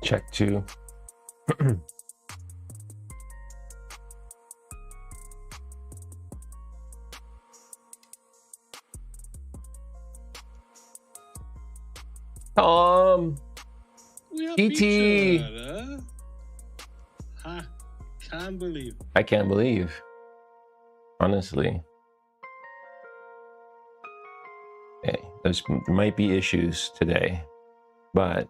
check two. ET. Can't believe. I can't believe. Honestly. Hey, there might be issues today, but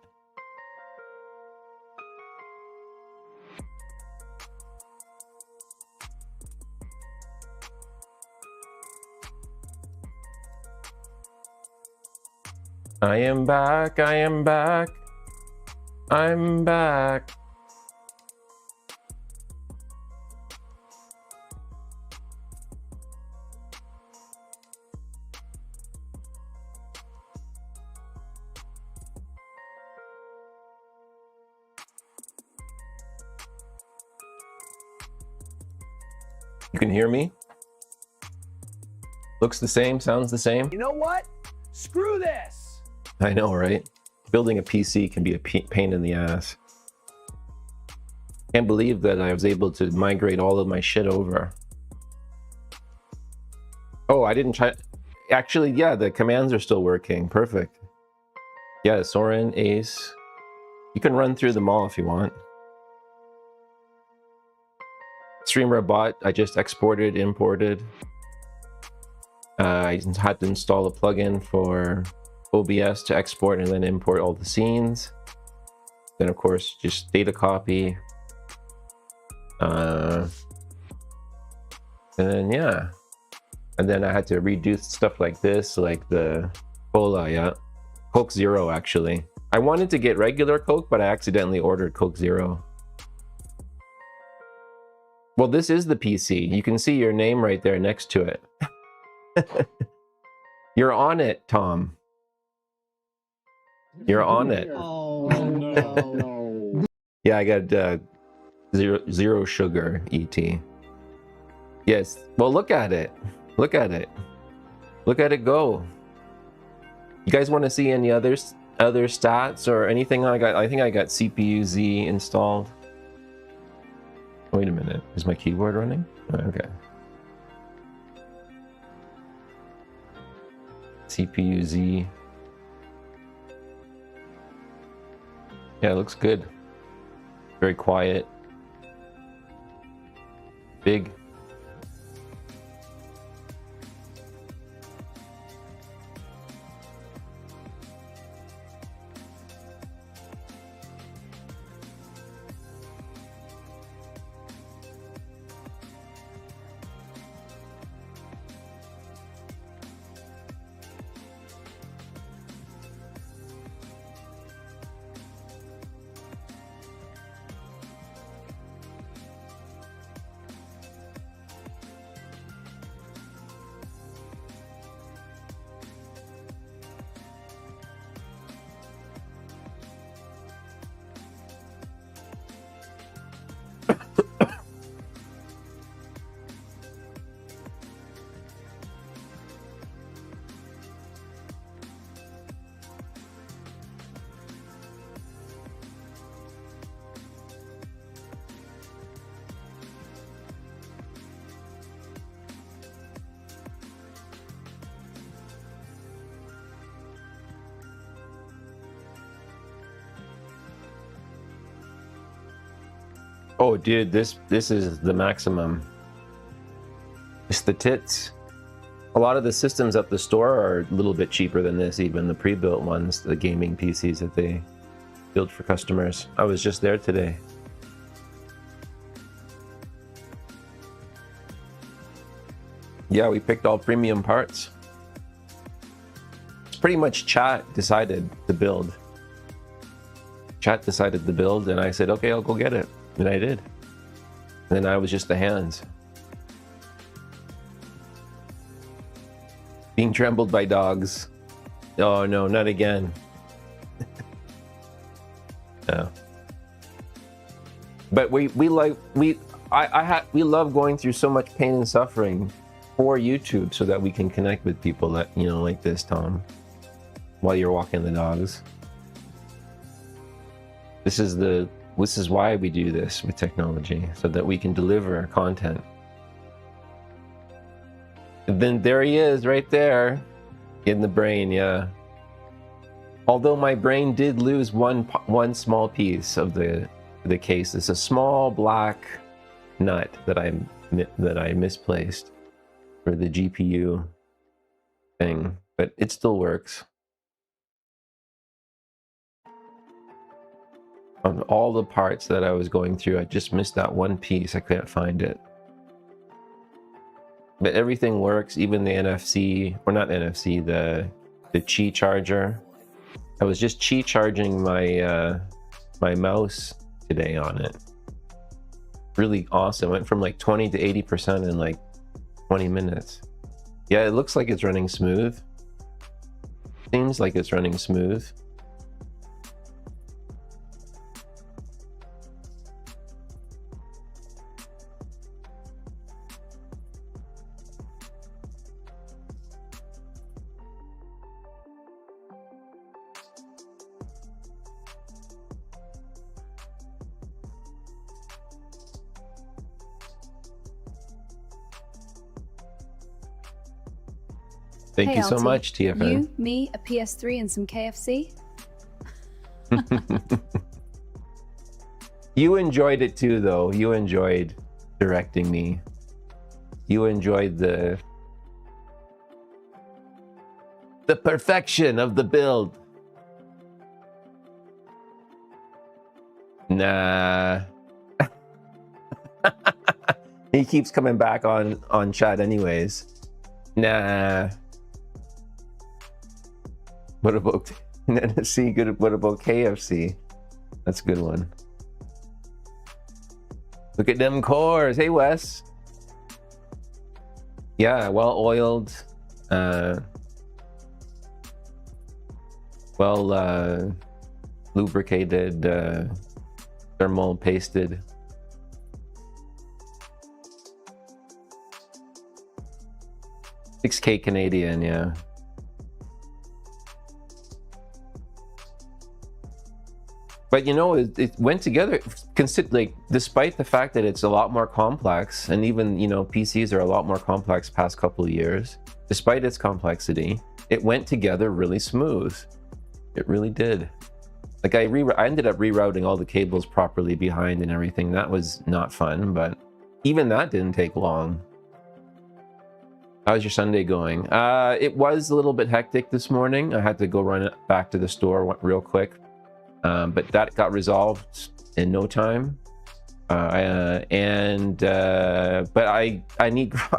I am back, I am back, I'm back. You can hear me? Looks the same, sounds the same. You know what? Screw this! I know, right? Building a PC can be a pain in the ass. Can't believe that I was able to migrate all of my shit over. Oh, I didn't try. Actually, yeah, the commands are still working. Perfect. Yeah, Sorin, Ace. You can run through them all if you want. Streamer bot, I just exported, imported. I had to install a plugin for OBS to export and then import all the scenes. Then of course, just data copy. And then yeah. And then I had to redo stuff like this, like the cola, yeah. Coke Zero, actually. I wanted to get regular Coke, but I accidentally ordered Coke Zero. Well, this is the PC. You can see your name right there next to it. You're on it, Tom. You're on it. Oh no. Yeah, I got zero sugar, ET. Yes. Well, look at it. Look at it. Look at it go. You guys want to see any other stats or anything? I think I got CPU Z installed. Wait a minute. Is my keyboard running? Oh, okay. CPU Z. Yeah, it looks good. Very quiet. Big. Oh, dude, this is the maximum. It's the tits. A lot of the systems at the store are a little bit cheaper than this, even the pre-built ones, the gaming PCs that they build for customers. I was just there today. Yeah, we picked all premium parts. It's pretty much chat decided the build. Chat decided the build, and I said, okay, I'll go get it. And I did. And then I was just the hands. Being trembled by dogs. Oh no, not again. No. But we love going through so much pain and suffering for YouTube so that we can connect with people that, you know, like this, Tom, while you're walking the dogs. This is why we do this with technology, so that we can deliver content. And then there he is, right there, in the brain. Yeah. Although my brain did lose one small piece of the case. It's a small black nut that I misplaced for the GPU thing, but it still works. On all the parts that I was going through, I just missed that one piece. I couldn't find it. But everything works, even the NFC, or not NFC, the Qi charger. I was just Qi charging my my mouse today on it. Really awesome. Went from like 20 to 80% in like 20 minutes. Yeah, it looks like it's running smooth. Seems like it's running smooth. Hey, Thank you so LT. much, TFN. You, me, a PS3, and some KFC? You enjoyed it too, though. You enjoyed directing me. You enjoyed the perfection of the build. Nah. He keeps coming back on chat anyways. Nah. What about NFC? Good. What about KFC? That's a good one. Look at them cores. Hey, Wes. Yeah, well oiled. Well lubricated, thermal pasted. $6K Canadian, yeah. But you know, it went together. Like, despite the fact that it's a lot more complex, and even, you know, PCs are a lot more complex past couple of years, despite its complexity, it went together really smooth. It really did. Like, I ended up rerouting all the cables properly behind and everything. That was not fun, but even that didn't take long. How's your Sunday going? It was a little bit hectic this morning. I had to go run it back to the store real quick. But that got resolved in no time. But I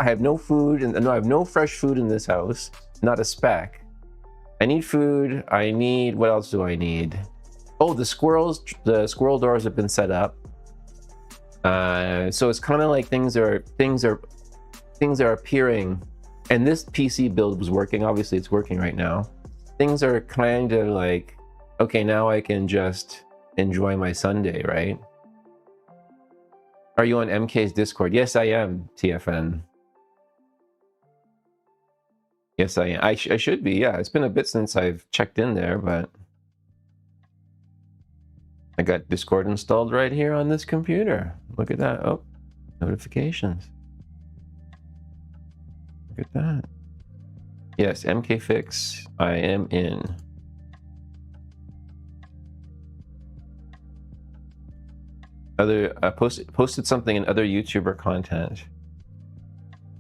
have no food, and no, I have no fresh food in this house. Not a speck. I need food. I need, what else do I need? Oh, the squirrel doors have been set up. So it's kind of like things are appearing, and this PC build was working. Obviously, it's working right now. Things are kind of like, okay, now I can just enjoy my Sunday, right? Are you on MK's Discord? Yes, I am, TFN. Yes, I am. I should be, yeah. It's been a bit since I've checked in there, but I got Discord installed right here on this computer. Look at that. Oh, notifications. Look at that. Yes, mkFix, I am in. Posted something in other YouTuber content.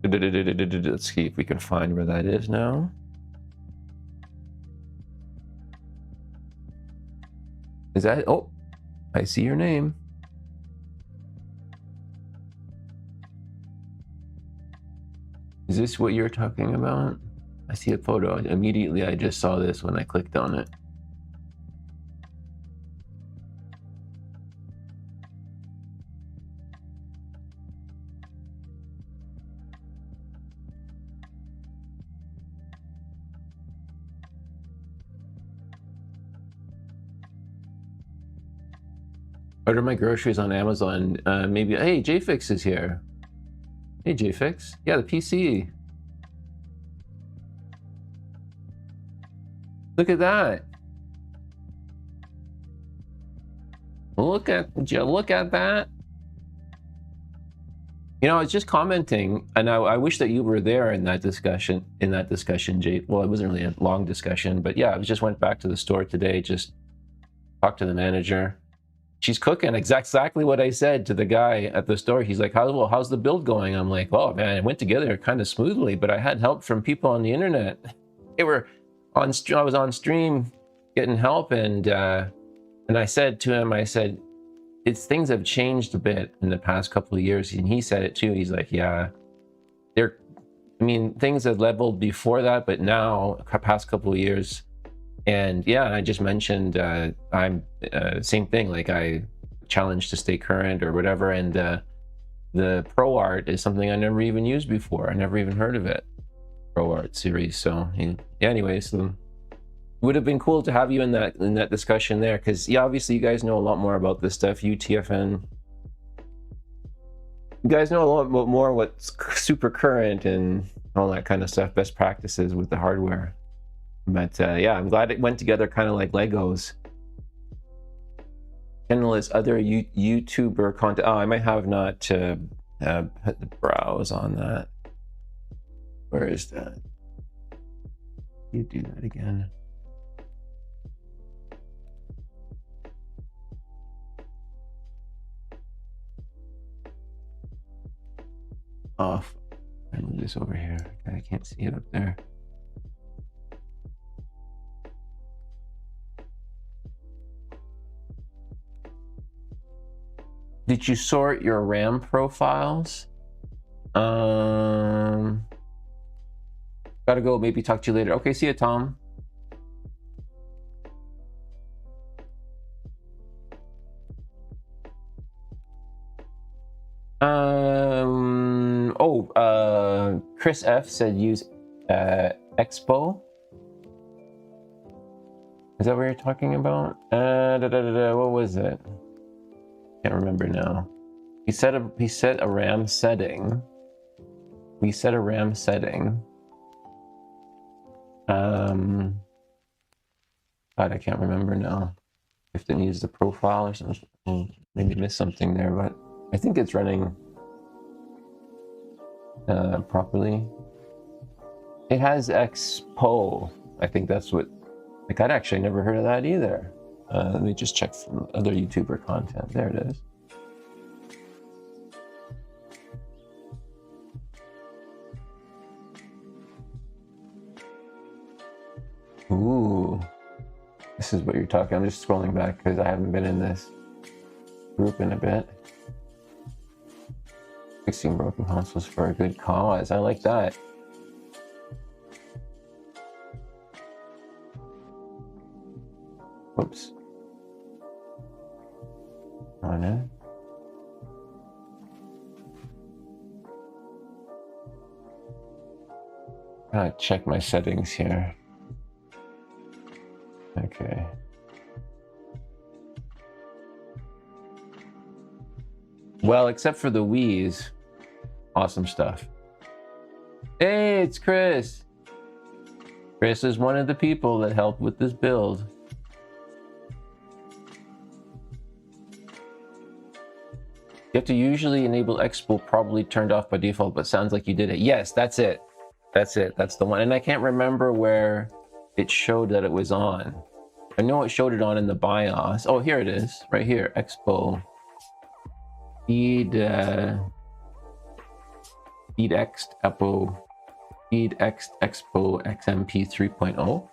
Let's see if we can find where that is now. Is that, oh, I see your name. Is this what you're talking about? I see a photo. Immediately I just saw this when I clicked on it. Order my groceries on Amazon. Maybe, hey, JFIXX is here. Hey, JFIXX. Yeah, the PC. Look at that. Would you look at that? You know, I was just commenting, and I wish that you were there in that discussion, Jade. Well, it wasn't really a long discussion, but yeah, I just went back to the store today, just talked to the manager. She's cooking exactly what I said to the guy at the store. He's like, how's the build going? I'm like, oh man, it went together kind of smoothly, but I had help from people on the internet. They were on, I was on stream getting help, and I said to him, I said, things have changed a bit in the past couple of years, and he said it too. He's like, yeah, I mean, things had leveled before that, but now, past couple of years, and yeah, I just mentioned I'm same thing. Like I challenged to stay current or whatever, and the Pro Art is something I never even used before. I never even heard of it, Pro Art series. So yeah, anyways. Would have been cool to have you in that discussion there, because yeah, obviously you guys know a lot more about this stuff. You TFN, you guys know a lot more what's super current and all that kind of stuff, best practices with the hardware. But yeah, I'm glad it went together kind of like Legos. Channel is other YouTuber content. Oh, I might have not put the browse on that. Where is that? You do that again. Off. I move this over here. I can't see it up there. Did you sort your RAM profiles? Gotta go. Maybe talk to you later. Okay, see you, Tom. Chris F said use Expo. Is that what you're talking about? What was it? Can't remember now. He set a RAM setting. We set a RAM setting. God, I can't remember now. If it needs the profile or something, maybe missed something there, but I think it's running properly. It has Expo. I think that's what. Like, I'd actually never heard of that either. Let me just check some other YouTuber content. There it is. Ooh, this is what you're talking. I'm just scrolling back because I haven't been in this group in a bit. Fixing broken consoles for a good cause. I like that. Whoops. On it. Gotta check my settings here. Okay. Well, except for the Wii's. Awesome stuff. Hey, it's Chris. Chris is one of the people that helped with this build. You have to usually enable Expo, probably turned off by default, but sounds like you did it. Yes, that's it. That's it. That's the one. And I can't remember where it showed that it was on. I know it showed it on in the BIOS. Oh, here it is. Right here. Expo. FeedX Expo XMP 3.0.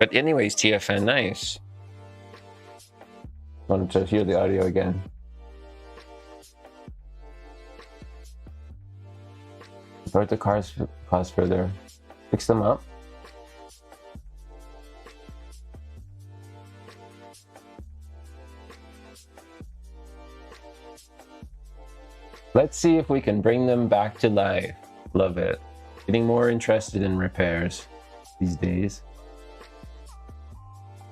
But anyways, TFN, nice. Wanted to hear the audio again. Start the cars further. Fix them up. Let's see if we can bring them back to life. Love it. Getting more interested in repairs these days.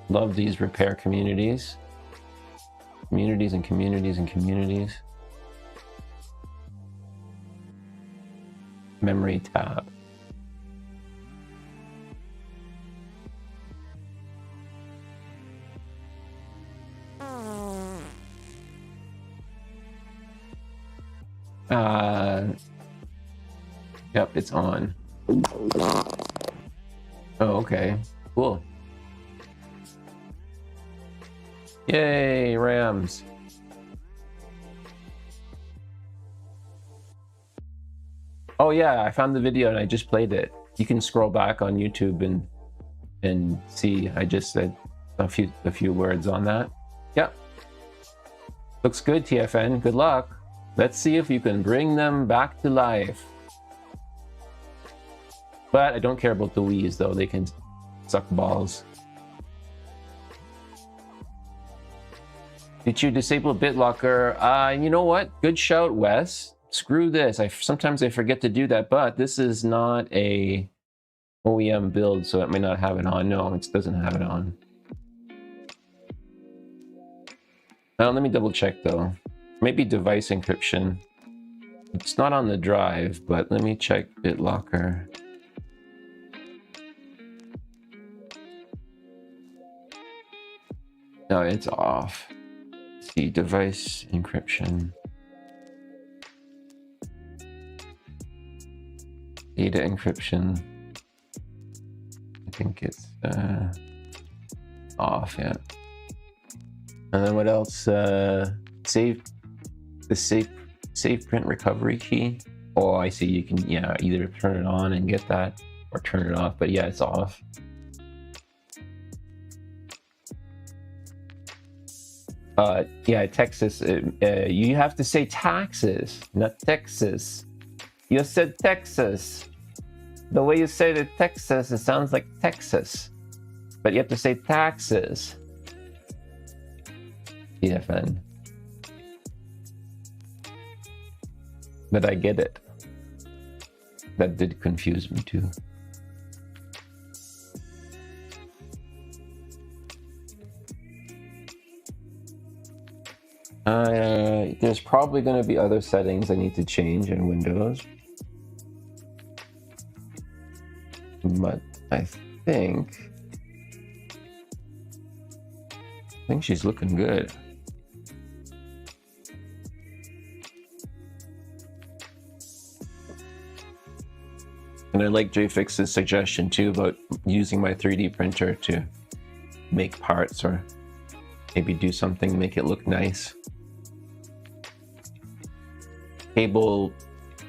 Love these repair communities. Communities and communities and communities. Memory tab. Yep, it's on. Oh, okay. Cool. Yay, Rams. Oh yeah, I found the video and I just played it. You can scroll back on YouTube and see. I just said a few words on that. Yep. Looks good, TFN. Good luck. Let's see if you can bring them back to life. But I don't care about the Wii's though. They can suck balls. Did you disable BitLocker? You know what? Good shout, Wes. Screw this. Sometimes I forget to do that, but this is not a OEM build, so it may not have it on. No, it doesn't have it on. Let me double check though. Maybe device encryption. It's not on the drive, but let me check BitLocker. No, it's off. Let's see, device encryption. Data encryption. I think it's off, yeah. And then what else? Save print recovery key. Oh, I see. You can, yeah, either turn it on and get that or turn it off, but yeah, it's off. Yeah, Texas. You have to say taxes, not Texas. You said Texas. The way you say the Texas, it sounds like Texas, but you have to say taxes. TFN. But I get it. That did confuse me too. There's probably going to be other settings I need to change in Windows. But I think she's looking good. And I like JFIXX's suggestion too about using my 3D printer to make parts or maybe do something, make it look nice. Cable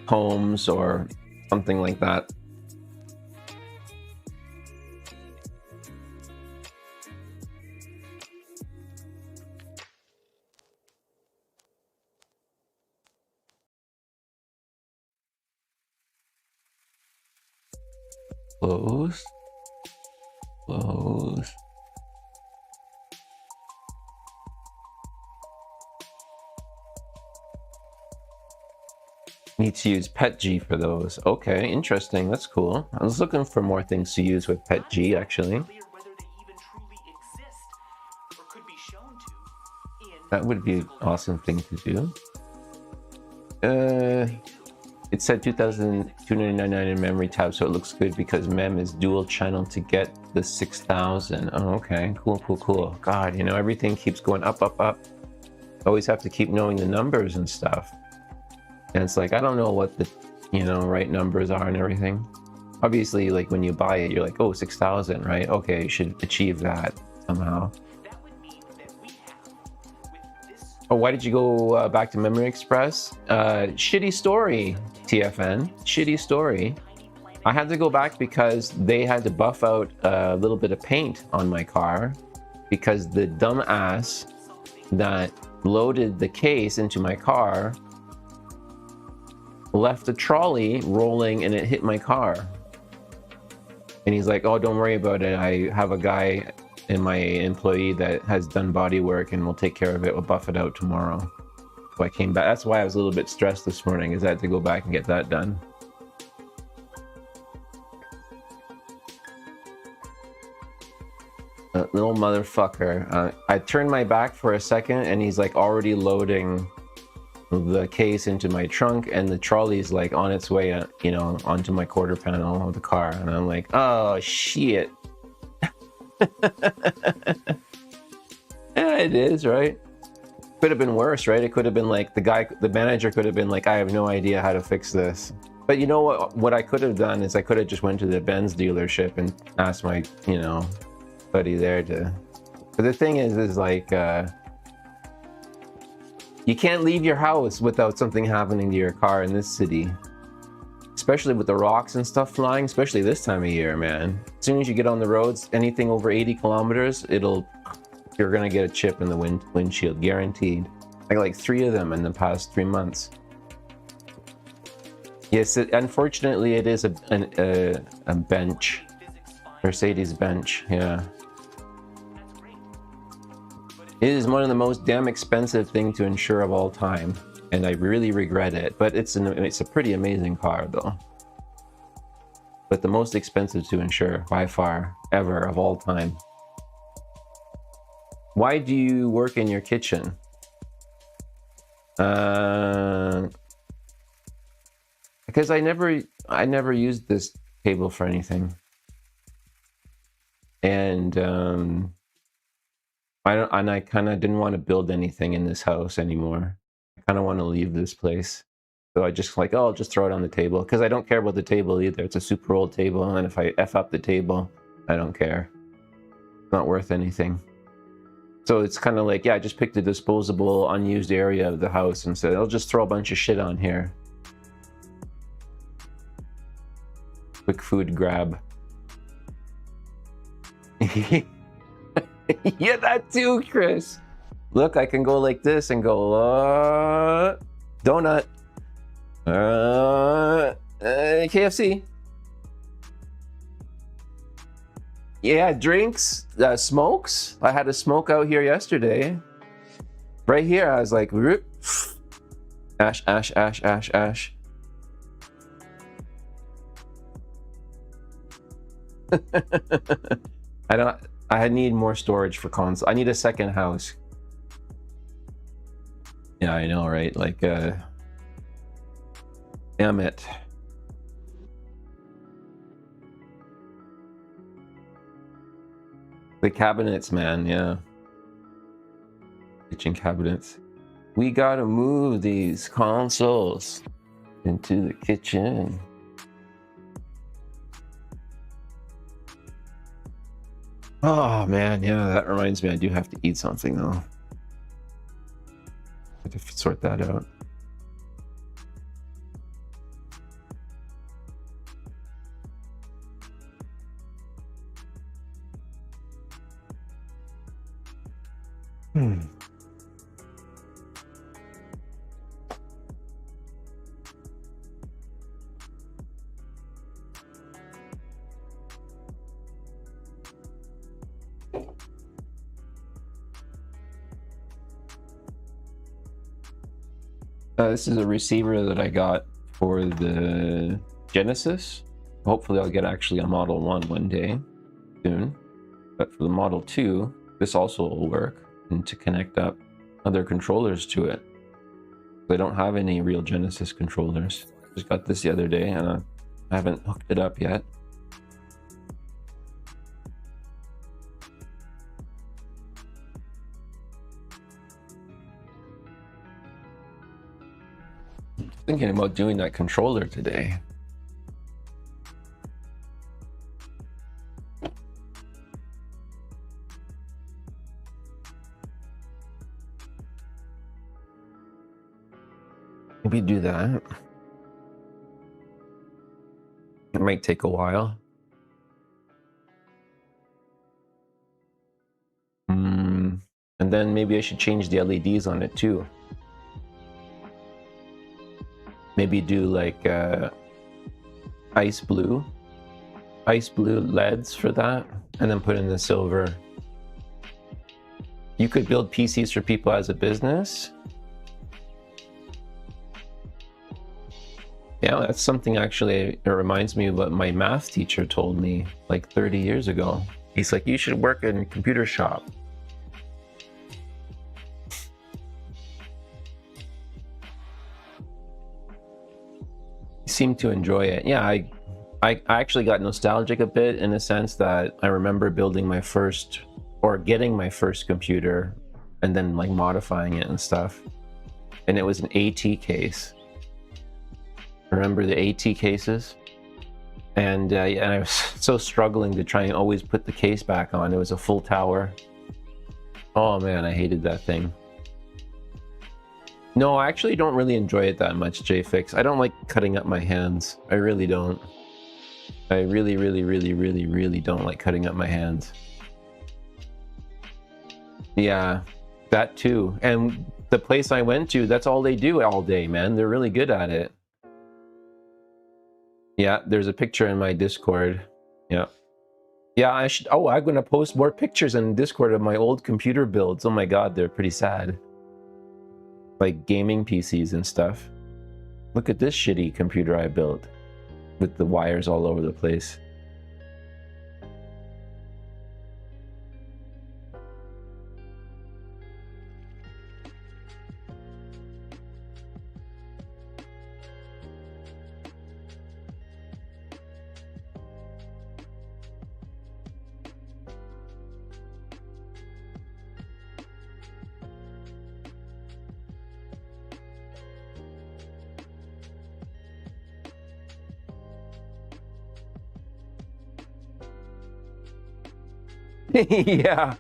combs or something like that. Close. Close. Need to use PETG for those. Okay, interesting. That's cool. I was looking for more things to use with PETG actually. That would be an awesome thing to do. It said 2,299 in memory tab, so it looks good because mem is dual channel to get the 6,000. Oh, okay. Cool, cool, cool. God, you know, everything keeps going up, up, up. Always have to keep knowing the numbers and stuff. And it's like, I don't know what the, you know, right numbers are and everything. Obviously, like when you buy it, you're like, oh, 6,000, right? Okay, you should achieve that somehow. Oh, why did you go back to Memory Express? Shitty story, TFN. Shitty story. I had to go back because they had to buff out a little bit of paint on my car because the dumbass that loaded the case into my car left a trolley rolling and it hit my car. And he's like, oh, don't worry about it. I have a guy in my employee that has done body work and will take care of it. We'll buff it out tomorrow. So I came back. That's why I was a little bit stressed this morning, is I had to go back and get that done. Little motherfucker. I turned my back for a second and he's like already loading the case into my trunk and the trolley's like on its way, you know, onto my quarter panel of the car. And I'm like, oh shit. Yeah, it is, right? Could have been worse, right? It could have been like the manager could have been like, I have no idea how to fix this. But you know what I could have done is I could have just went to the Benz dealership and asked my, you know, buddy there to. But the thing is like, you can't leave your house without something happening to your car in this city. Especially with the rocks and stuff flying, especially this time of year, man. As soon as you get on the roads, anything over 80 kilometers, you're gonna get a chip in the windshield, guaranteed. I got like 3 of them in the past 3 months. Yes, unfortunately, it is a bench, Mercedes bench. Yeah, it is one of the most damn expensive things to insure of all time, and I really regret it. But it's a pretty amazing car, though. But the most expensive to insure by far ever of all time. Why do you work in your kitchen? Because I never used this table for anything, and I kind of didn't want to build anything in this house anymore. I kind of want to leave this place, so I just like, oh, I'll just throw it on the table, because I don't care about the table either. It's a super old table, and if I F up the table, I don't care. It's not worth anything. So it's kind of like, yeah, I just picked a disposable, unused area of the house and said, I'll just throw a bunch of shit on here. Quick food grab. Yeah, that too, Chris. Look, I can go like this and go, donut. KFC. Yeah, drinks, smokes. I had a smoke out here yesterday. Right here, I was like, whoop. Ash, ash, ash, ash, ash. I need more storage for console. I need a second house. Yeah, I know, right? Like, damn it. The cabinets, man, yeah. Kitchen cabinets. We gotta move these consoles into the kitchen. Oh man, yeah, that reminds me, I do have to eat something though. I have to sort that out. This is a receiver that I got for the Genesis. Hopefully I'll get actually a Model 1 one day soon. But for the Model 2, this also will work, and to connect up other controllers to it. I don't have any real Genesis controllers. Just got this the other day and I haven't hooked it up yet. Thinking about doing that controller today. Maybe do that. It might take a while. And then maybe I should change the LEDs on it too. Maybe do like ice blue LEDs for that, and then put in the silver. You could build PCs for people as a business. Yeah, that's something actually, it reminds me of what my math teacher told me like 30 years ago. He's like, you should work in a computer shop. Seem to enjoy it. Yeah, I actually got nostalgic a bit in a sense that I remember building my first, or getting my first computer and then like modifying it and stuff. And it was an AT case. Remember the AT cases? And yeah, I was so struggling to try and always put the case back on. It was a full tower. Oh man, I hated that thing. No, I actually don't really enjoy it that much, JFIXX. I don't like cutting up my hands. I really don't. I really don't like cutting up my hands. Yeah, that too. And the place I went to, that's all they do all day, man. They're really good at it. Yeah, there's a picture in my Discord. Yeah. Yeah, I should. Oh, I'm going to post more pictures in Discord of my old computer builds. Oh my god, they're pretty sad. Like gaming PCs and stuff. Look at this shitty computer I built with the wires all over the place. Yeah.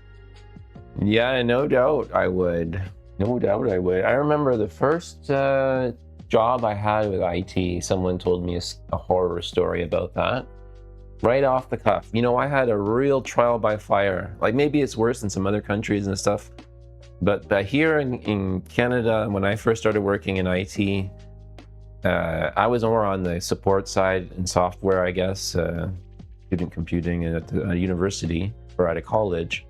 Yeah, no doubt I would. No doubt I would. I remember the first job I had with IT, someone told me a horror story about that. Right off the cuff. You know, I had a real trial by fire. Like maybe it's worse in some other countries and stuff. But here in Canada, when I first started working in IT, I was more on the support side and software, I guess. Student computing at a university or at a college.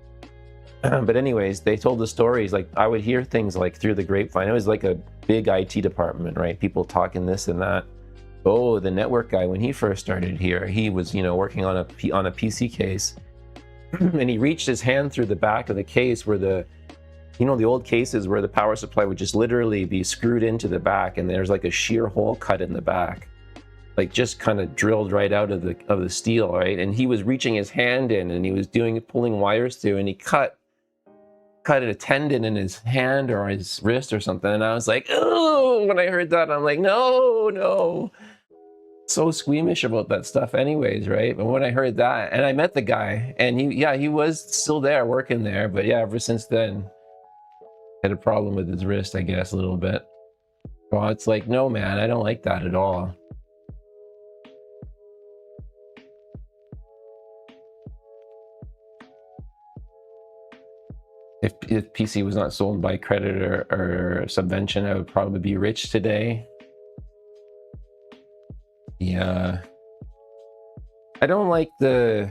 But anyways, they told the stories, like I would hear things like through the grapevine. It was like a big IT department, right? People talking this and that. Oh, the network guy, when he first started here, he was, you know, working on a PC case, and he reached his hand through the back of the case where the, you know, the old cases where the power supply would just literally be screwed into the back, and there's like a shear hole cut in the back, like just kind of drilled right out of the steel, right? And he was reaching his hand in, and he was pulling wires through, and he cut a tendon in his hand or his wrist or something. And I was like, oh, when I heard that, I'm like, no. So squeamish about that stuff anyways, right? But when I heard that, and I met the guy, and he was still there working there, but yeah, ever since then, had a problem with his wrist, I guess, a little bit. Well, it's like, no, man, I don't like that at all. If PC was not sold by credit or subvention, I would probably be rich today. Yeah. I don't like the,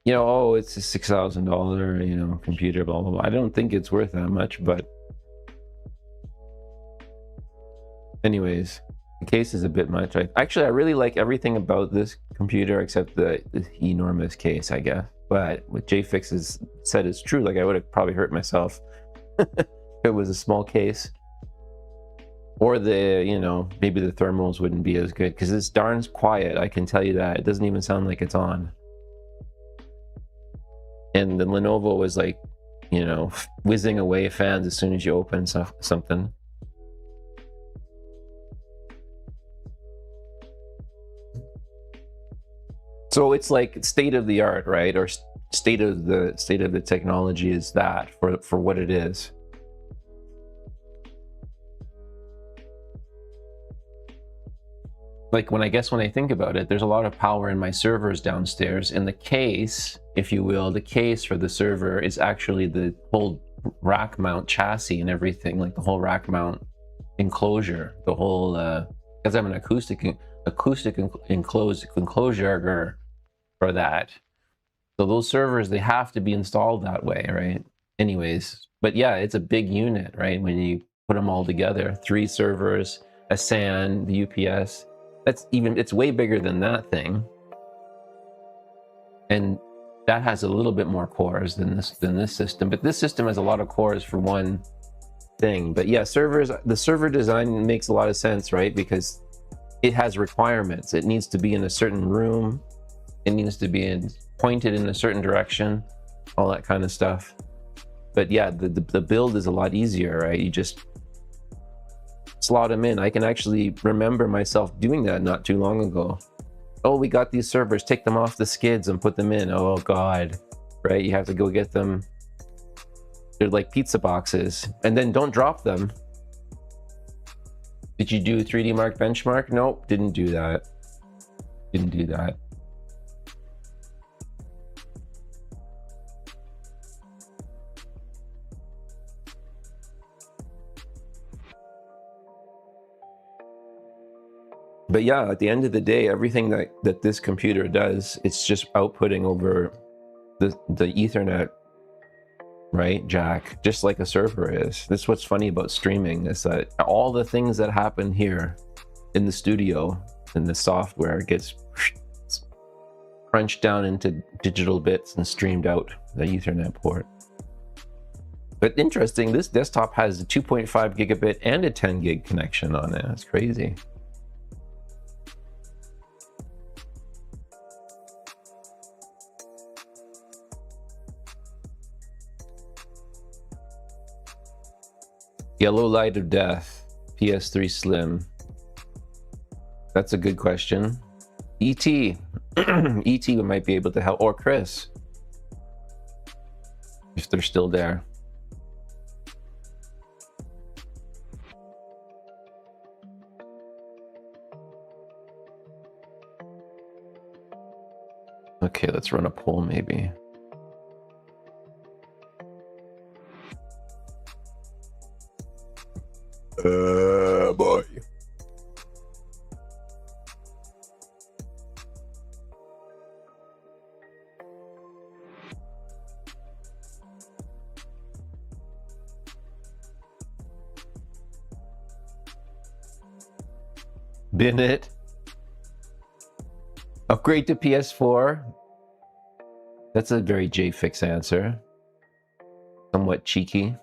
you know, oh, it's a $6,000, you know, computer, blah, blah, blah. I don't think it's worth that much, but anyways, the case is a bit much. Actually, I really like everything about this computer except the enormous case, I guess. But what JFIXX has said is true. Like, I would have probably hurt myself if it was a small case. Or the, you know, maybe the thermals wouldn't be as good, because it's darn quiet, I can tell you that. It doesn't even sound like it's on. And the Lenovo was like, you know, whizzing away fans as soon as you open something. So it's like state of the art, right? Or state of the technology is that for what it is. Like when I think about it, there's a lot of power in my servers downstairs, and the case, if you will, the case for the server is actually the whole rack mount chassis and everything, like the whole rack mount enclosure, the whole, because I'm an acoustic enclosed enclosure for that. So those servers, they have to be installed that way, right? Anyways, but yeah, it's a big unit, right? When you put them all together, 3 servers, a SAN, the UPS, it's way bigger than that thing. And that has a little bit more cores than this system, but this system has a lot of cores for one thing. But yeah, the server design makes a lot of sense, right? Because it has requirements. It needs to be in a certain room. It needs to be pointed in a certain direction, all that kind of stuff. But yeah, the build is a lot easier, right? You just slot them in. I can actually remember myself doing that not too long ago. Oh, we got these servers, take them off the skids and put them in. Oh God, right? You have to go get them. They're like pizza boxes, and then don't drop them. Did you do 3D Mark benchmark? Nope, didn't do that. Didn't do that. But yeah, at the end of the day, everything that this computer does, it's just outputting over the Ethernet, right, jack, just like a server is. That's what's funny about streaming, is that all the things that happen here in the studio, in the software, gets crunched down into digital bits and streamed out the Ethernet port. But interesting, this desktop has a 2.5 gigabit and a 10 gig connection on it. That's crazy. Yellow light of death, PS3 Slim. That's a good question. ET. ET might be able to help, or Chris, if they're still there. Okay, let's run a poll maybe. Boy. Bin it. Upgrade to PS4. That's a very JFIXX answer. Somewhat cheeky.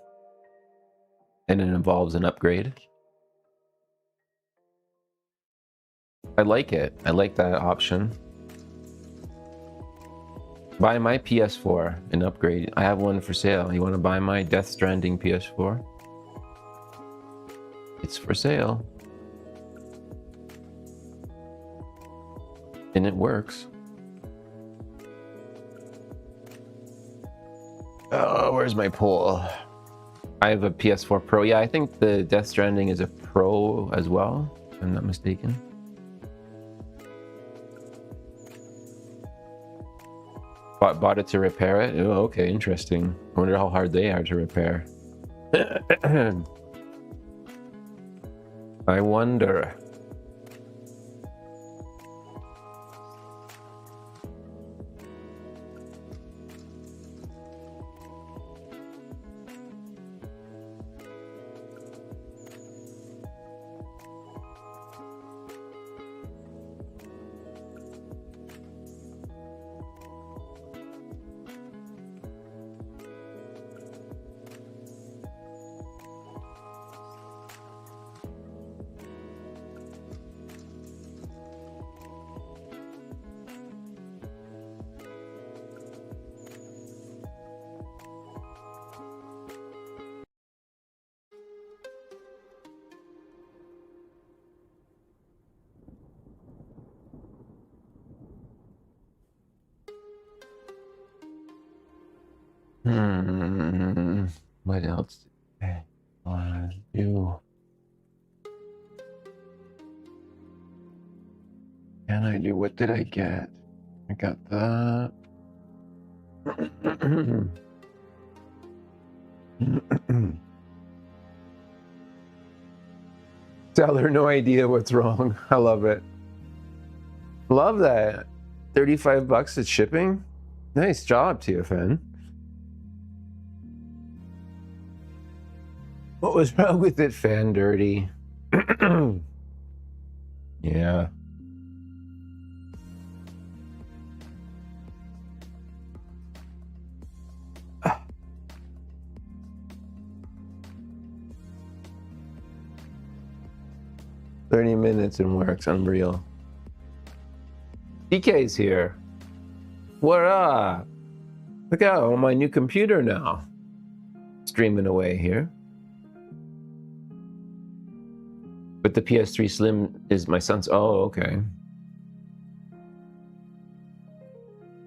And it involves an upgrade. I like it. I like that option. Buy my PS4 and upgrade. I have one for sale. You want to buy my Death Stranding PS4? It's for sale. And it works. Oh, where's my poll? I have a PS4 Pro. Yeah, I think the Death Stranding is a Pro as well, if I'm not mistaken. Bought it to repair it? Oh, okay, interesting. I wonder how hard they are to repair. I wonder. What else did I want to do? Can I do? What did I get? I got that. Tell her no idea what's wrong. I love it. Love that. 35 bucks at shipping. Nice job, TFN. What was wrong with it, Fan Dirty? Yeah. "30 minutes and works, unreal." DK's here. What up? Look out on my new computer now. streaming away here. But the PS3 Slim is my son's. Oh, okay.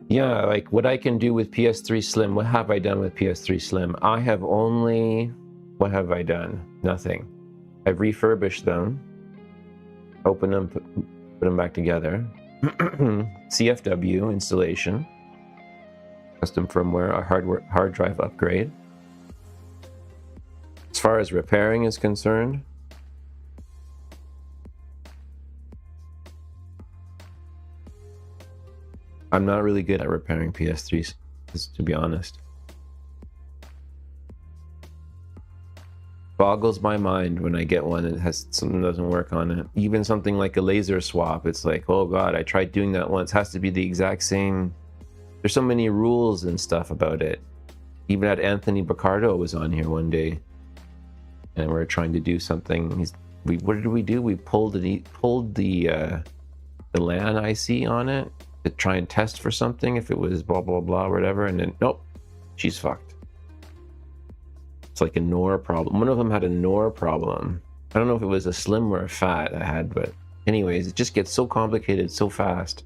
Yeah, like what I can do with PS3 Slim. What have I done with PS3 Slim? I have only... What have I done? Nothing. I've refurbished them. Opened them, put them back together. CFW installation. Custom firmware, a hard drive upgrade. As far as repairing is concerned, I'm not really good at repairing PS3s, to be honest. Boggles my mind when I get one and it has something that doesn't work on it. Even something like a laser swap, it's like, oh god, I tried doing that once. It has to be the exact same. There's so many rules and stuff about it. Even at Anthony Baccardo was on here one day, and we were trying to do something. What did we do? We pulled the LAN IC on it to try and test for something if it was blah blah blah or whatever, and then nope, she's fucked. It's like a NOR problem. One of them had a NOR problem. I don't know if it was a slim or a fat I had, but anyways, it just gets so complicated so fast.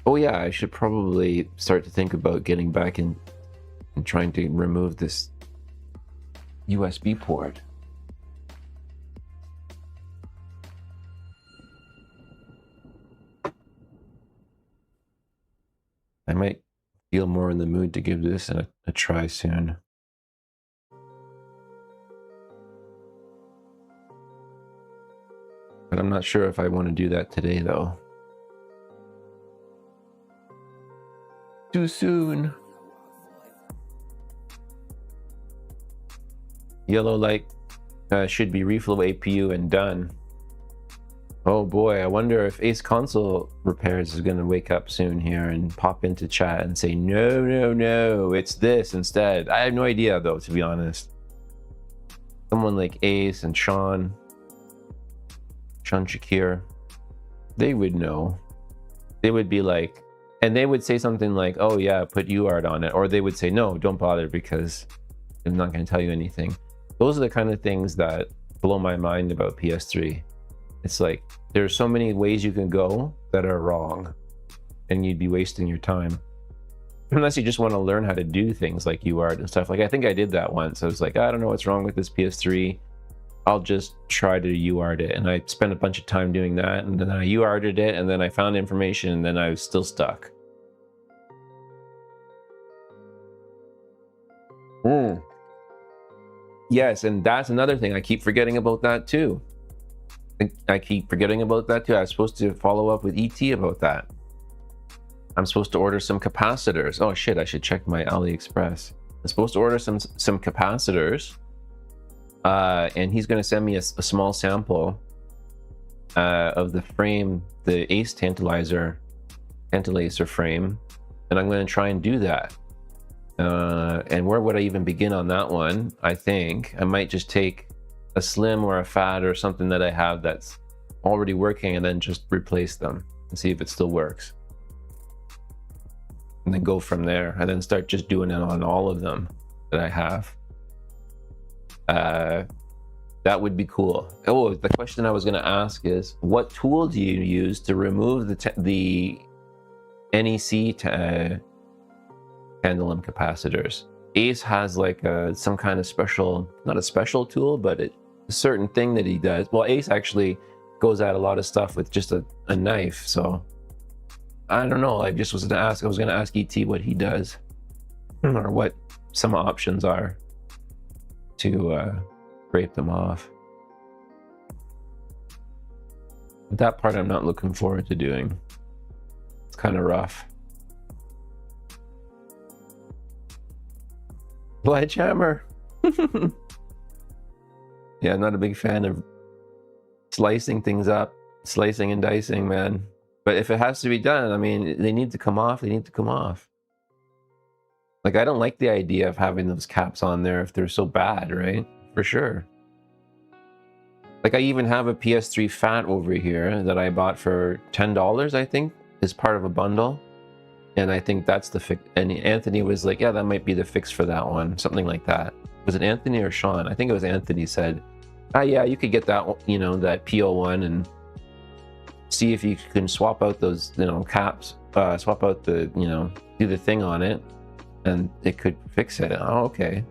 Oh yeah, I should probably start to think about getting back in and trying to remove this USB port. I might feel more in the mood to give this a try soon. But I'm not sure if I want to do that today though. Too soon. Yellow light should be reflow APU and done. Oh boy, I wonder if Ace Console Repairs is going to wake up soon here and pop into chat and say, no, no, no, it's this instead. I have no idea though, to be honest. Someone like Ace and Sean Shakir, they would know. They would be like, and they would say something like, oh yeah, put UART on it. Or they would say, no, don't bother because I'm not going to tell you anything. Those are the kind of things that blow my mind about PS3. It's like, there's so many ways you can go that are wrong, and you'd be wasting your time. Unless you just want to learn how to do things like UART and stuff. Like, I think I did that once. I was like, I don't know what's wrong with this PS3. I'll just try to UART it. And I spent a bunch of time doing that, and then I UARTed it, and then I found information, and then I was still stuck. Yes, and that's another thing. I keep forgetting about that too. I keep forgetting about that too. I was supposed to follow up with ET about that. I'm supposed to order some capacitors. Oh shit, I should check my AliExpress. I'm supposed to order some capacitors. And he's going to send me a small sample of the frame, the Ace Tantalizer frame. And I'm going to try and do that. And where would I even begin on that one? I think I might just take a slim or a fat or something that I have that's already working and then just replace them and see if it still works. And then go from there and then start just doing it on all of them that I have. That would be cool. Oh, the question I was going to ask is, what tool do you use to remove the NEC pendulum capacitors? Ace has like some kind of special, not a special tool, but a certain thing that he does. Well, Ace actually goes at a lot of stuff with just a knife, so I don't know. I just was going to ask. I was going to ask ET what he does, or what some options are to scrape them off. That part I'm not looking forward to doing. It's kind of rough. Sledgehammer. Yeah, I'm not a big fan of slicing things up, slicing and dicing, man. But if it has to be done, I mean, they need to come off. They need to come off. Like, I don't like the idea of having those caps on there if they're so bad, right? For sure. Like, I even have a PS3 Fat over here that I bought for $10, I think, as part of a bundle. And I think that's the fix. And Anthony was like, yeah, that might be the fix for that one. Something like that. Was it Anthony or Sean? I think it was Anthony said, yeah, you could get that, that PO1 and see if you can swap out those, caps, swap out the, do the thing on it and it could fix it. Oh, okay.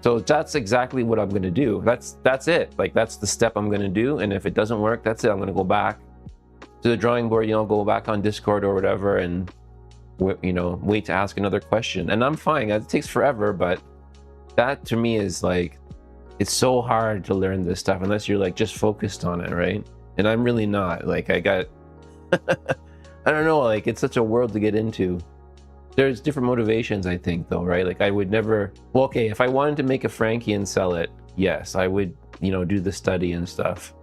So that's exactly what I'm going to do. That's it. Like, that's the step I'm going to do. And if it doesn't work, that's it. I'm going to go back to the drawing board, go back on Discord or whatever and, wait to ask another question. And I'm fine. It takes forever, but that to me is like, it's so hard to learn this stuff unless you're like just focused on it, right? And I'm really not. Like, I got, I don't know, like, it's such a world to get into. There's different motivations, I think, though, right? Like, I would never, well, okay, if I wanted to make a Frankie and sell it, yes, I would, do the study and stuff.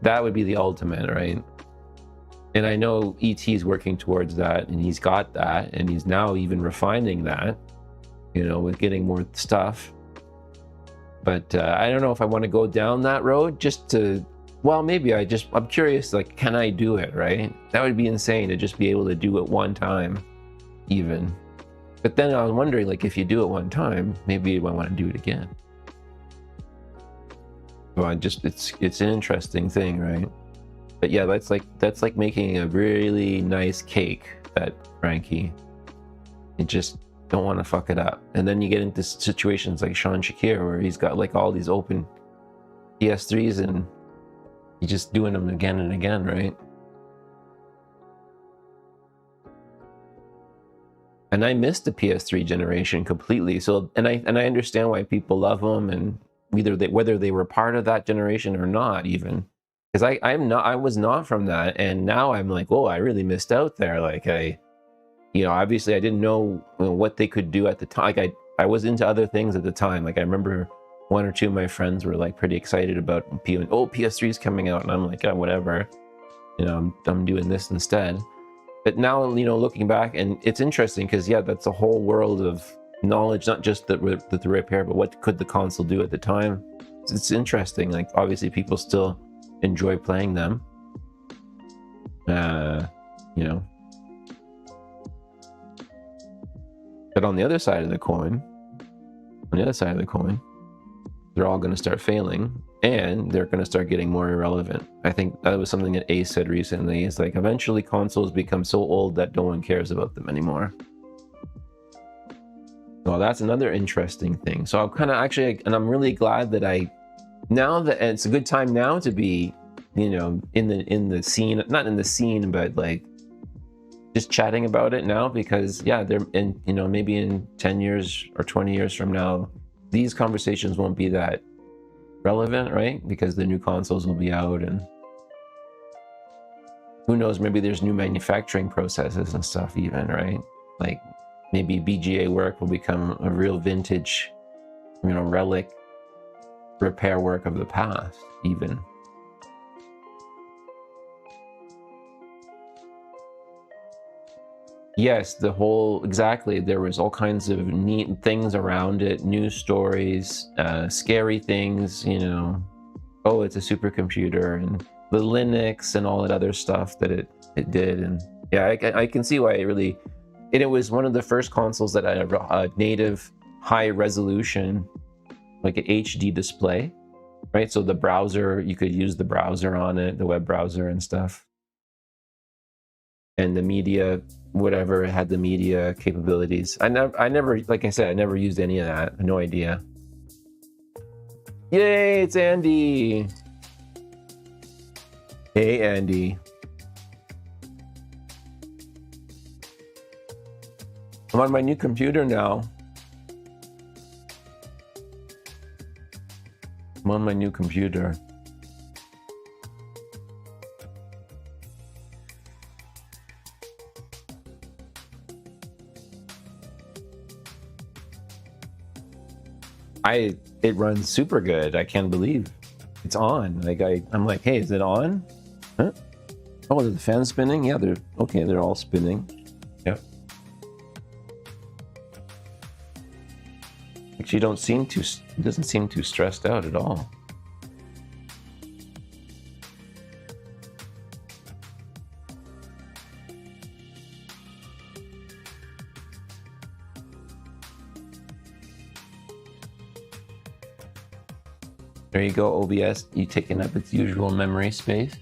That would be the ultimate, right? And I know ET's working towards that, and he's got that, and he's now even refining that, with getting more stuff. But I don't know if I want to go down that road just to, well, maybe I'm curious, like, can I do it, right? That would be insane to just be able to do it one time, even. But then I was wondering, like, if you do it one time, maybe you might want to do it again. So it's an interesting thing, right? But yeah, that's like making a really nice cake, that Frankie. You just don't want to fuck it up. And then you get into situations like Sean Shakir, where he's got like all these open PS3s and he's just doing them again and again, right? And I missed the PS3 generation completely. So, and I understand why people love them, and whether they were part of that generation or not, even. Because I was not from that, and now I'm like, oh, I really missed out there. Like, obviously I didn't know what they could do at the time. Like, I was into other things at the time. Like, I remember one or two of my friends were like pretty excited about PS3 is coming out, and I'm like, whatever, I'm doing this instead. But now, looking back, and it's interesting because that's a whole world of knowledge, not just the repair, but what could the console do at the time. It's interesting. Like, obviously people still enjoy playing them, but on the other side of the coin, they're all going to start failing, and they're going to start getting more irrelevant. I think that was something that Ace said recently. It's like, eventually consoles become so old that no one cares about them anymore. Well, that's another interesting thing. So I'm kind of actually, and I'm really glad that it's a good time now to be, in the scene, not in the scene, but like just chatting about it now, because they're in, maybe in 10 years or 20 years from now, these conversations won't be that relevant, right? Because the new consoles will be out, and who knows, maybe there's new manufacturing processes and stuff even, right? Like, maybe BGA work will become a real vintage, relic repair work of the past, even. Yes, exactly. There was all kinds of neat things around it, news stories, scary things, oh, it's a supercomputer, and the Linux and all that other stuff that it did. And yeah, I can see why it was one of the first consoles that had a native high resolution, like an HD display, right? So the browser, you could use the browser on it, the web browser and stuff. And the media, whatever, it had the media capabilities. I never, like I said, I never used any of that. No idea. Yay, it's Andy. Hey, Andy. I'm on my new computer now. I'm on my new computer. It runs super good. I can't believe it's on. Like, I'm like, hey, is it on? Huh? Oh, are the fans spinning? Yeah, they're all spinning. Yep. Actually, doesn't seem too stressed out at all. There you go, OBS. You taking up its usual memory space.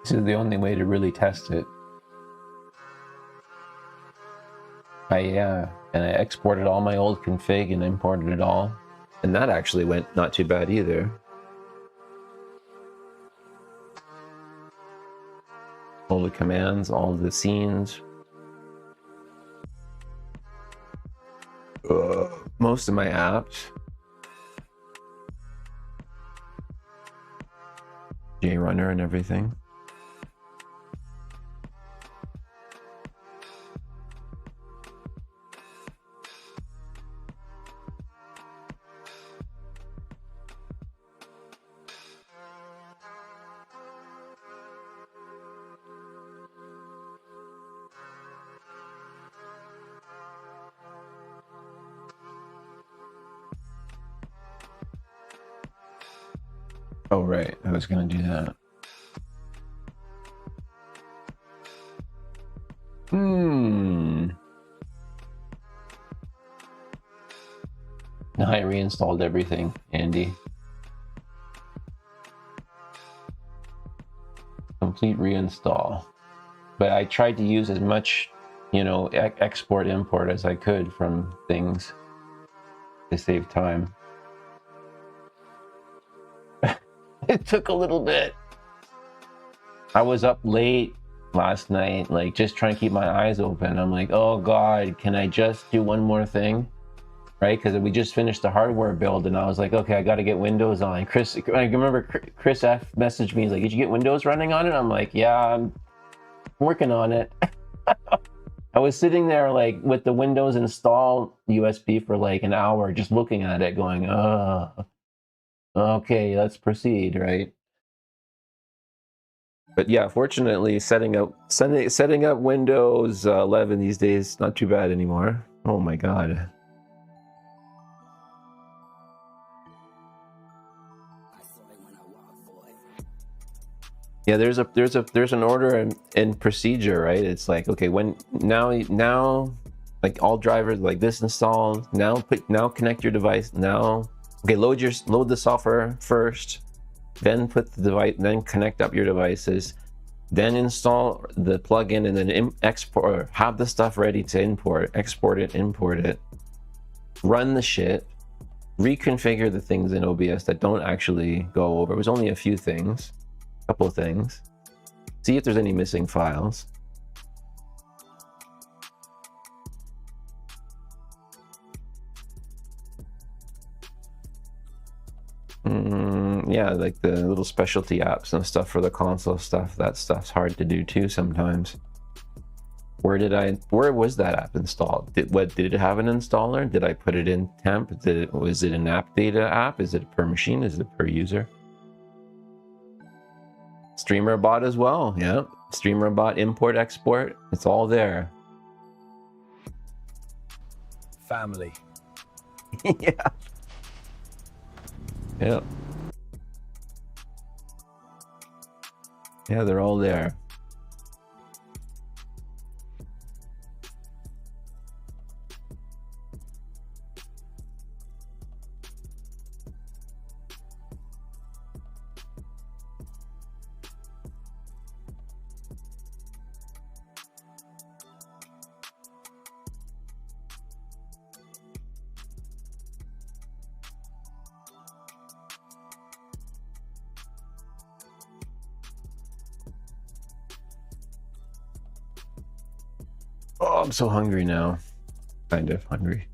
This is the only way to really test it. And I exported all my old config and imported it all. And that actually went not too bad either. All the commands, all the scenes. Most of my apps. JRunner and everything. Oh, right. I was going to do that. Now I reinstalled everything, Andy. Complete reinstall. But I tried to use as much, you know, export import as I could from things to save time. It took a little bit. I was up late last night, like just trying to keep my eyes open. I'm like, oh God, can I just do one more thing? Right? Because we just finished the hardware build and I was like, okay, I got to get Windows on. Chris, I remember Chris F messaged me. He's like, did you get Windows running on it? I'm like, yeah, I'm working on it. I was sitting there like with the Windows install USB for like an hour, just looking at it going, oh, okay, let's proceed, right? But yeah, fortunately, setting up Windows 11 these days, not too bad anymore. Oh my God. Yeah, there's an order and procedure, right? It's like, okay, when now like all drivers like this installed, now connect your device, now okay, load the software first, then put the device, then connect up your devices, then install the plugin, and then export, have the stuff ready to export it, import it, run the shit, reconfigure the things in OBS that don't actually go over. It was only a few things. Couple of things, see if there's any missing files. Yeah, like the little specialty apps and stuff for the console stuff. That stuff's hard to do too sometimes. Where was that app installed? Did it have an installer? Did I put it in temp? Was it an app data app? Is it per machine? Is it per user? Streamer bot as well, yeah. Streamer bot, import, export, it's all there. Family. Yeah. Yeah. Yeah, they're all there. Oh, I'm so hungry now. Kind of hungry.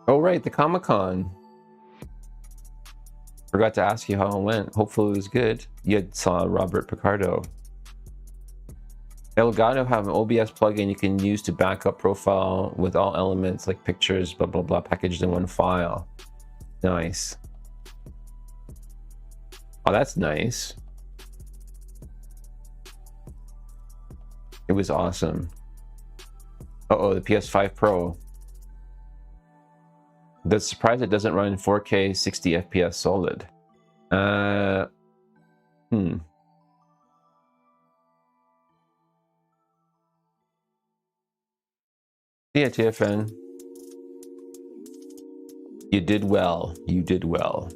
Oh, right, the Comic-Con. Forgot to ask you how it went. Hopefully it was good. You had saw Robert Picardo. Elgato have an OBS plugin you can use to backup profile with all elements like pictures, blah, blah, blah, packaged in one file. Nice. Oh, that's nice. It was awesome. Uh-oh, the PS5 Pro. That's surprised it doesn't run 4K 60 FPS solid. Yeah, TFN. You did well. You did well.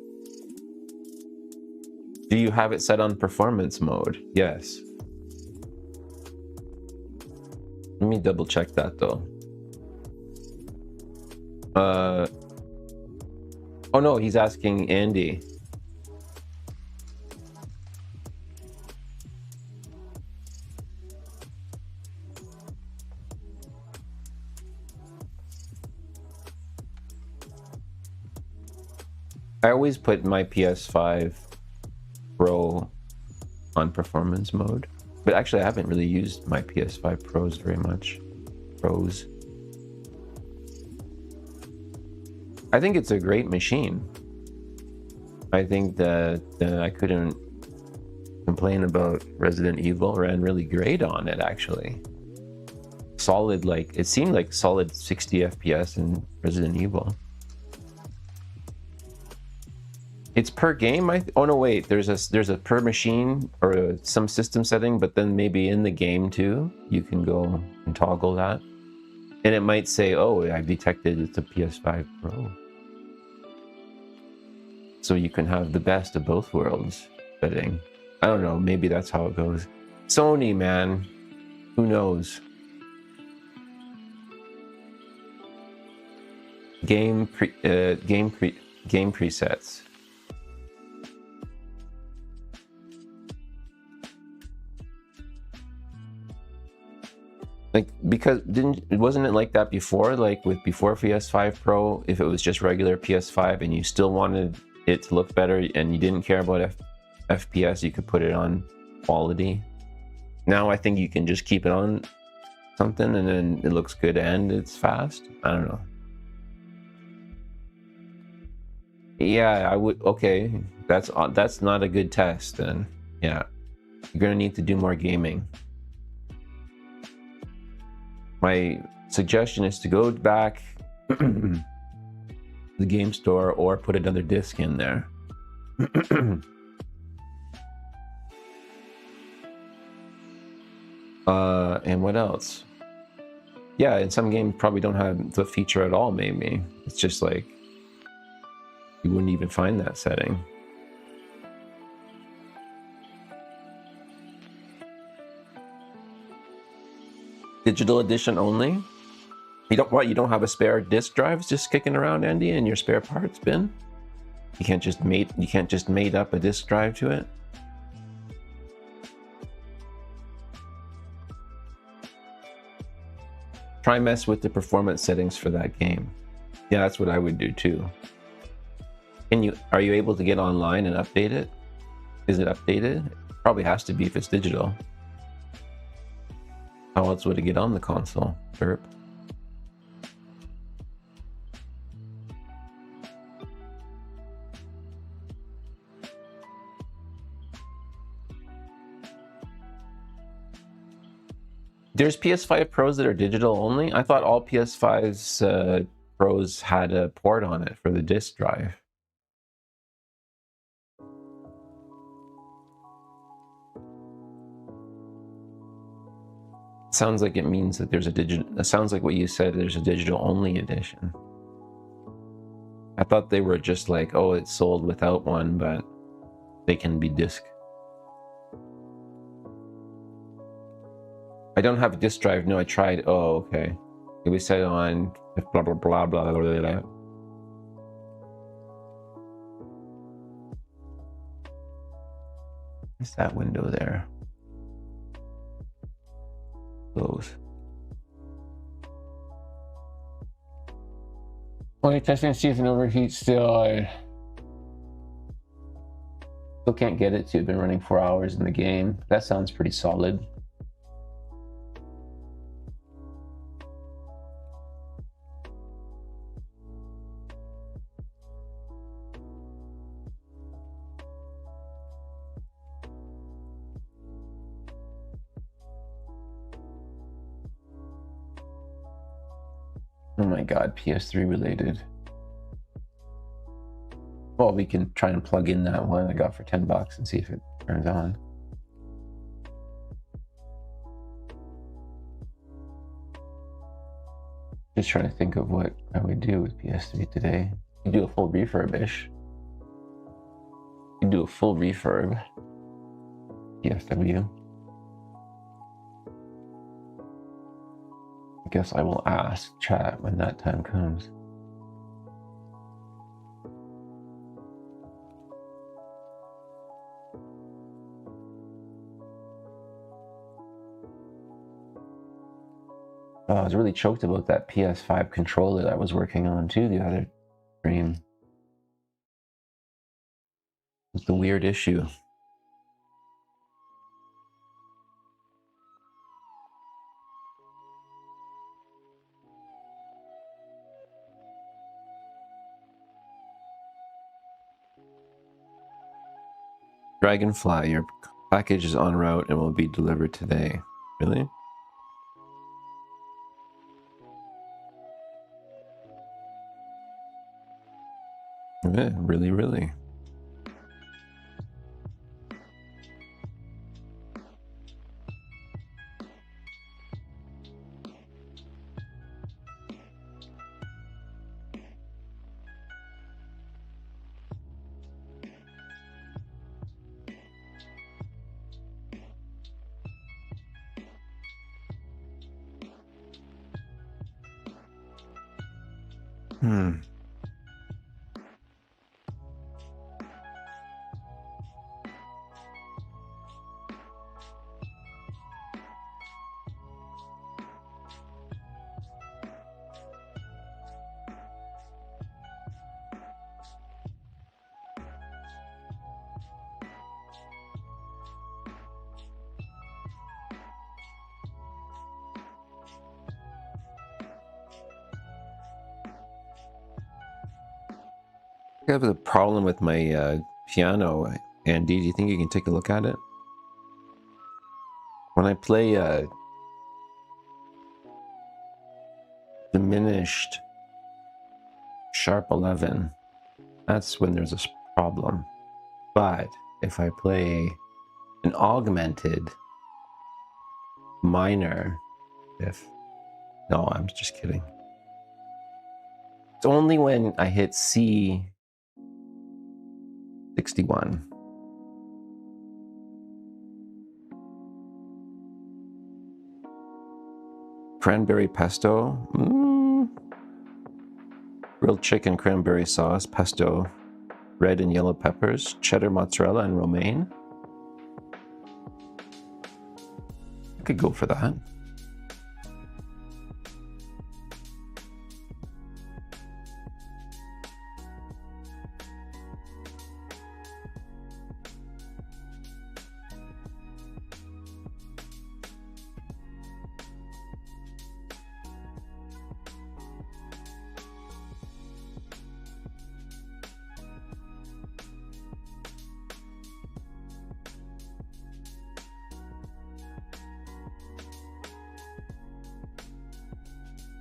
Do you have it set on performance mode? Yes. Let me double check that though. Oh no, he's asking Andy. I always put my PS5 Pro on performance mode, but actually I haven't really used my PS5 Pros very much. Pros. I think it's a great machine. I think that I couldn't complain about Resident Evil. Ran really great on it actually. Solid, like it seemed like solid 60 FPS in Resident Evil. It's per game. Oh no, wait. There's a per machine or some system setting, but then maybe in the game too, you can go and toggle that, and it might say, "Oh, I've detected it's a PS5 Pro." So you can have the best of both worlds setting. I don't know. Maybe that's how it goes. Sony, man, who knows? Game presets. Like, because wasn't it like that before? Like with before PS5 Pro, if it was just regular PS5 and you still wanted it to look better and you didn't care about FPS, you could put it on quality. Now I think you can just keep it on something and then it looks good and it's fast. I don't know. Yeah, I would. Okay, that's not a good test then. Yeah, you're gonna need to do more gaming. My suggestion is to go back to the game store or put another disc in there. And what else? Yeah, and some games probably don't have the feature at all, maybe. It's just like, you wouldn't even find that setting. Digital edition only? You don't have a spare disk drive just kicking around, Andy, in your spare parts bin? You can't just mate up a disk drive to it? Try mess with the performance settings for that game. Yeah, that's what I would do too. Are you able to get online and update it? Is it updated? It probably has to be if it's digital. How else would it get on the console? Burp. There's PS5 Pros that are digital only. I thought all PS5's Pros had a port on it for the disk drive. Sounds like it means that there's a digital. It sounds like what you said. There's a digital only edition. I thought they were just like, oh, it's sold without one, but they can be disc. I don't have a disk drive. No, I tried. Oh, okay. It was set on blah blah blah blah blah blah. What's that window there? Close. Only testing to see if it overheats still. Still can't get it to have been running 4 hours in the game. That sounds pretty solid. Oh my god, PS3 related. Well, we can try and plug in that one I got for $10 and see if it turns on. Just trying to think of what I would do with PS3 today. You do a full refurbish. You do a full refurb. CFW. I guess I will ask chat when that time comes. Oh, I was really choked about that PS5 controller that I was working on too the other stream. It's a weird issue. Dragonfly, your package is en route and will be delivered today. Really? Yeah, really, really. I have a problem with my piano, Andy. Do you think you can take a look at it? When I play diminished sharp 11, that's when there's a problem. But if I play an augmented minor, no, I'm just kidding. It's only when I hit C 61. Cranberry pesto. Grilled chicken cranberry sauce, pesto, red and yellow peppers, cheddar mozzarella and romaine. I could go for that.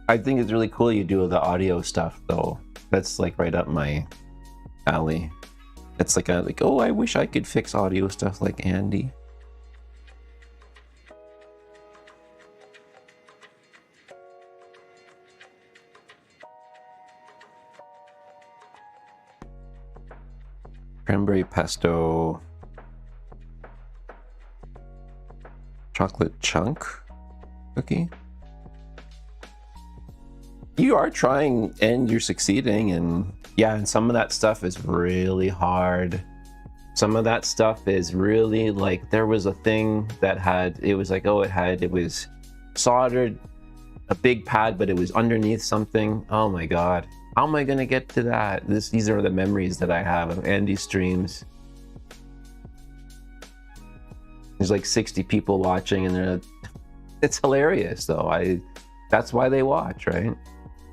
I think it's really cool you do the audio stuff though. That's like right up my alley. It's like oh, I wish I could fix audio stuff like Andy. Cranberry pesto. Chocolate chunk cookie. You are trying and you're succeeding, and yeah, and some of that stuff is really hard. Some of that stuff is really like, there was a thing that it was soldered, a big pad, but it was underneath something. Oh my god, how am I gonna get to that? These are the memories that I have of Andy's streams. There's like 60 people watching, and it's hilarious though. That's why they watch, right?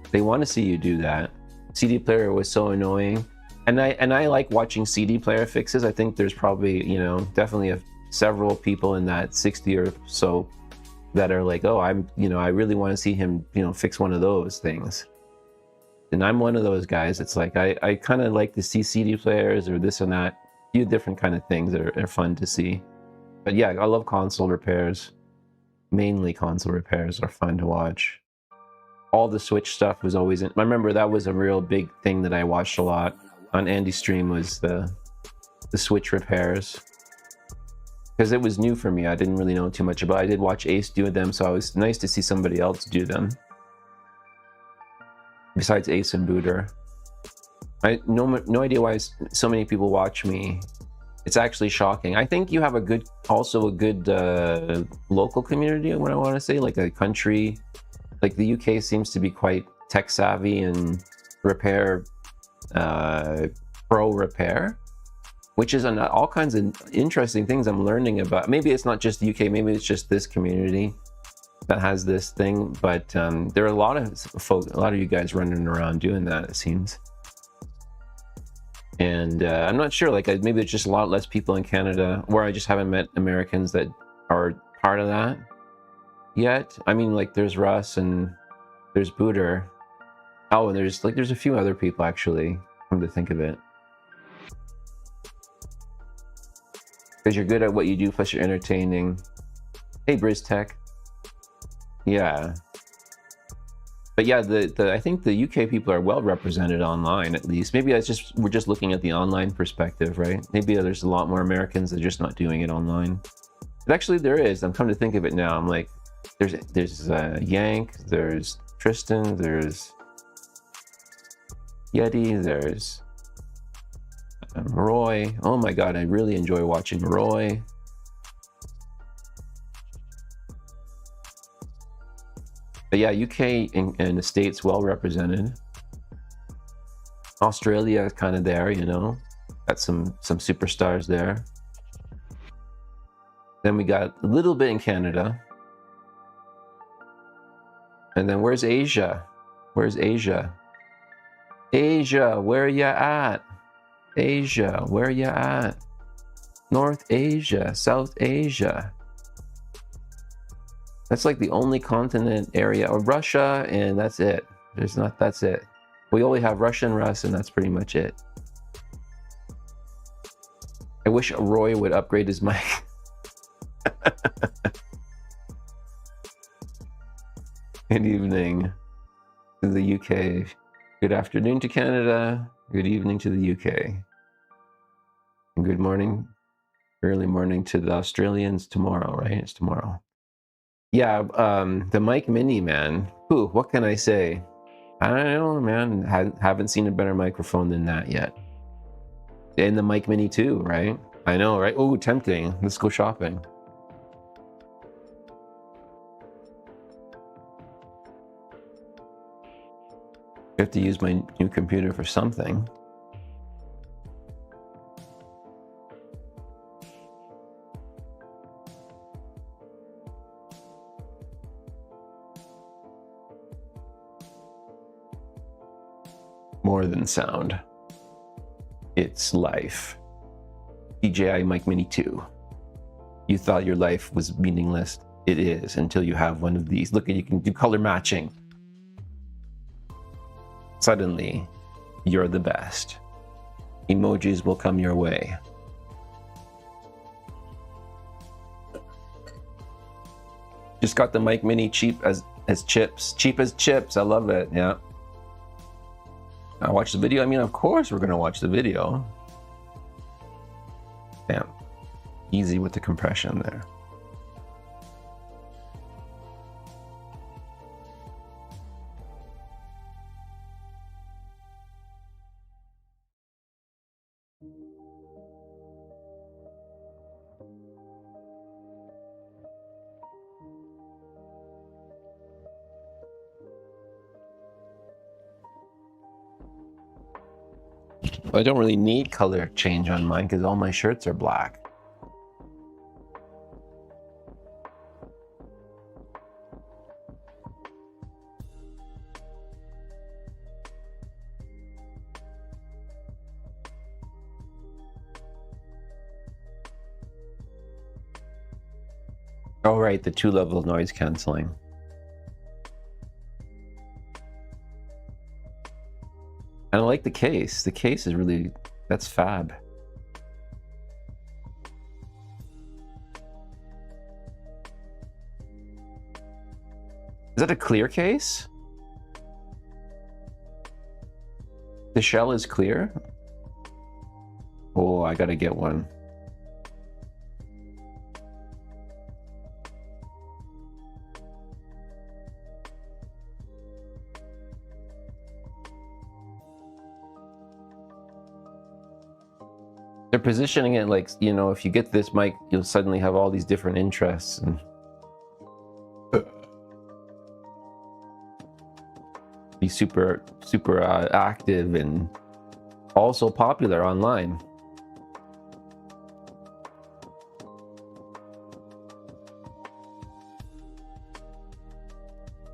They want to see you do that. CD player was so annoying, and I like watching CD player fixes. I think there's probably, you know, definitely several people in that 60 or so that are like, oh, I really want to see him, you know, fix one of those things. And I'm one of those guys. It's like I kind of like to see CD players or this and that, a few different kind of things that are fun to see. But yeah, I love console repairs. Mainly console repairs are fun to watch. All the Switch stuff was always in. I remember that was a real big thing that I watched a lot on Andy's stream, was the Switch repairs, because it was new for me. I didn't really know too much about it. I did watch Ace do them, so it was nice to see somebody else do them besides Ace and Booter. I no idea why so many people watch me. It's actually shocking. I think you have a good local community, what I want to say, like a country. Like the UK seems to be quite tech savvy and repair, pro repair, which is all kinds of interesting things I'm learning about. Maybe it's not just the UK, maybe it's just this community that has this thing, but there are a lot of folks, a lot of you guys running around doing that, it seems. And I'm not sure, like maybe there's just a lot less people in Canada, where I just haven't met Americans that are part of that yet. I mean, like there's Russ and there's Booter. Oh, and there's a few other people actually, come to think of it. Because you're good at what you do, plus you're entertaining. Hey, Briz Tech. Yeah. But yeah, I think the UK people are well represented online, at least. Maybe we're just looking at the online perspective, right? Maybe there's a lot more Americans that are just not doing it online. But actually there is. I'm coming to think of it now. I'm like, there's Yank, there's Tristan, there's Yeti, there's Roy. Oh my god, I really enjoy watching Roy. But yeah, UK and the States well represented. Australia is kind of there, you know. Got some superstars there. Then we got a little bit in Canada. And then where's Asia? Where's Asia? Asia, where ya at? Asia, where ya at? North Asia, South Asia. That's like the only continent area, or Russia, and that's it. That's it. We only have Russia and Russ, and that's pretty much it. I wish Roy would upgrade his mic. Good evening to the UK. Good afternoon to Canada. Good evening to the UK. And good morning, early morning to the Australians tomorrow, right? It's tomorrow. Yeah, the Mic Mini, man. Ooh, what can I say? I don't know, man. Haven't seen a better microphone than that yet. And the Mic Mini too, right? I know, right? Oh, tempting. Let's go shopping. I have to use my new computer for something. More than sound. It's life. DJI Mic Mini 2. You thought your life was meaningless. It is, until you have one of these. Look, you can do color matching. Suddenly, you're the best. Emojis will come your way. Just got the Mic Mini cheap as chips. Cheap as chips. I love it. Yeah. I watch the video. I mean, of course we're gonna watch the video. Damn. Easy with the compression there. I don't really need color change on mine because all my shirts are black. Oh, right, the 2-level noise canceling. And I like the case. The case is really, that's fab. Is that a clear case? The shell is clear? Oh, I gotta get one. They're positioning it like, you know, if you get this mic, you'll suddenly have all these different interests and be super active and also popular online.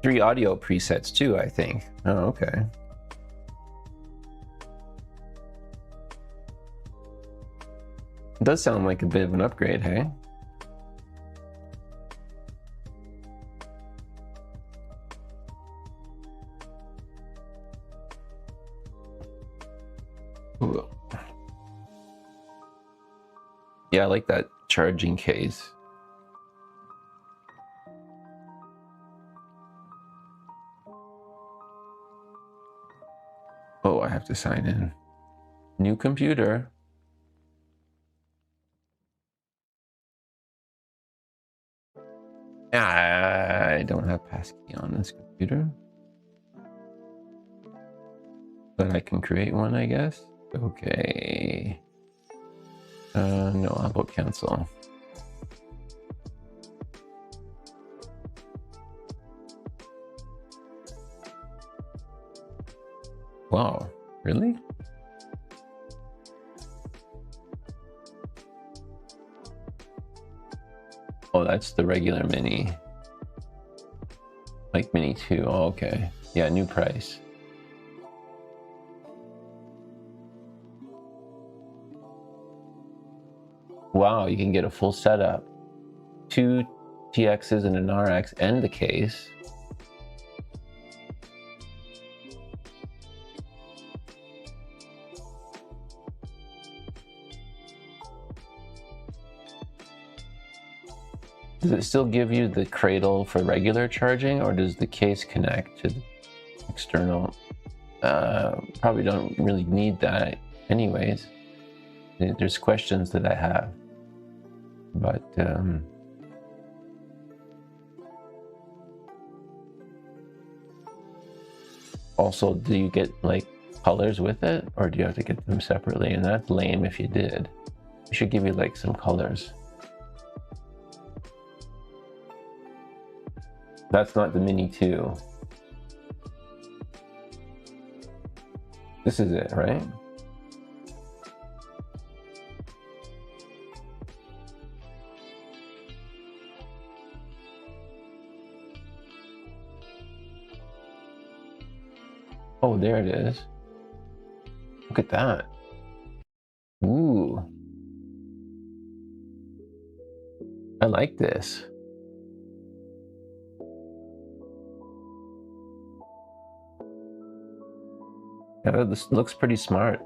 Three audio presets too, I think. Oh, okay. It does sound like a bit of an upgrade, hey? Ooh. Yeah, I like that charging case. Oh, I have to sign in. New computer. I don't have passkey on this computer, but I can create one, I guess. Okay. No, how about cancel? Wow, really? Oh, that's the regular mini. Like mini 2. Oh, okay. Yeah, new price. Wow, you can get a full setup. 2 TXs and an RX and the case. Does it still give you the cradle for regular charging, or does the case connect to the external? Probably don't really need that anyways. There's questions that I have, but also, do you get like colors with it, or do you have to get them separately? And that's lame if you did. It should give you like some colors. That's not the Mini 2. This is it, right? Oh, there it is. Look at that. Ooh. I like this. Yeah, this looks pretty smart.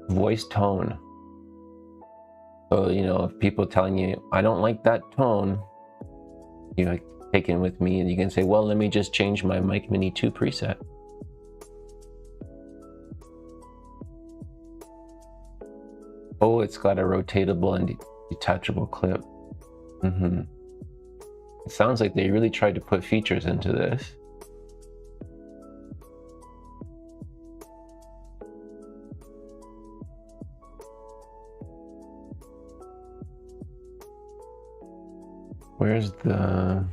Voice tone. So, you know, if people telling you, I don't like that tone, you know, take it with me and you can say, well, let me just change my Mic Mini 2 preset. Oh, it's got a rotatable and detachable clip. Mm-hmm. It sounds like they really tried to put features into this. Where's the...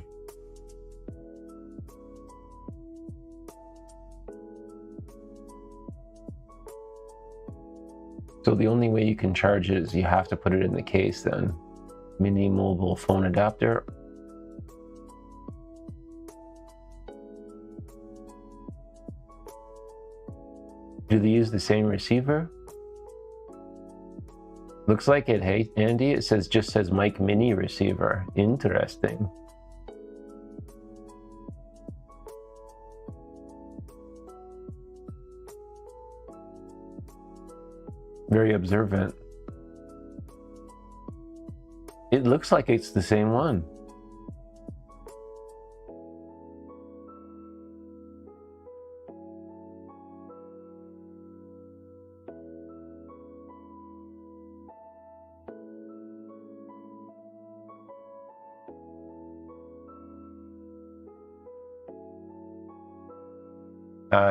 So the only way you can charge it is you have to put it in the case then. Mini mobile phone adapter. Do they use the same receiver? Looks like it, hey, Andy? It says, just says mic mini receiver. Interesting. Very observant. It looks like it's the same one.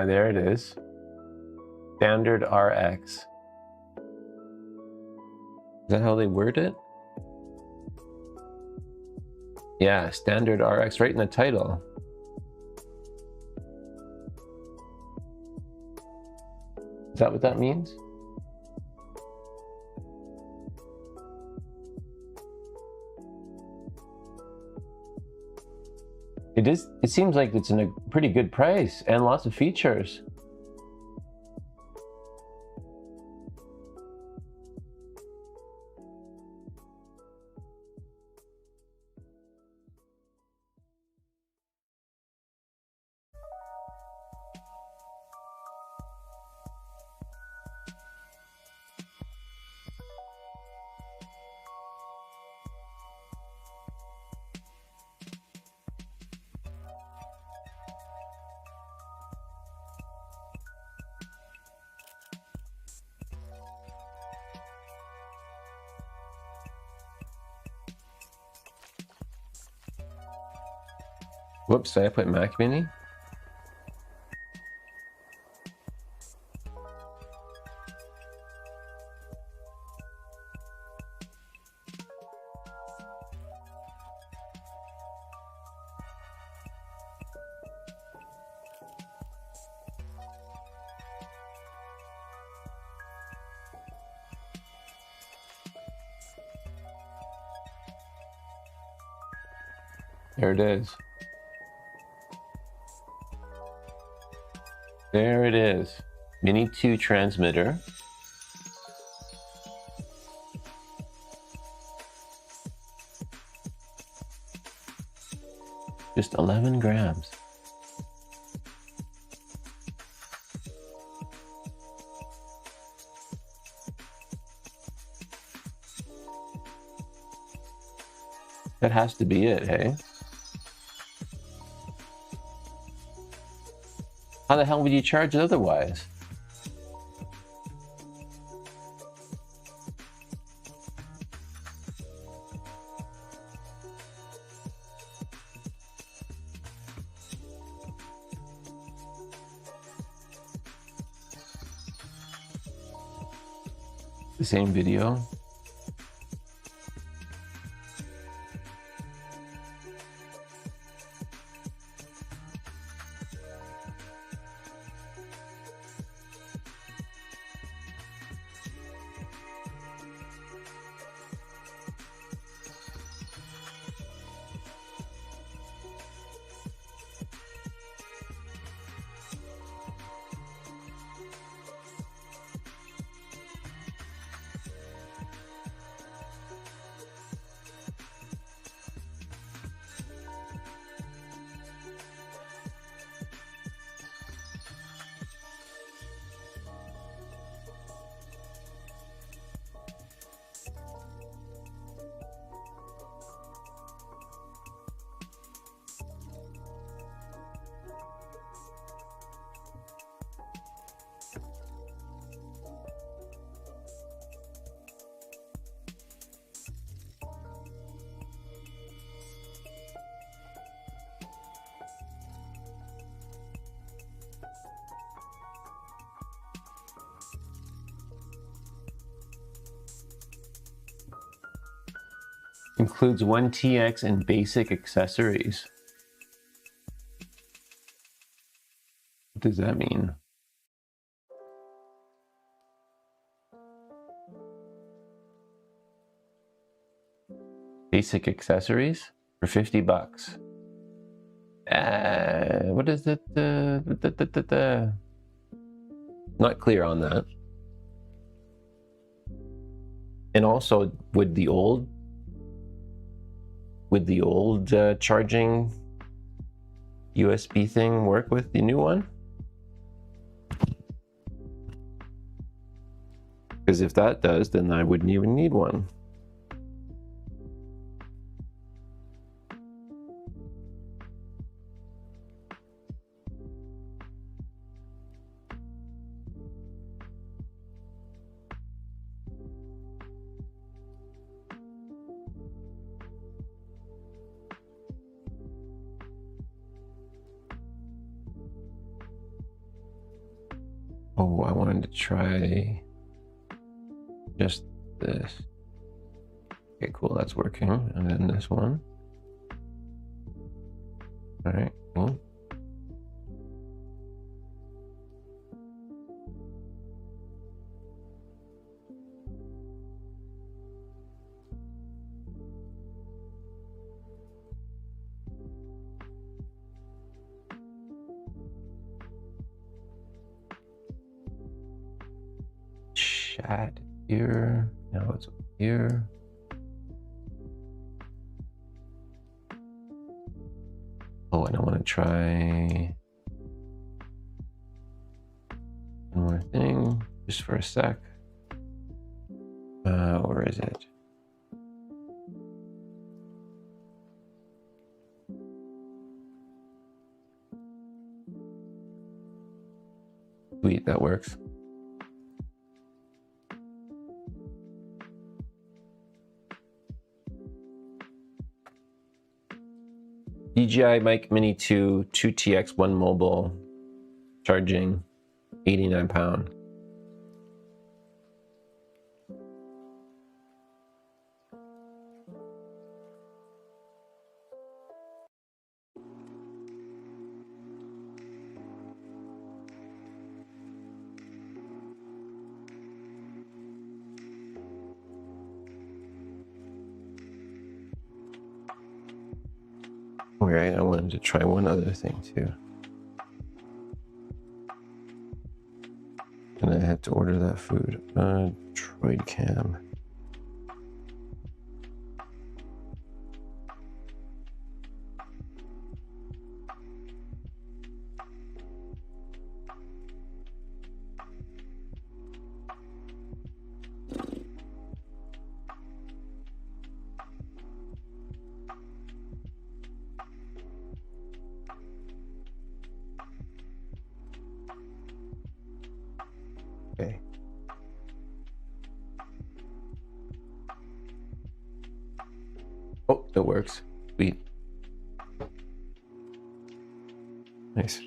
There it is. Standard RX. Is that how they word it? Yeah, standard RX, right in the title. Is that what that means? It is. It seems like it's in a pretty good price and lots of features. Whoops, did I put Mac Mini? There it is. There it is. Mini 2 transmitter. Just 11 grams. That has to be it, hey? How the hell would you charge it otherwise? The same video. Includes 1 TX and basic accessories. What does that mean? Basic accessories for 50 bucks. What is it? Not clear on that. And also, would the old charging USB thing work with the new one? Because if that does, then I wouldn't even need one. Oh, I wanted to try just this. Okay, cool, that's working. And then this one. All right, cool. Chat here. Now it's over here. Oh, and I want to try one more thing just for a sec. Where is it? Sweet, that works. DJI Mic Mini 2 2TX 1 mobile charging 89 pound. All right, I wanted to try one other thing too. And I had to order that food. Droid cam. Okay. Oh, it works. Sweet. Nice.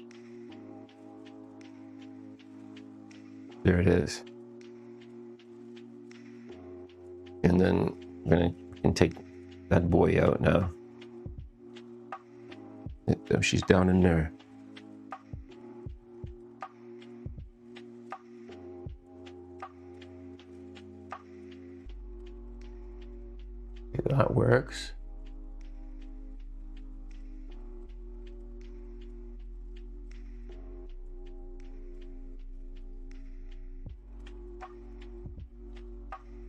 There it is. And then we can take that boy out now. Oh, she's down in there. That works.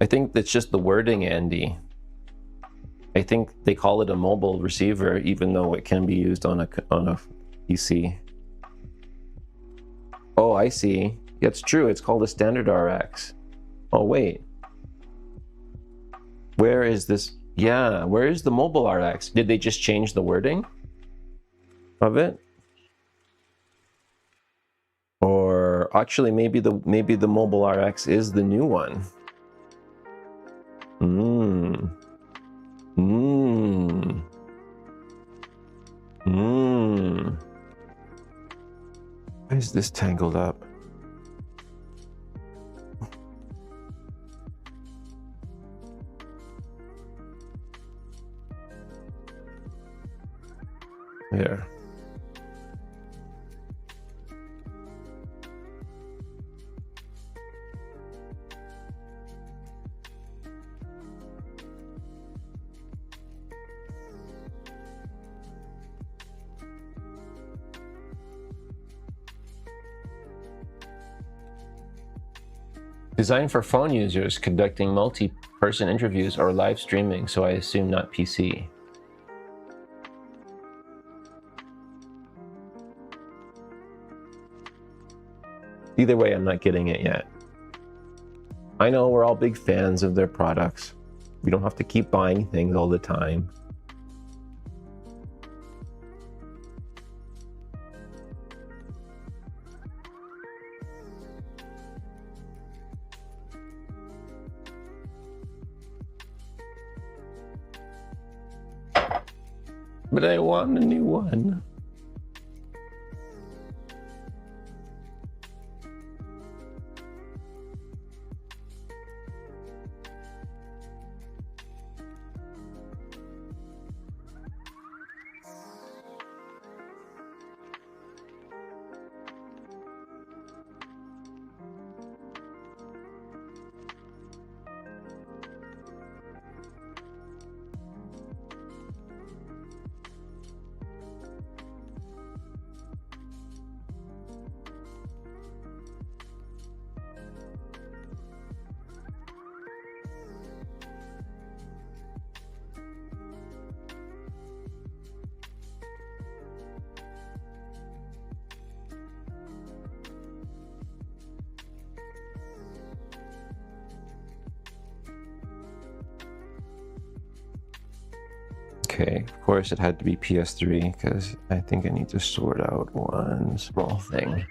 I think that's just the wording, Andy. I think they call it a mobile receiver, even though it can be used on a PC. Oh, I see. It's true. It's called a standard RX. Oh, wait. Where is this? Yeah, where is the mobile RX? Did they just change the wording of it? Or actually, maybe the mobile RX is the new one. Why is this tangled up? Here. Designed for phone users conducting person interviews or live streaming, so I assume not PC. Either way, I'm not getting it yet. I know we're all big fans of their products. We don't have to keep buying things all the time. But I want a new one. Okay, of course it had to be PS3 because I think I need to sort out one small thing.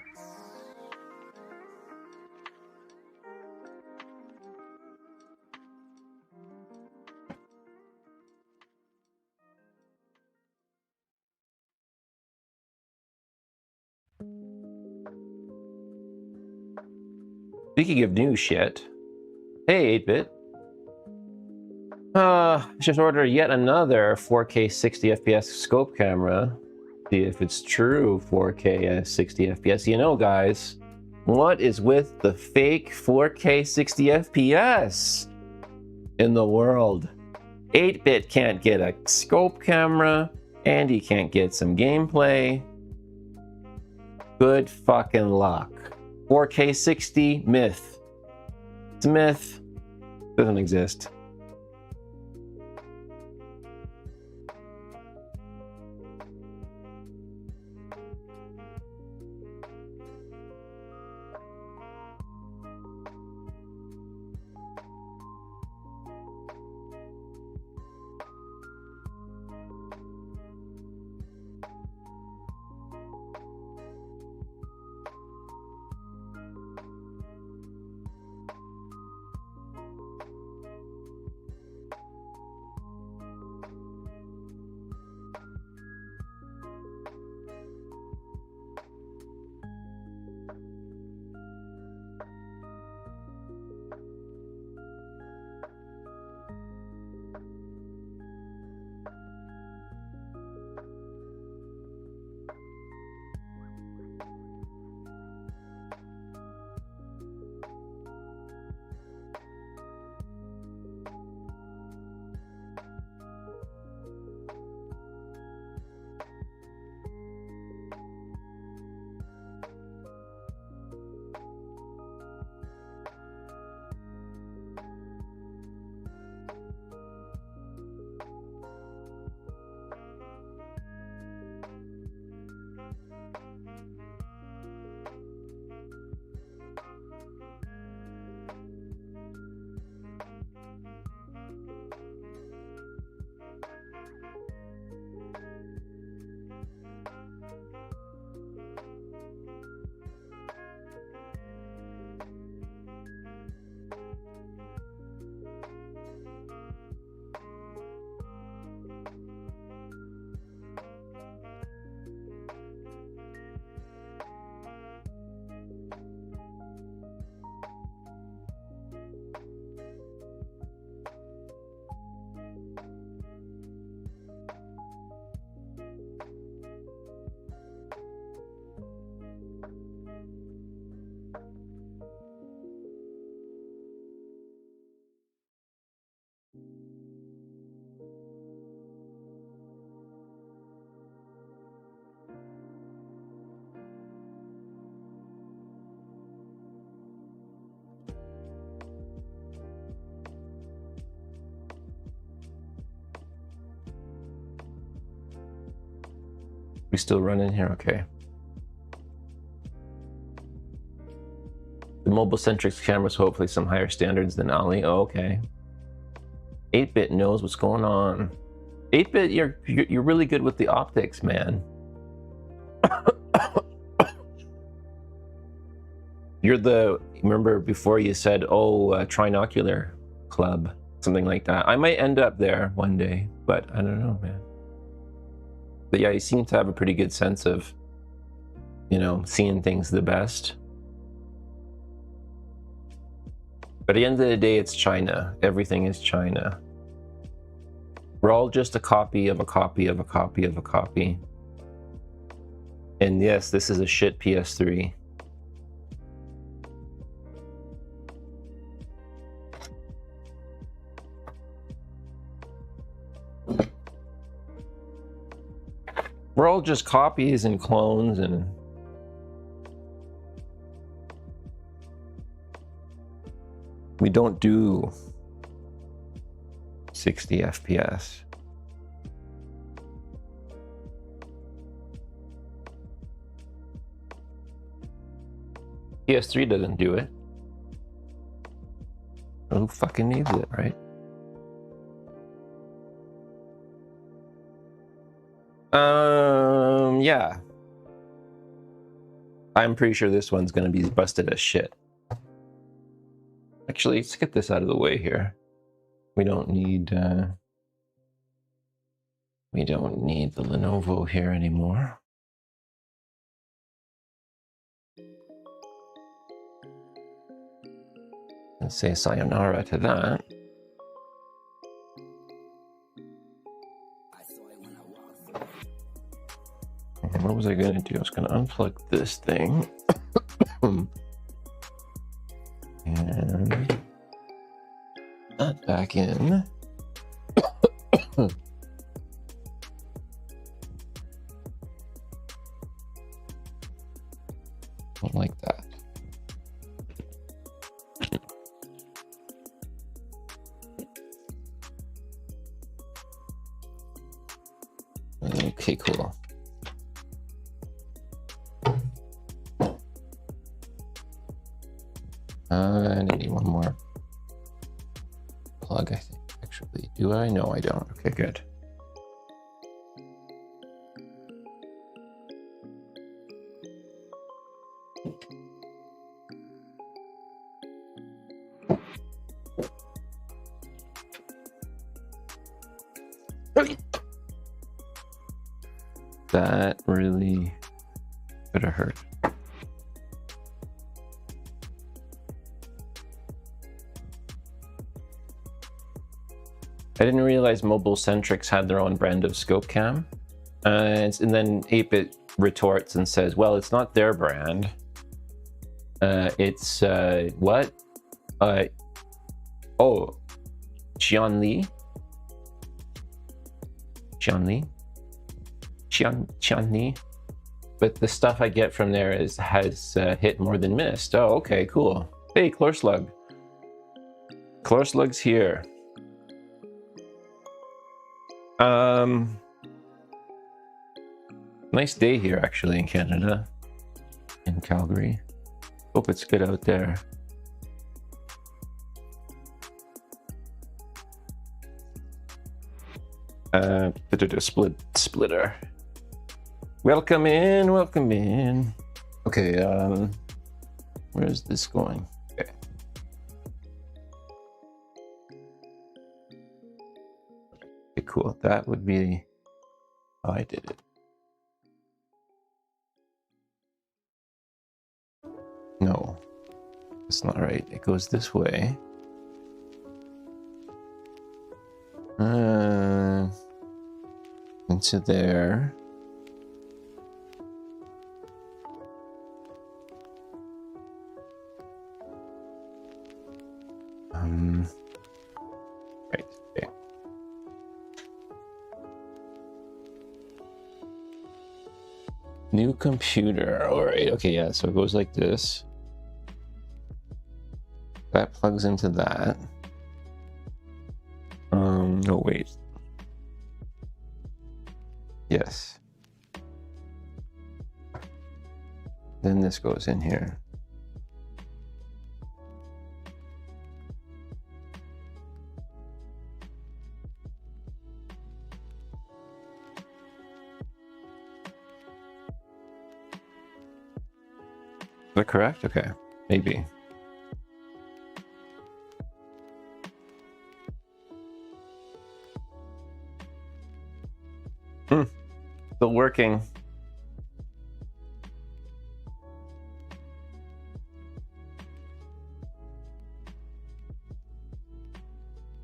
Speaking of new shit, hey 8-bit. Just ordered yet another 4K 60 FPS scope camera. See if it's true 4K 60 FPS. You know, guys, what is with the fake 4K 60 FPS in the world? 8-bit can't get a scope camera, and he can't get some gameplay. Good fucking luck. 4K 60 myth. It's a myth. Doesn't exist. We still running here? Okay. The mobile centric cameras hopefully some higher standards than Ollie. Oh, okay. 8-bit knows what's going on. 8-bit, you're really good with the optics, man. You're the, remember before you said, oh, trinocular club, something like that. I might end up there one day, but I don't know, man. But yeah, you seem to have a pretty good sense of, you know, seeing things the best. But at the end of the day, it's China. Everything is China. We're all just a copy of a copy of a copy of a copy. And yes, this is a shit PS3. We're all just copies and clones and we don't do 60 FPS. PS3 doesn't do it. Who fucking needs it, right? Yeah. I'm pretty sure this one's gonna be busted as shit. Actually, let's get this out of the way here. We don't need the Lenovo here anymore. Let's say sayonara to that. And what was I gonna do? I was gonna unplug this thing. And that back in. Don't like that. Okay, cool. I need one more plug, I think, actually. Do I? No, I don't. Okay, good. That really could have hurt. I didn't realize Mobile Centrics had their own brand of scope cam. And then 8-bit retorts and says, well, it's not their brand. It's, what? Oh, Xianli? Xianli? But the stuff I get from there has hit more than missed. Oh, okay, cool. Hey, Chlorslug. Chlorslug's here. Nice day here actually in Canada, in Calgary. Hope it's good out there. Splitter. Welcome in, welcome in. Okay, where is this going? Okay. Okay, cool. That would be how I did it. No, that's not right. It goes this way. Into there. Right. Okay. New computer. All right. Okay. Yeah. So it goes like this. That plugs into that. No, wait. Yes. Then this goes in here. Is that correct? Okay, maybe. Still working.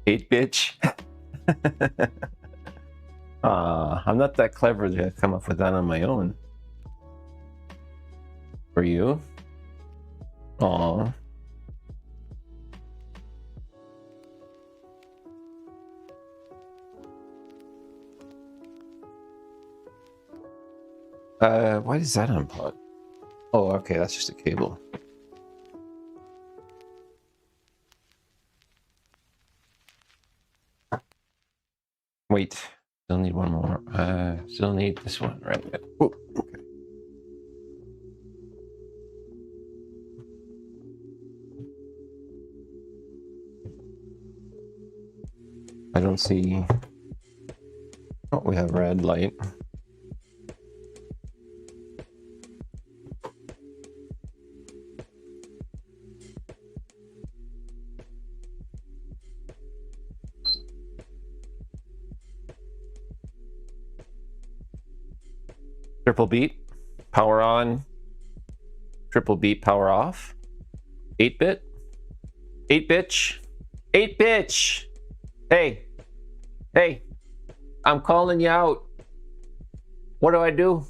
Hate bitch. I'm not that clever to come up with that on my own. For you? Aw. Why is that unplugged? Oh, okay, that's just a cable. Wait, still need one more. Still need this one, right? Oh, okay. I don't see. Oh, we have red light. Triple beat, power on. Triple beat, power off. 8-bit. 8-bitch. 8-bitch. Hey. Hey. I'm calling you out. What do I do?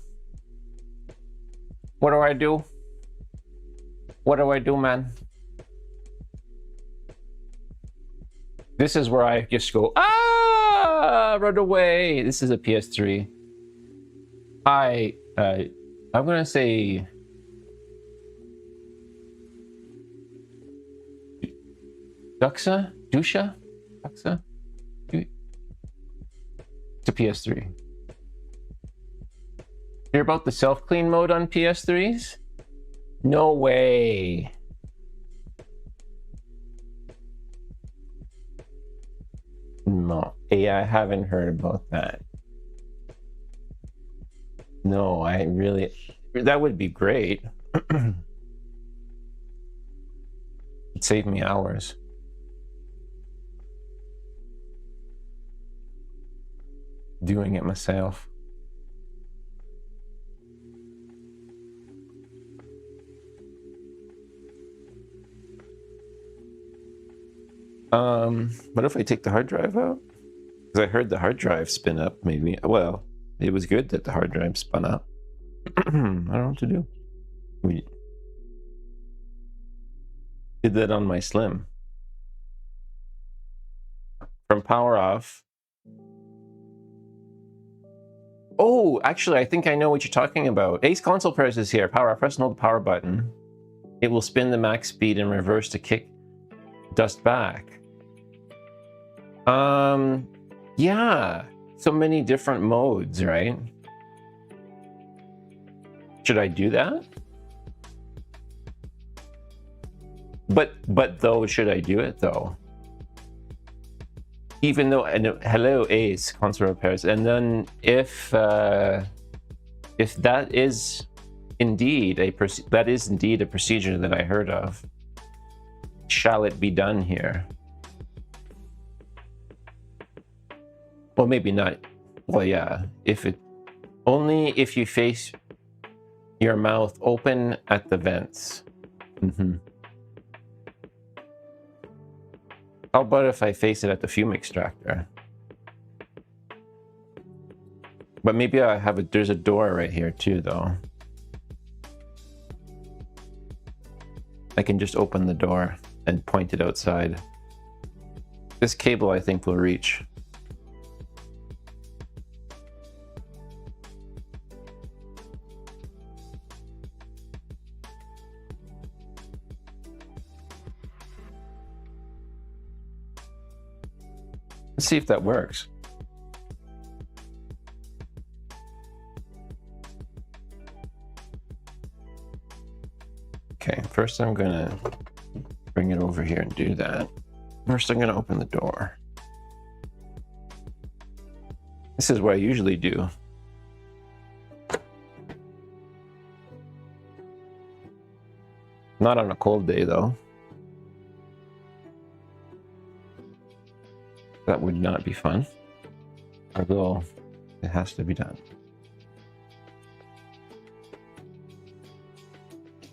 What do I do? What do I do, man? This is where I just go, ah, run away. This is a PS3. I'm gonna say Duxa? Dusha? Duxa? It's a PS3. Hear about the self-clean mode on PS3s? No way. No, yeah, I haven't heard about that. No, I really... That would be great. It'd save me hours. Doing it myself. What if I take the hard drive out? Because I heard the hard drive spin up, maybe. Well, it was good that the hard drive spun up. I don't know what to do. We did that on my Slim. From power off. Oh, actually, I think I know what you're talking about. Ace Console Pairs is here. Power off. Press and hold the power button. It will spin the max speed in reverse to kick dust back. Yeah. So many different modes, right? Should I do that? But though, should I do it though? Even though, hello Ace Console Repairs, and then if that is indeed a procedure that I heard of, shall it be done here? Well, maybe not. Well, yeah. Only if you face your mouth open at the vents. How about if I face it at the fume extractor? But maybe I have there's a door right here too, though. I can just open the door and point it outside. This cable, I think, will reach. Let's see if that works. Okay, first I'm gonna bring it over here and do that. First I'm gonna open the door. This is what I usually do. Not on a cold day though. That would not be fun. Although it has to be done.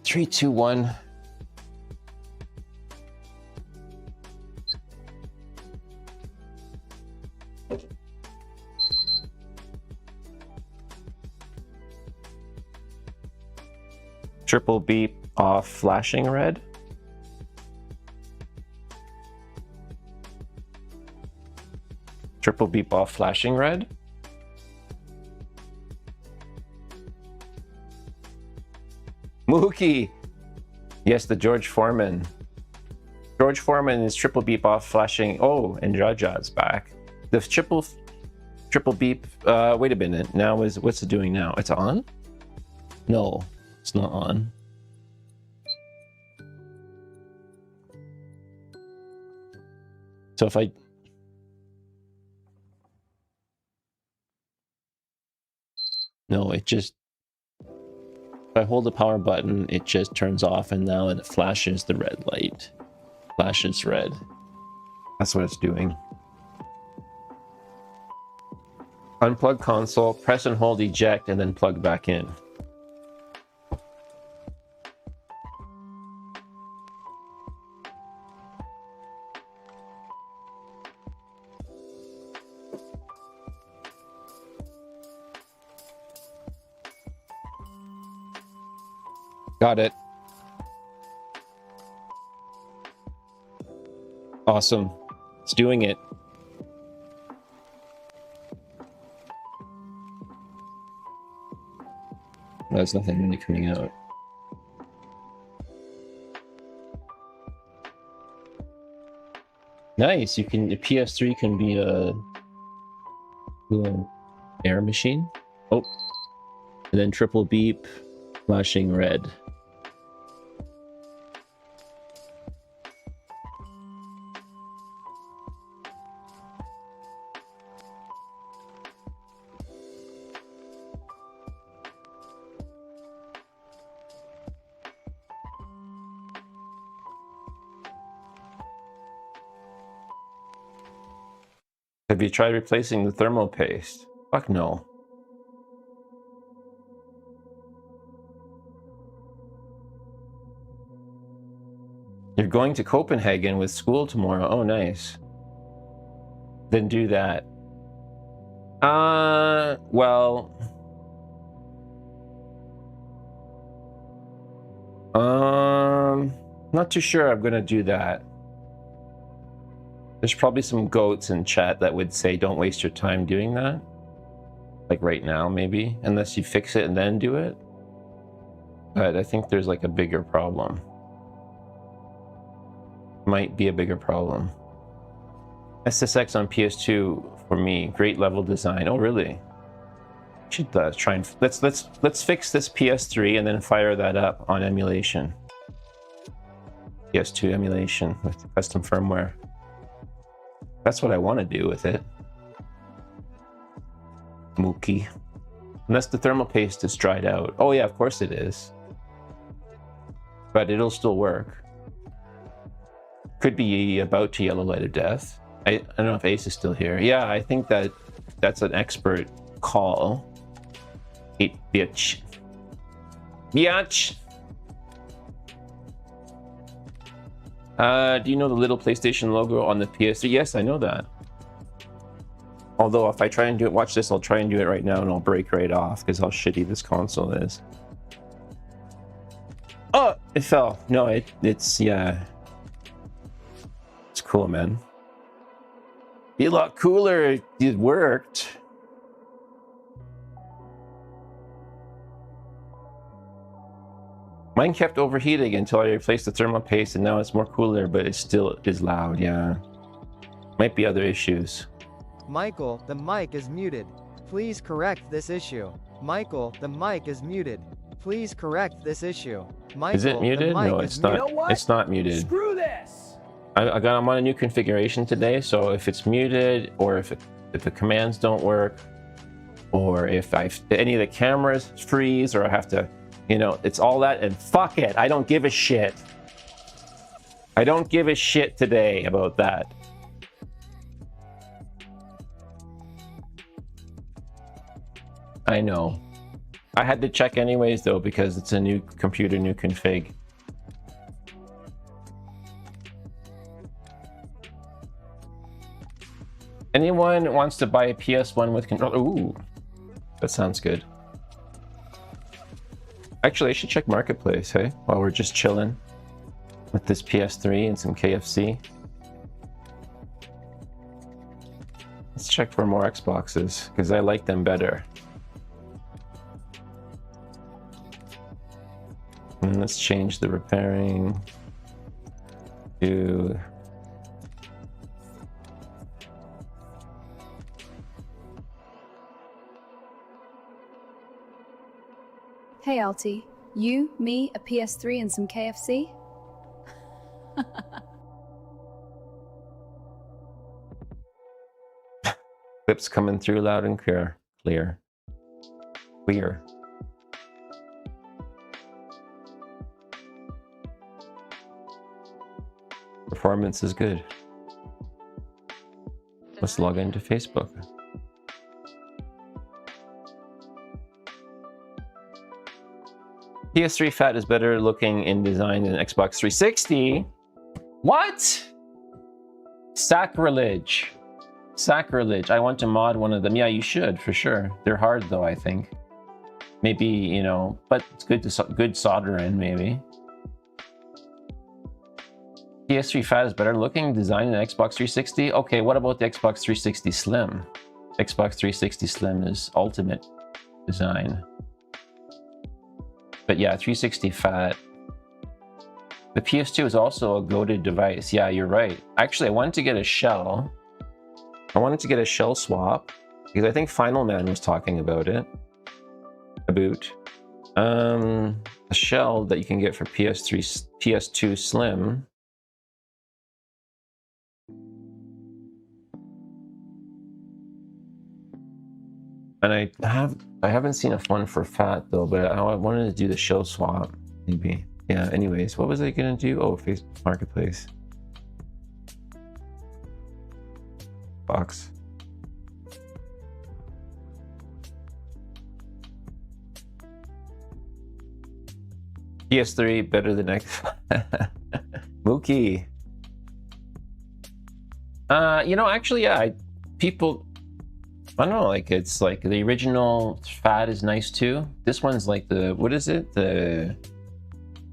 3, 2, 1. Triple beep off flashing red. Triple beep off flashing red. Mookie! Yes, the George Foreman. George Foreman is triple beep off flashing. Oh, and Jaja's back. The triple beep. Wait a minute. Now is what's it doing now? It's on? No, it's not on. So if I no, it just if I hold the power button, it just turns off, and now it flashes the red light. Flashes red. That's what it's doing. Unplug console, press and hold eject, and then plug back in. Got it. Awesome. It's doing it. There's nothing really coming out. Nice. You can. The PS3 can be a little air machine. Oh, and then triple beep, flashing red. Have you tried replacing the thermal paste? Fuck no. You're going to Copenhagen with school tomorrow. Oh, nice. Then do that. Well. Not too sure I'm gonna do that. There's probably some goats in chat that would say don't waste your time doing that. Like right now, maybe. Unless you fix it and then do it. But I think there's like a bigger problem. Might be a bigger problem. SSX on PS2 for me. Great level design. Oh, really? Should try and let's fix this PS3 and then fire that up on emulation. PS2 emulation with custom firmware. That's what I want to do with it. Mookie. Unless the thermal paste is dried out. Oh yeah, of course it is. But it'll still work. Could be about to yellow light of death. I don't know if Ace is still here. Yeah, I think that's an expert call. Eat bitch. Biatch! Do you know the little PlayStation logo on the PS3? Yes, I know that. Although if I try and do it, watch this, I'll try and do it right now and I'll break right off because how shitty this console is. Oh, it fell. No, it's, yeah. It's cool, man. Be a lot cooler if it worked. Mine kept overheating until I replaced the thermal paste and now it's more cooler, but it still is loud, yeah. Might be other issues. Michael, the mic is muted. Please correct this issue. Michael, the mic is muted. Please correct this issue. Michael, Is it muted? the mic No, is it's not. You know what? It's not muted. Screw this! I'm on a new configuration today, so if it's muted, or if the commands don't work, or if any of the cameras freeze, or I have to, you know, it's all that, and fuck it, I don't give a shit. I don't give a shit today about that. I know. I had to check anyways though, because it's a new computer, new config. Anyone wants to buy a PS1 with controller? Ooh, that sounds good. Actually, I should check Marketplace, hey? While we're just chilling with this PS3 and some KFC. Let's check for more Xboxes, because I like them better. And let's change the repairing to... Hey, Alti. You, me, a PS3, and some KFC? Clips coming through loud and clear. Clear. Performance is good. Let's log into Facebook. PS3 Fat is better looking in design than Xbox 360. What? Sacrilege. Sacrilege. I want to mod one of them. Yeah, you should, for sure. They're hard though, I think. Maybe, you know, but it's good to good soldering, maybe. PS3 Fat is better looking design than Xbox 360. Okay, what about the Xbox 360 Slim? Xbox 360 Slim is ultimate design. But yeah, 360 Fat. The PS2 is also a goated device. Yeah, you're right. Actually, I wanted to get a shell. I wanted to get a shell swap because I think Final Man was talking about it. About a shell that you can get for PS2 Slim. And I haven't seen a one for Fat though, but I wanted to do the shell swap maybe. Yeah, anyways, what was I gonna do? Oh, Facebook Marketplace. Box. PS3 better than X. Mookie. You know, actually, yeah, people, I don't know, like it's like the original Fat is nice too. This one's like the, what is it? The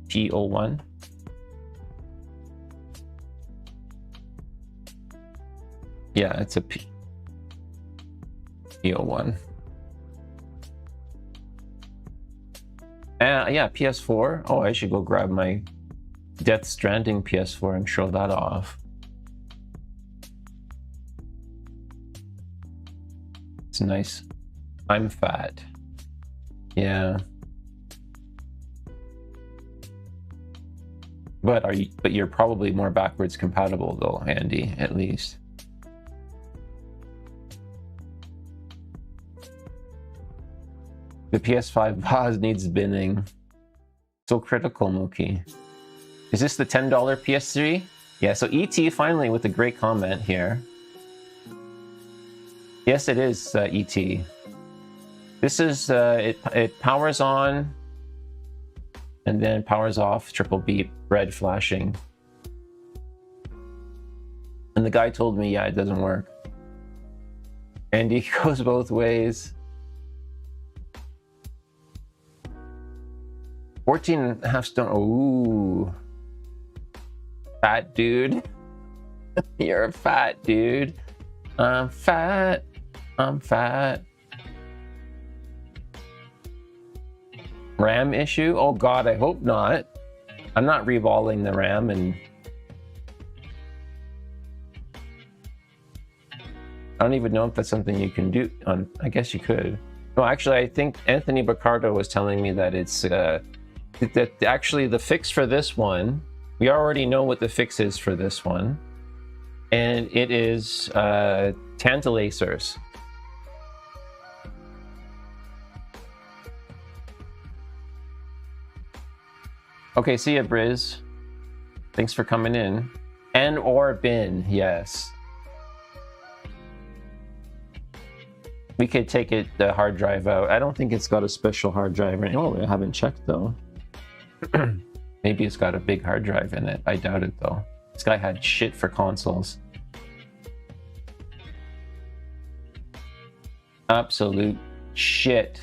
P01. Yeah, it's a P01. Yeah, PS4. Oh, I should go grab my Death Stranding PS4 and show that off. It's nice. I'm fat. Yeah. But you're probably more backwards compatible though, Andy, at least. The PS5 Vaz needs binning. So critical, Mookie. Is this the $10 PS3? Yeah, so ET finally with a great comment here. Yes, it is ET. This is, it powers on and then powers off, triple beep, red flashing. And the guy told me, yeah, it doesn't work. And he goes both ways. 14.5 stone. Ooh. Fat dude. You're a fat dude. I'm fat. I'm fat. RAM issue? Oh god, I hope not. I'm not revolving the RAM and I don't even know if that's something you can do on, I guess you could. No, actually, I think Anthony Baccardo was telling me that it's that actually the fix for this one, we already know what the fix is for this one, and it is tantalacers. Okay, see ya, Briz. Thanks for coming in. And or bin, yes. We could take the hard drive out. I don't think it's got a special hard drive. Oh, I haven't checked though. Maybe it's got a big hard drive in it. I doubt it though. This guy had shit for consoles. Absolute shit.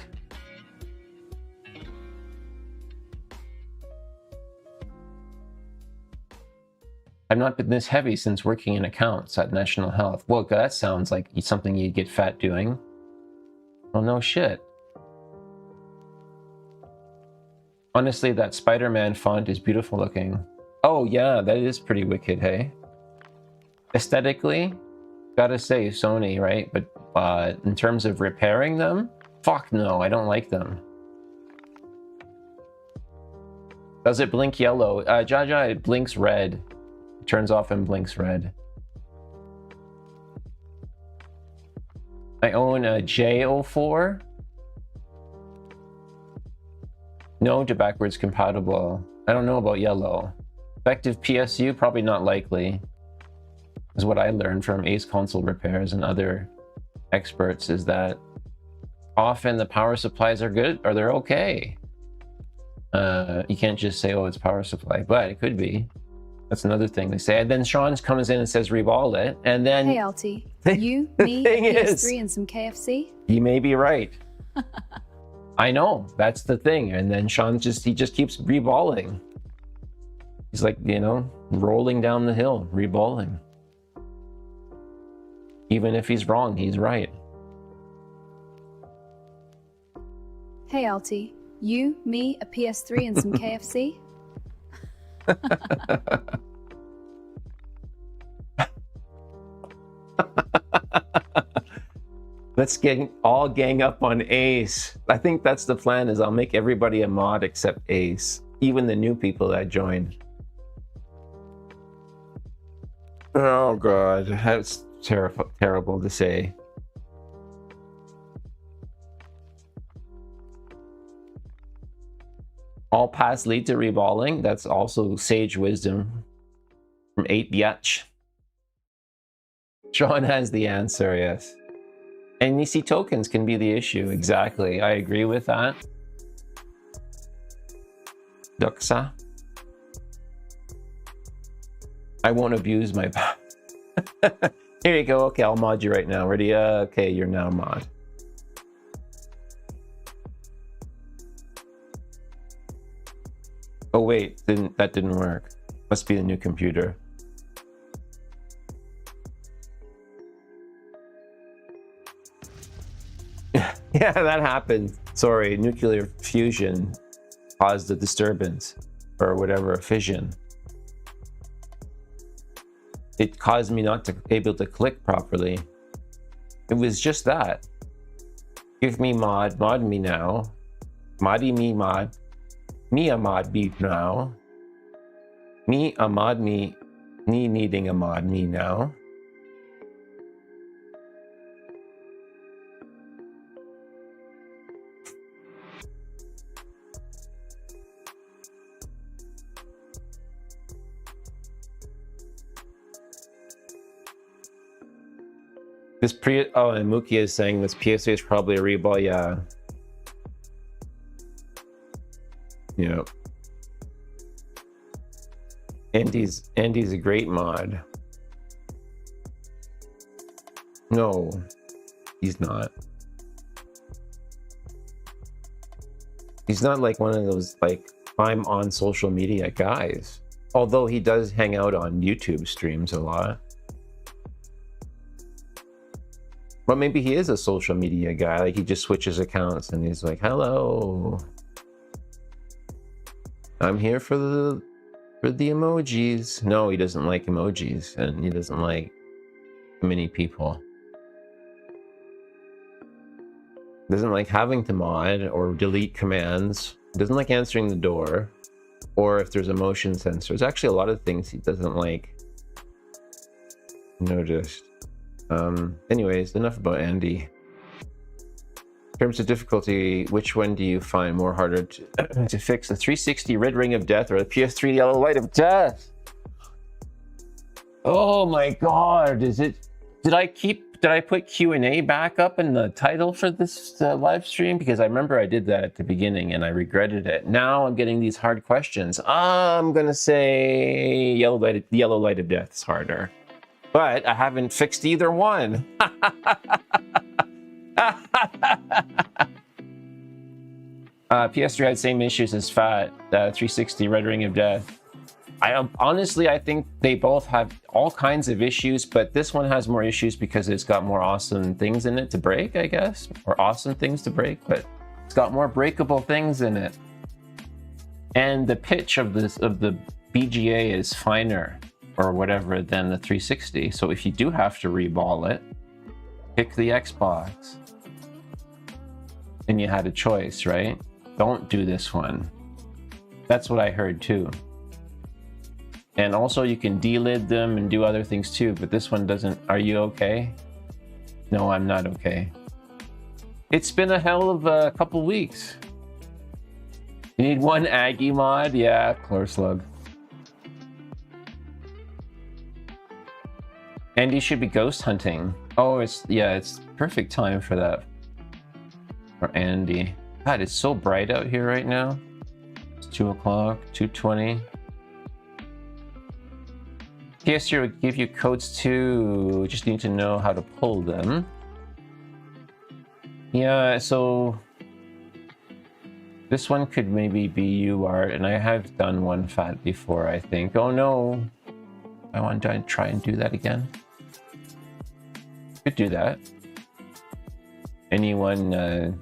I've not been this heavy since working in accounts at National Health. Well, that sounds like something you'd get fat doing. Well, no shit. Honestly, that Spider-Man font is beautiful looking. Oh yeah, that is pretty wicked, hey? Aesthetically, gotta say Sony, right? But in terms of repairing them, fuck no, I don't like them. Does it blink yellow? Jaja, it blinks red. It turns off and blinks red. I own a J04. No to backwards compatible. I don't know about yellow. Effective PSU, probably not likely. Is what I learned from Ace Console Repairs and other experts, is that often the power supplies are good or they're okay. You can't just say, oh, it's power supply, but it could be. That's another thing they say. And then Sean comes in and says, reball it. And then... Hey, Alti. You, me, a PS3 and some KFC? You may be right. I know. That's the thing. And then Sean he just keeps reballing. He's like, you know, rolling down the hill, reballing. Even if he's wrong, he's right. Hey, Alti. You, me, a PS3 and some KFC? Let's all gang up on Ace. I think that's the plan, is I'll make everybody a mod except Ace. Even the new people that joined. Oh god, that's terrible to say. All paths lead to reballing. That's also sage wisdom from 8yetch. Sean has the answer, yes. And you see, tokens can be the issue. Exactly. I agree with that. Duxa. I won't abuse my... Here you go. Okay, I'll mod you right now. Ready? Okay, you're now mod. Oh wait, that didn't work. Must be the new computer. Yeah, that happened. Sorry, nuclear fusion caused a disturbance, or whatever, a fission. It caused me not to be able to click properly. It was just that. Give me mod me now. Moddy me mod. Me a mod me now. Me a mod me needing a mod me now. This and Mookie is saying this PSA is probably a reball, yeah. Yep. Andy's a great mod. No, he's not. He's not like one of those like I'm on social media guys. Although he does hang out on YouTube streams a lot. But maybe he is a social media guy. Like he just switches accounts and he's like, hello. I'm here for the emojis. No, he doesn't like emojis, and he doesn't like many people. Doesn't like having to mod or delete commands. Doesn't like answering the door. Or if there's a motion sensor. There's actually a lot of things he doesn't like. Noticed. Anyways, enough about Andy. In terms of difficulty, which one do you find more harder to fix? The 360 red ring of death or the PS3 yellow light of death? Oh my god, is it... Did I put Q&A back up in the title for this live stream? Because I remember I did that at the beginning and I regretted it. Now I'm getting these hard questions. I'm gonna say yellow light of death is harder. But I haven't fixed either one. PS3 had same issues as FAT, 360 red ring of death. Honestly, I think they both have all kinds of issues, but this one has more issues because it's got more awesome things in it to break, I guess. Or awesome things to break, but it's got more breakable things in it. And the pitch of the BGA is finer or whatever than the 360. So if you do have to reball it, pick the Xbox. And you had a choice, right? Don't do this one. That's what I heard too. And also you can delid them and do other things too, but this one doesn't. Are you okay? No, I'm not okay. It's been a hell of a couple weeks. You need one Aggie mod? Yeah, Chlorslug. Andy should be ghost hunting. Oh, it's perfect time for that. For Andy. God, it's so bright out here right now. It's 2 o'clock, 2:20. PS3 would give you codes too, just need to know how to pull them. Yeah, so this one could maybe be UART, and I have done one FAT before, I think. Oh no, I want to try and do that again. Could do that. Anyone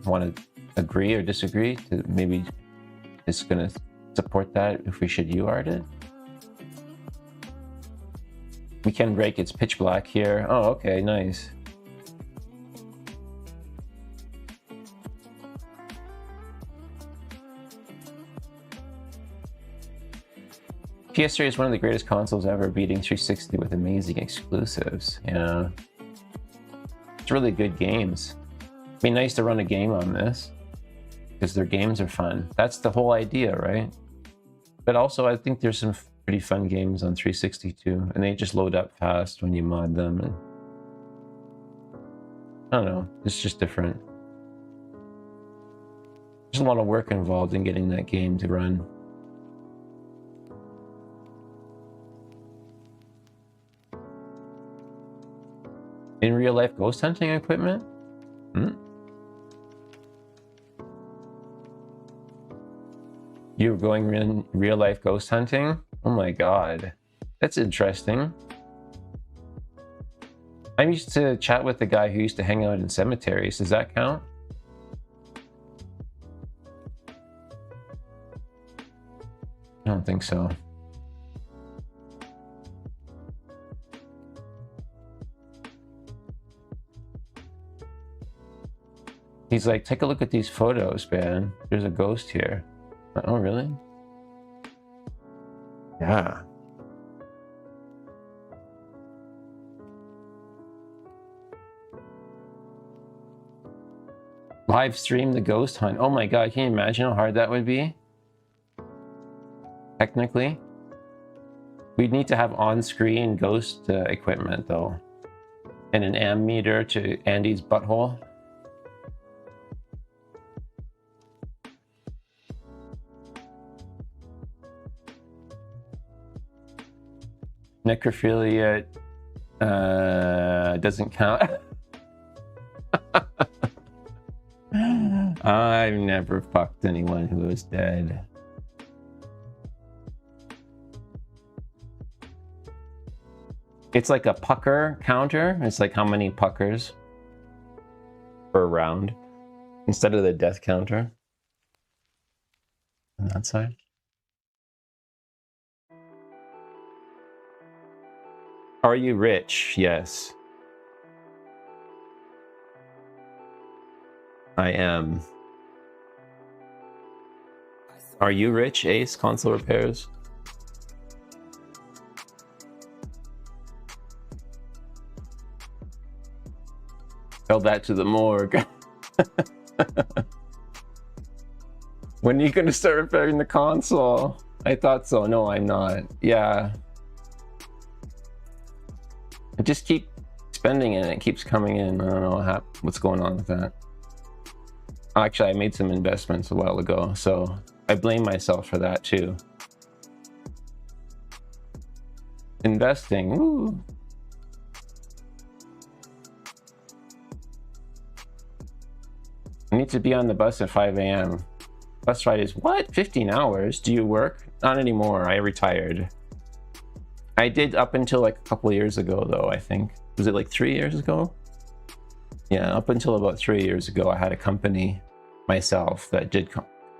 want to agree or disagree to maybe it's gonna support that if we should UART it? We can break, it's pitch black here. Oh, okay, nice. PS3 is one of the greatest consoles ever, beating 360 with amazing exclusives. Yeah. It's really good games. It'd be nice to run a game on this, because their games are fun. That's the whole idea, right? But also, I think there's some pretty fun games on 360 too, and they just load up fast when you mod them, and I don't know, it's just different. There's a lot of work involved in getting that game to run. In real life ghost hunting equipment? You're going in real life ghost hunting? Oh my god, that's interesting. I used to chat with the guy who used to hang out in cemeteries. Does that count? I don't think so. He's like, take a look at these photos, man. There's a ghost here. Oh, really? Yeah. Live stream the ghost hunt. Oh my god, can you imagine how hard that would be? Technically. We'd need to have on-screen ghost equipment though. And an ammeter to Andy's butthole. Necrophilia doesn't count. I've never fucked anyone who was dead. It's like a pucker counter. It's like how many puckers per round instead of the death counter on that side. Are you rich? Yes. I am. Are you rich, Ace? Console repairs? Tell that to the morgue. When are you gonna start repairing the console? I thought so. No, I'm not. Yeah. I just keep spending it and it keeps coming in. I don't know what's going on with that. Actually, I made some investments a while ago, so I blame myself for that too. Investing, woo. I need to be on the bus at 5 a.m. Bus ride is what? 15 hours? Do you work? Not anymore. I retired. I did up until like a couple of years ago, though, I think. Was it like 3 years ago? Yeah, up until about 3 years ago, I had a company myself that did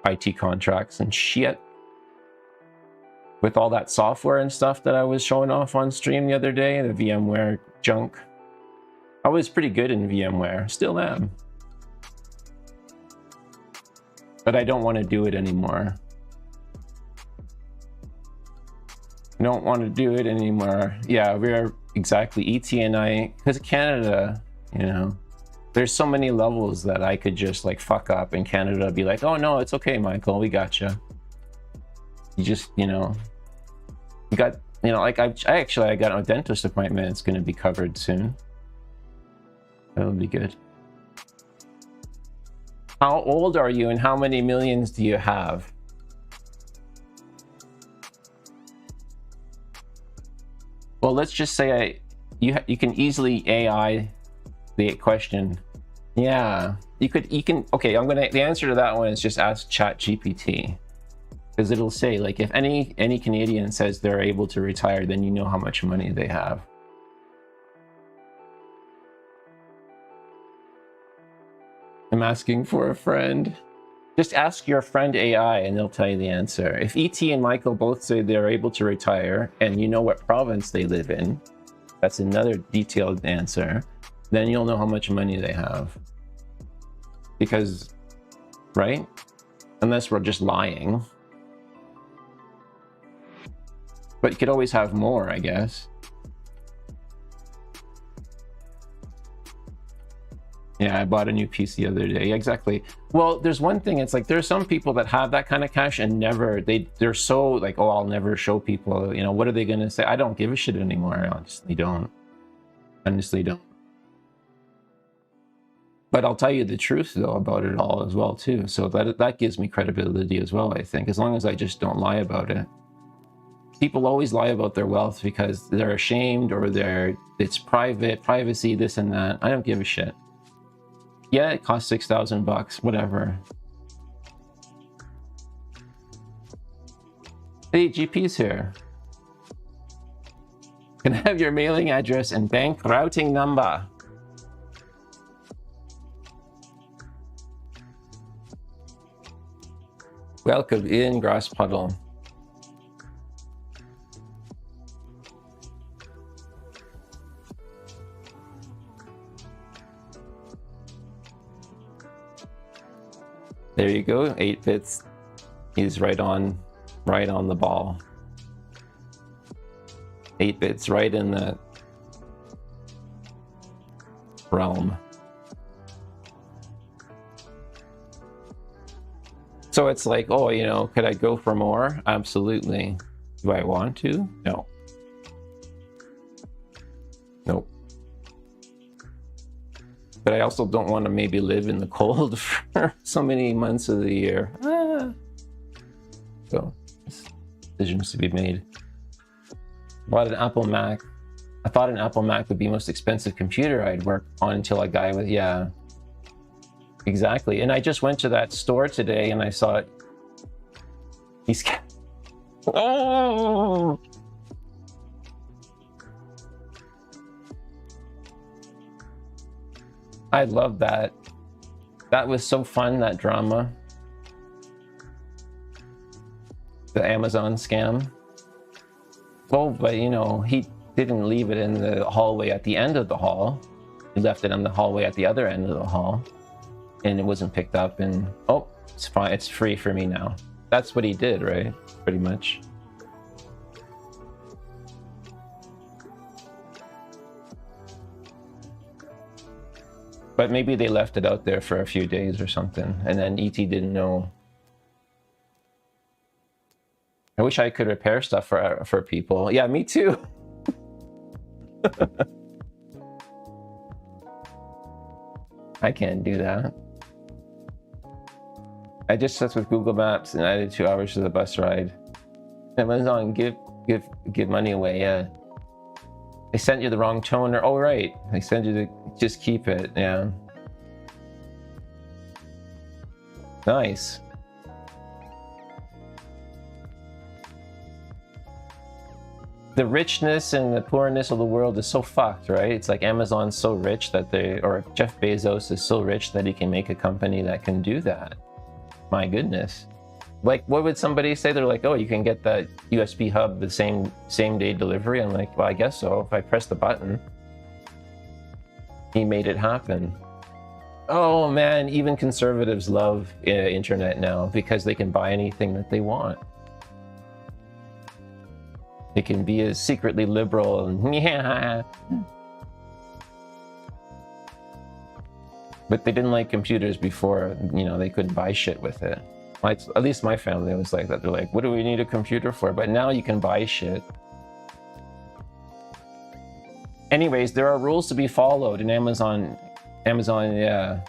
IT contracts and shit. With all that software and stuff that I was showing off on stream the other day, the VMware junk. I was pretty good in VMware, still am. But I don't want to do it anymore. I don't want to do it anymore. Yeah, we're exactly ET and I, because Canada, you know, there's so many levels that I could just like fuck up and Canada be like, oh no, it's okay, Michael, we got you. You just, you know, you got, you know, like I got a dentist appointment. It's going to be covered soon. That'll be good. How old are you and how many millions do you have? Well, let's just say you can easily AI the question. Yeah, you can. Okay, the answer to that one is just ask ChatGPT, because it'll say like if any Canadian says they're able to retire, then you know how much money they have. I'm asking for a friend. Just ask your friend AI and they'll tell you the answer. If ET and Michael both say they're able to retire and you know what province they live in, that's another detailed answer, then you'll know how much money they have. Because, right? Unless we're just lying. But you could always have more, I guess. Yeah, I bought a new PC the other day. Exactly. Well, there's one thing. It's like there's some people that have that kind of cash and never, they're so like, oh, I'll never show people. You know, what are they going to say? I don't give a shit anymore. I honestly don't. Honestly don't. But I'll tell you the truth, though, about it all as well, too. So that gives me credibility as well, I think, as long as I just don't lie about it. People always lie about their wealth because they're ashamed or it's private, privacy, this and that. I don't give a shit. Yeah, it costs $6,000, whatever. Hey, GP's here. Can I have your mailing address and bank routing number? Welcome in, Grass Puddle. There you go, 8 bits. He's right on the ball. 8 bits right in the realm. So it's like, oh, you know, could I go for more? Absolutely. Do I want to? No. Nope. But I also don't want to maybe live in the cold for so many months of the year. So, decisions to be made. Bought an Apple Mac. I thought an Apple Mac would be the most expensive computer I'd work on until a guy with, yeah. Exactly. And I just went to that store today and I saw it. He's... Oh! I love that. That was so fun, that drama. The Amazon scam. Well, but you know, he didn't leave it in the hallway at the end of the hall. He left it in the hallway at the other end of the hall. and it wasn't picked up, and oh, it's fine, it's free for me now. That's what he did, right? Pretty much. But maybe they left it out there for a few days or something, and then ET didn't know. I wish I could repair stuff for people. Yeah, me too. I can't do that. I just sat with Google Maps and added 2 hours to the bus ride. Amazon, give money away. Yeah. They sent you the wrong toner. Oh right, they sent you to just keep it. Yeah. Nice. The richness and the poorness of the world is so fucked, right? It's like Amazon's so rich that or Jeff Bezos is so rich that he can make a company that can do that. My goodness. Like, what would somebody say? They're like, oh, you can get that USB hub the same day delivery. I'm like, well, I guess so. If I press the button, he made it happen. Oh man, even conservatives love internet now because they can buy anything that they want. They can be as secretly liberal and yeah. But they didn't like computers before, you know, they couldn't buy shit with it. At least my family was like that. They're like, what do we need a computer for? But now you can buy shit. Anyways, there are rules to be followed in Amazon, yeah.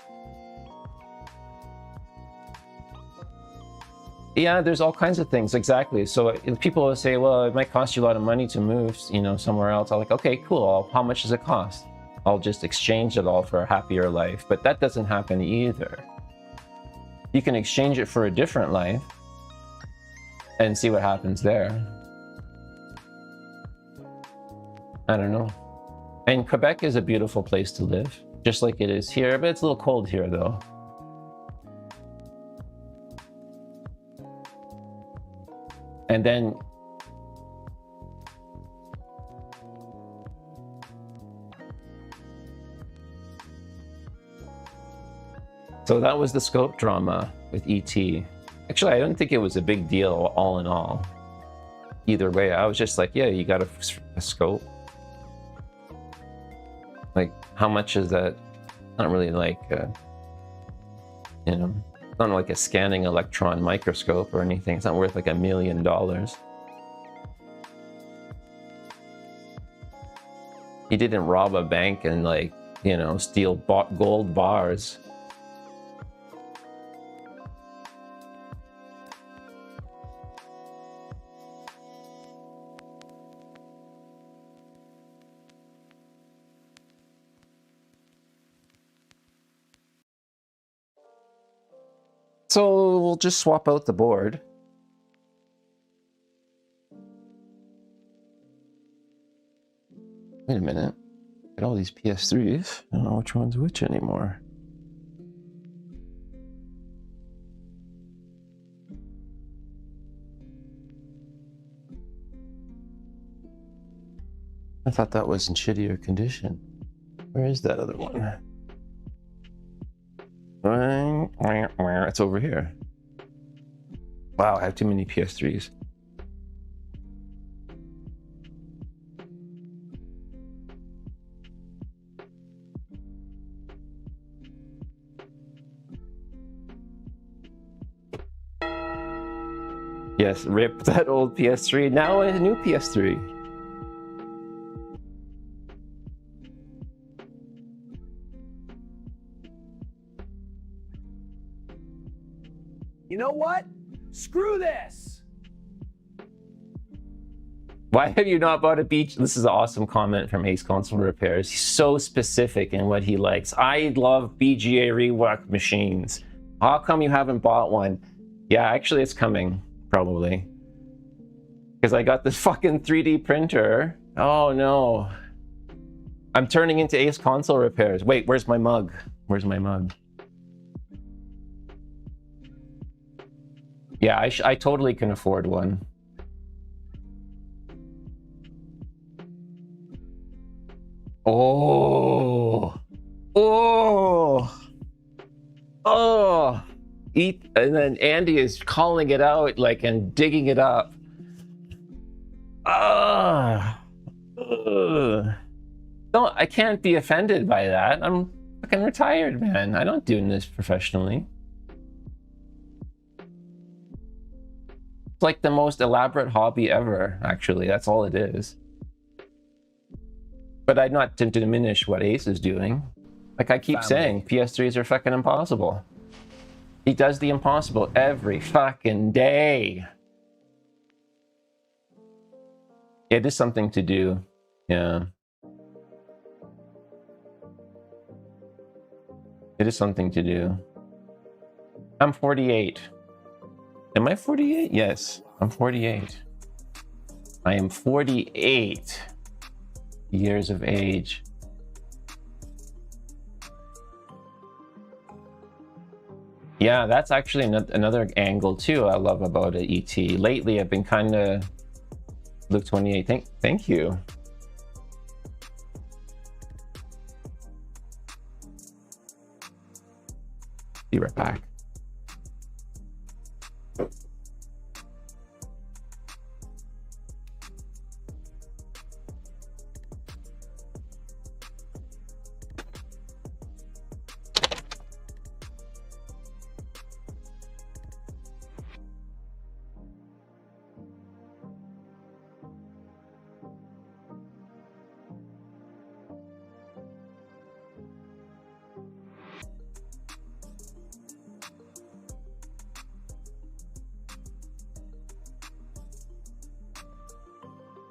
Yeah, there's all kinds of things, exactly. So if people will say, well, it might cost you a lot of money to move, you know, somewhere else. I'm like, okay, cool. How much does it cost? I'll just exchange it all for a happier life. But that doesn't happen either. You can exchange it for a different life and see what happens there. I don't know. And Quebec is a beautiful place to live, just like it is here, but it's a little cold here though. And then so that was the scope drama with ET. Actually, I don't think it was a big deal all in all. Either way, I was just like, yeah, you got a scope. Like, how much is that? Not really like, you know, not like a scanning electron microscope or anything. It's not worth like $1 million. He didn't rob a bank and like, you know, steal gold bars. So we'll just swap out the board. Wait a minute. Got all these PS3s. I don't know which one's which anymore. I thought that was in shittier condition. Where is that other one? It's over here. Wow, I have too many PS3s. Yes, rip that old PS3. Now a new PS3. You know what? Screw this! Why have you not bought a beach? This is an awesome comment from Ace Console Repairs. He's so specific in what he likes. I love BGA rework machines. How come you haven't bought one? Yeah, actually it's coming, probably. Because I got this fucking 3D printer. Oh no. I'm turning into Ace Console Repairs. Wait, where's my mug? Where's my mug? Yeah, I totally can afford one. Oh. Oh. eat, and then Andy is calling it out, like, and digging it up. Don't, I can't be offended by that. I'm fucking retired, man. I don't do this professionally. It's like the most elaborate hobby ever, actually. That's all it is. But I'd not to diminish what Ace is doing. Like I keep saying, PS3s are fucking impossible. He does the impossible every fucking day. It is something to do. Yeah. It is something to do. I'm 48. Am I 48? Yes, I'm 48. I am 48 years of age. Yeah, that's actually another angle too I love about it, ET. Lately, I've been kind of... Luke 28, thank you. Be right back.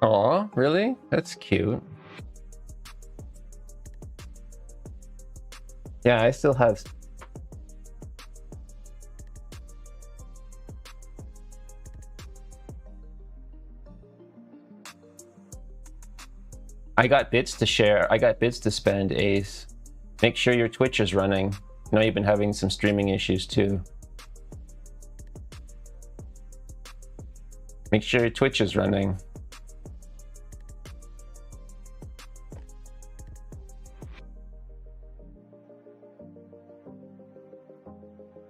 Aw, really? That's cute. Yeah, I still have... I got bits to share. I got bits to spend, Ace. Make sure your Twitch is running. I know you've been having some streaming issues too. Make sure your Twitch is running.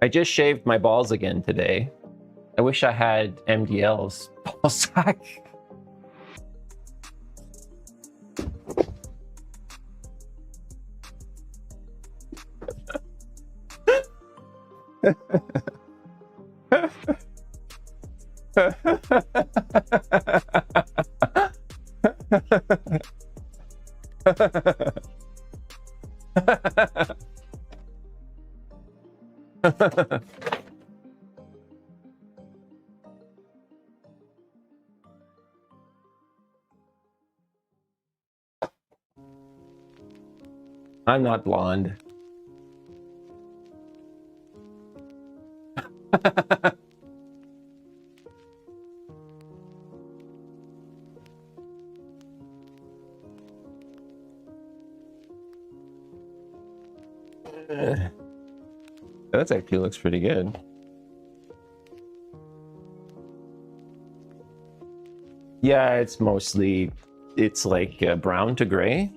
I just shaved my balls again today. I wish I had MDL's ball sack. I'm not blonde. That actually looks pretty good. Yeah, it's mostly, it's like brown to gray.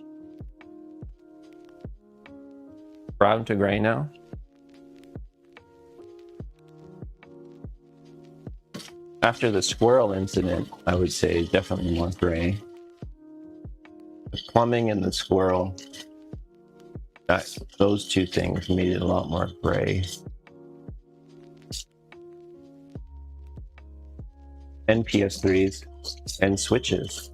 Brown to gray now. After the squirrel incident, I would say definitely more gray. The plumbing and the squirrel, those two things made it a lot more gray. And PS3s and Switches.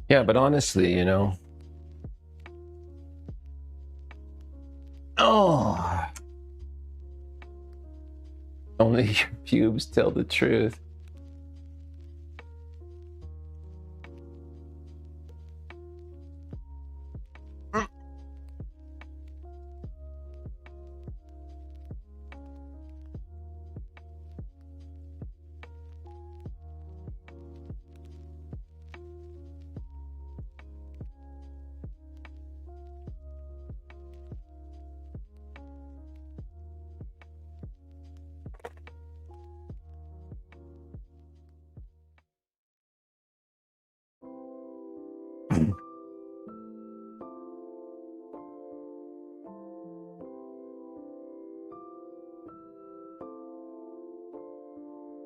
Yeah, but honestly, you know, only your pubes tell the truth.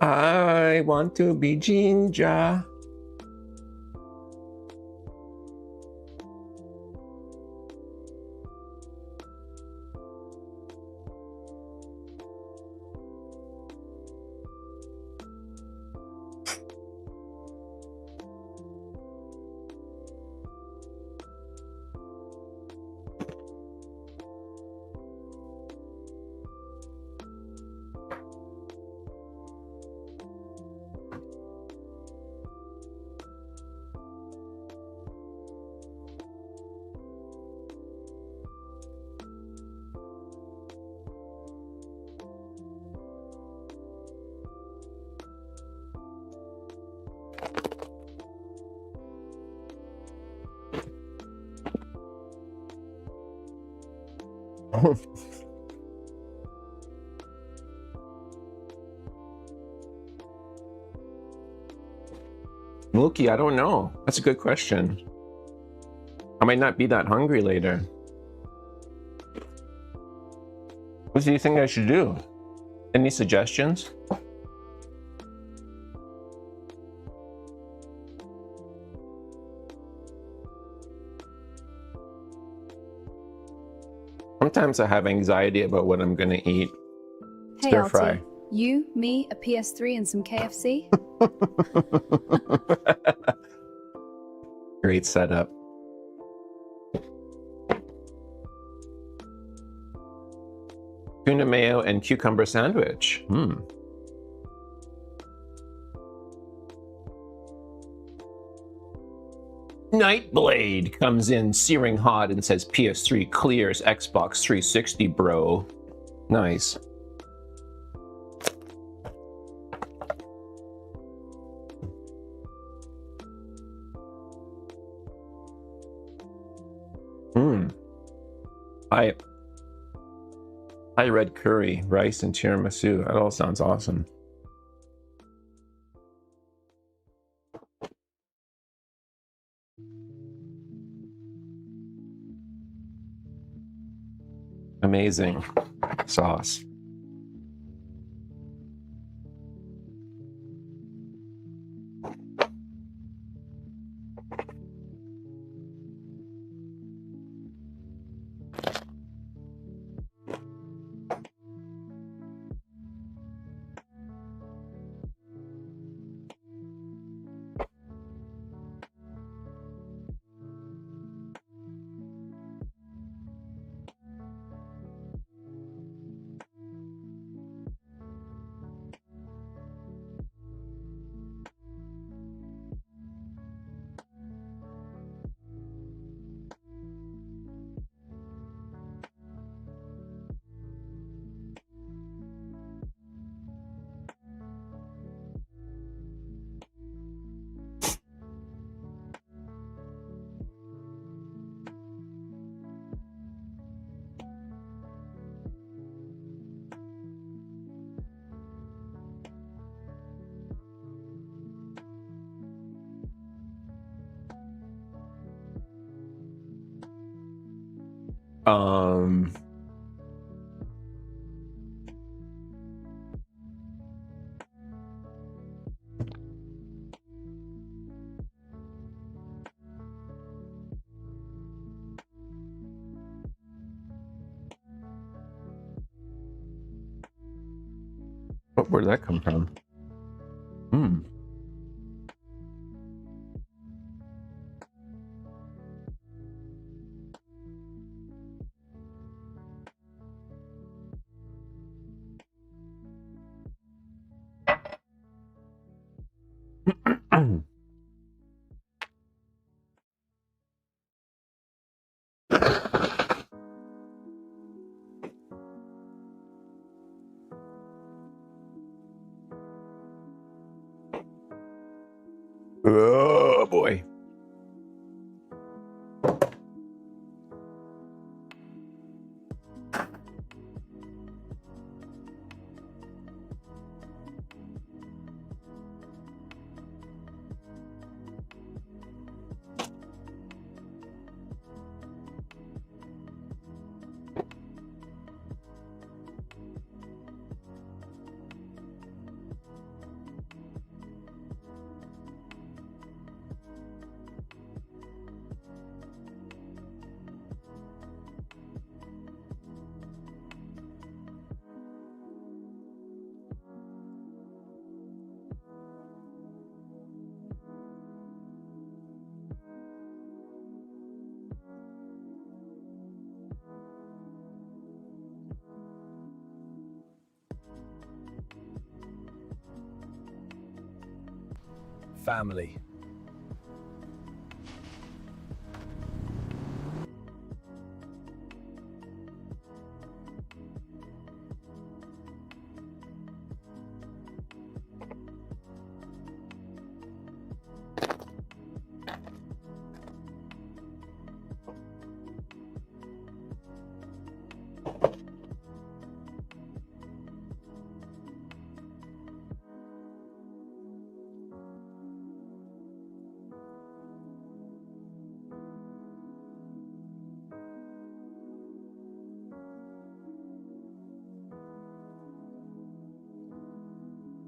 I want to be ginger. Mookie, I don't know. That's a good question. I might not be that hungry later. What do you think I should do? Any suggestions? Sometimes I have anxiety about what I'm gonna eat. Hey, Stir Alti. fry. You, me, a PS3, and some KFC? Great setup. Tuna mayo and cucumber sandwich. Nightblade comes in searing hot and says PS3 clears Xbox 360, bro. Nice. I red curry, rice, and tiramisu. That all sounds awesome. Amazing sauce. Where did that come from? Oh boy. family.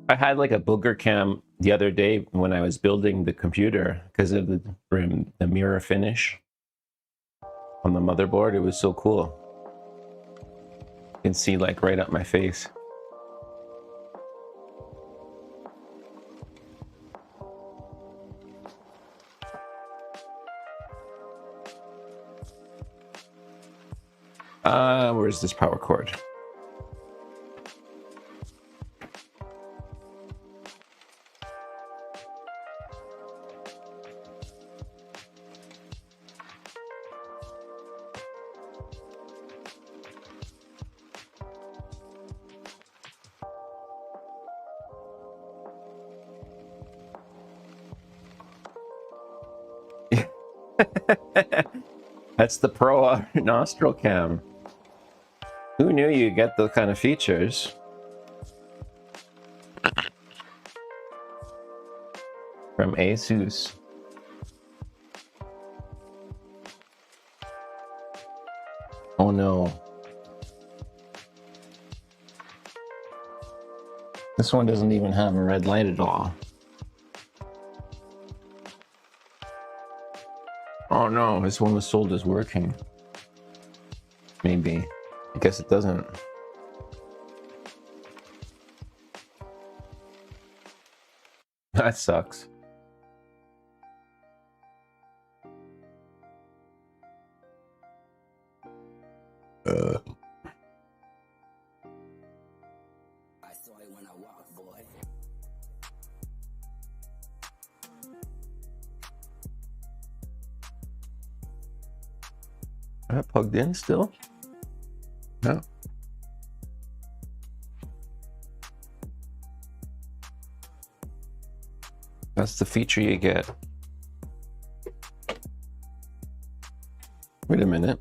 I had like a booger cam the other day when I was building the computer because of the mirror finish on the motherboard. It was so cool. You can see like right up my face. Where's this power cord? That's the Pro nostril cam. Who knew you get those kind of features? From Asus. Oh no. This one doesn't even have a red light at all. Oh no, this one was sold as working. Maybe. I guess it doesn't. That sucks. I saw it when I walked, boy. Is that plugged in still? No. That's the feature you get. Wait a minute.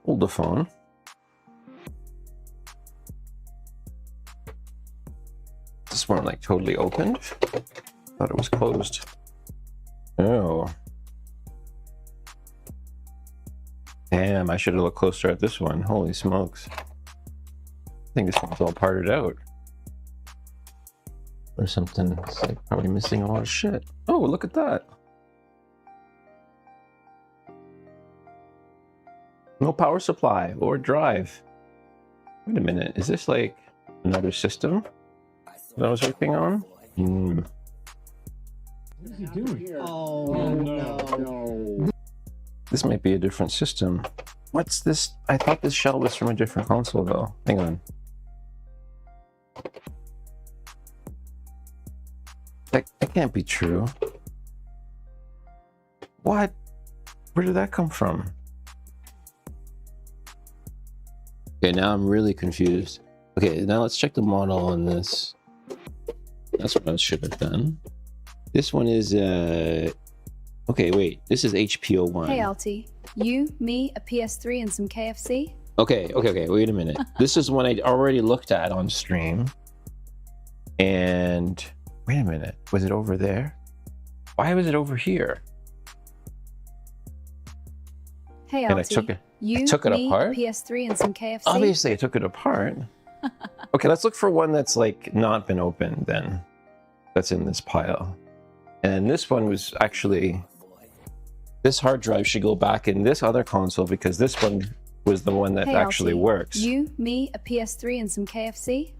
Hold the phone. This one like totally opened. Thought it was closed. Oh. Damn, I should have looked closer at this one. Holy smokes. I think this one's all parted out. Or something. It's like probably missing a lot of shit. Oh, look at that. No power supply or drive. Wait a minute, is this like another system that I was working on? What is he doing? Oh, no. This might be a different system. What's this? I thought this shell was from a different console though. Hang on. That can't be true. What? Where did that come from? Okay, now I'm really confused. Okay, now let's check the model on this. That's what I should have done. This one is okay, wait. This is HPO1. Hey, Alti. You, me, a PS3, and some KFC? Okay, wait a minute. This is one I already looked at on stream. And wait a minute. Was it over there? Why was it over here? Hey, And I Alti. took it. You, took it me, apart? a PS3, and some KFC? Obviously, I took it apart. Okay, let's look for one that's like not been opened then. That's in this pile. And this one was actually, this hard drive should go back in this other console because this one was the one that Hey, actually Alti. works. You, me, a PS3, and some KFC?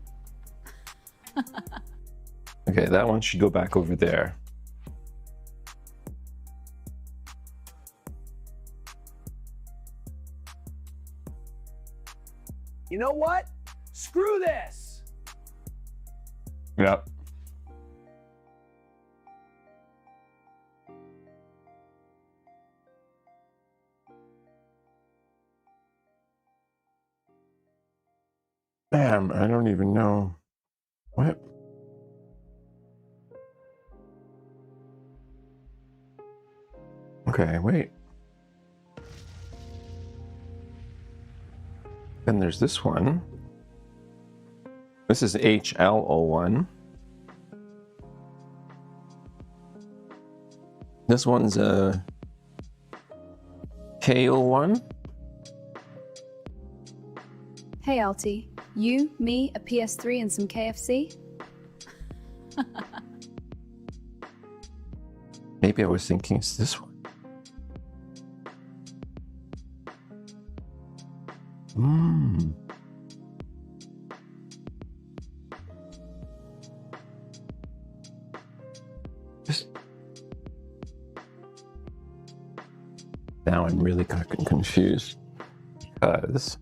Okay, that one should go back over there. You know what? Screw this! Yep. Damn, I don't even know. What? Okay, wait. Then there's this one. This is HLO1. This one's a KO1. Hey, Alti. You, me, a PS3, and some KFC? Maybe I was thinking it's this one. Mmm. Just... Now I'm really confused because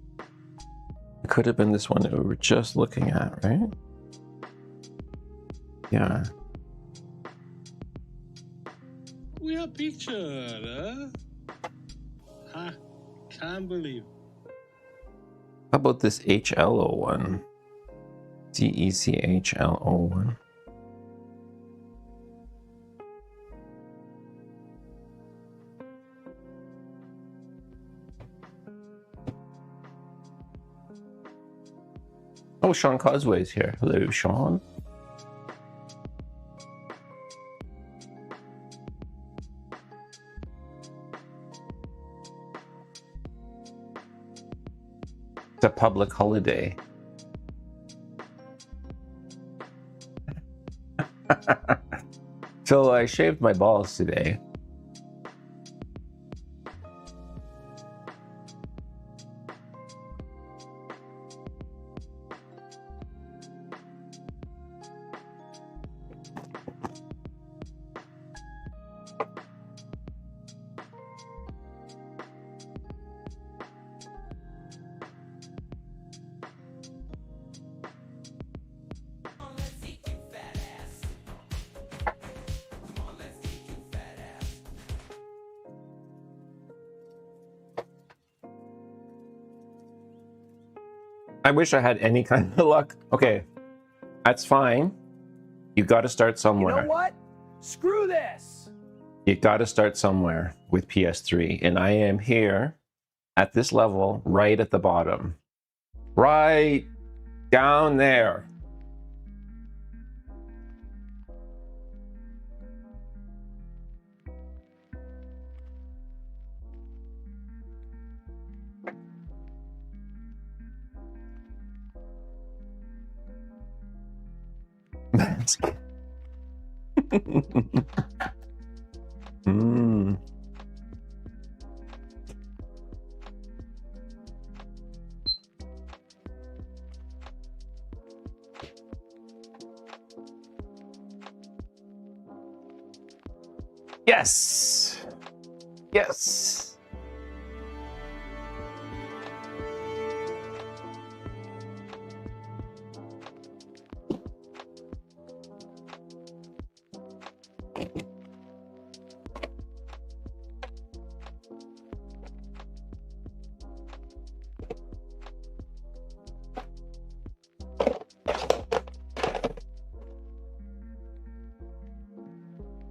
it could have been this one that we were just looking at, right? Yeah. We are pictured, huh? Huh? Can't believe. How about this HLO1? CECHLO1. Oh, Sean Causeway's here. Hello, Sean. It's a public holiday. So I shaved my balls today. I wish I had any kind of luck. Okay, that's fine. You got to start somewhere. You know what? Screw this. You got to start somewhere with PS3. And I am here at this level, right at the bottom. Right down there. Mm. Yes. Yes.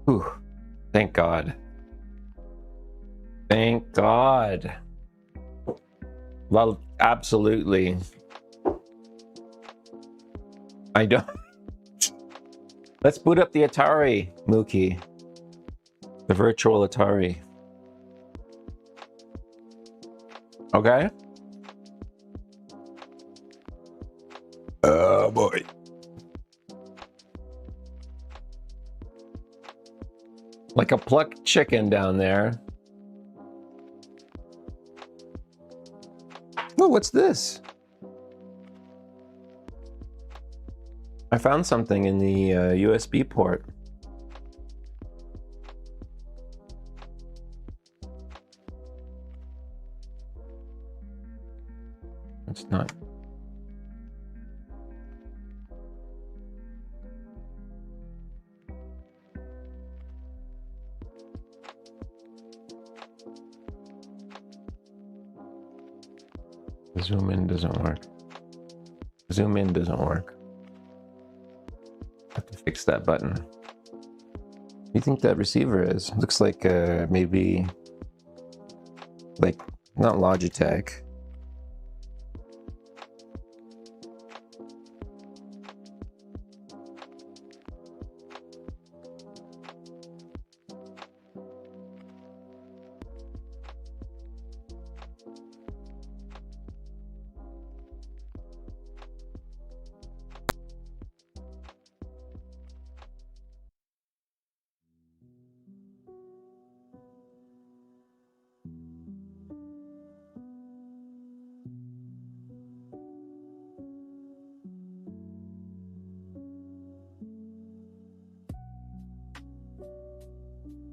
Whew. Thank God. Thank God. Well, absolutely. I don't. Let's boot up the Atari, Mookie. The virtual Atari. Okay? Oh boy. Like a plucked chicken down there. Oh, what's this? I found something in the USB port. It's not. Zoom in doesn't work. Zoom in doesn't work. Have to fix that button. What do you think that receiver is? Looks like maybe like not Logitech.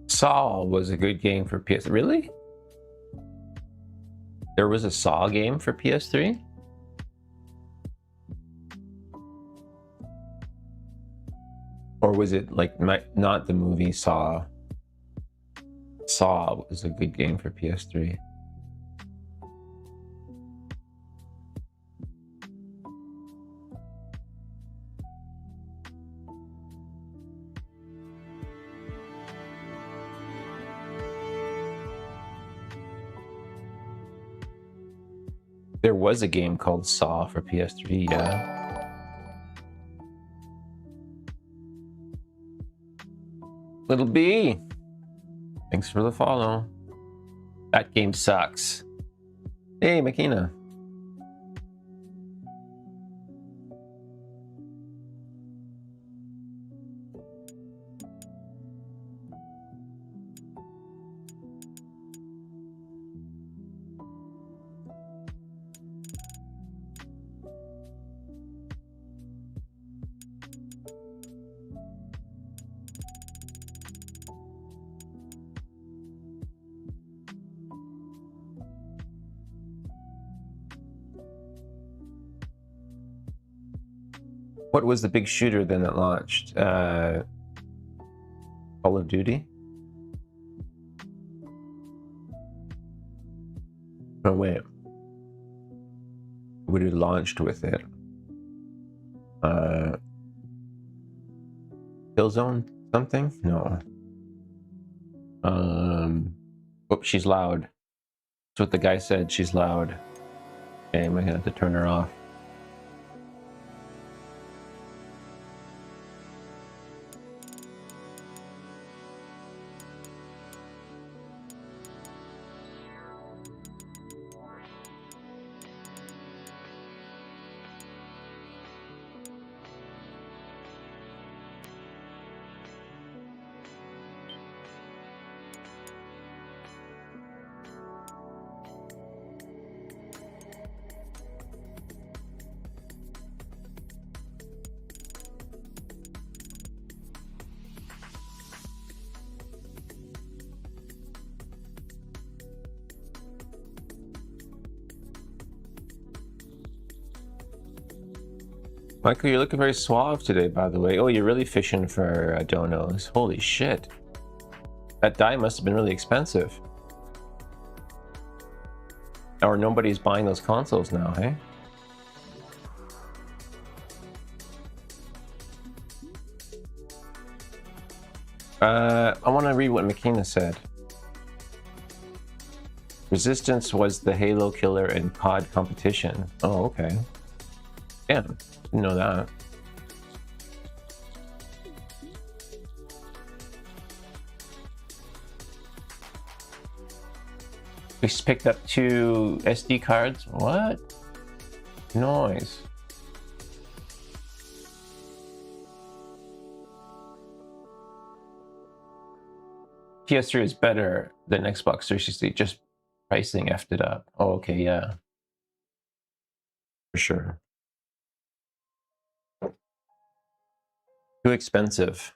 Saw was a good game for PS. Really? There was a Saw game for PS3? Or was it like not the movie Saw? Saw was a good game for PS3. There was a game called Saw for PS3, yeah. Little B, thanks for the follow. That game sucks. Hey, Makina. What was the big shooter then that launched? Call of Duty? Oh wait. Would it launched with it? Killzone something? No. Oh, she's loud. That's what the guy said, she's loud. Okay, I'm gonna have to turn her off. Michael, you're looking very suave today, by the way. Oh, you're really fishing for donos. Holy shit. That die must have been really expensive. Or nobody's buying those consoles now, hey? I want to read what Makina said. Resistance was the Halo killer in COD competition. Oh, okay. Damn. Didn't know that. We just picked up 2 SD cards. What? Noise. PS3 is better than Xbox 360. Just pricing effed it up. Oh, okay, yeah. For sure. Too expensive.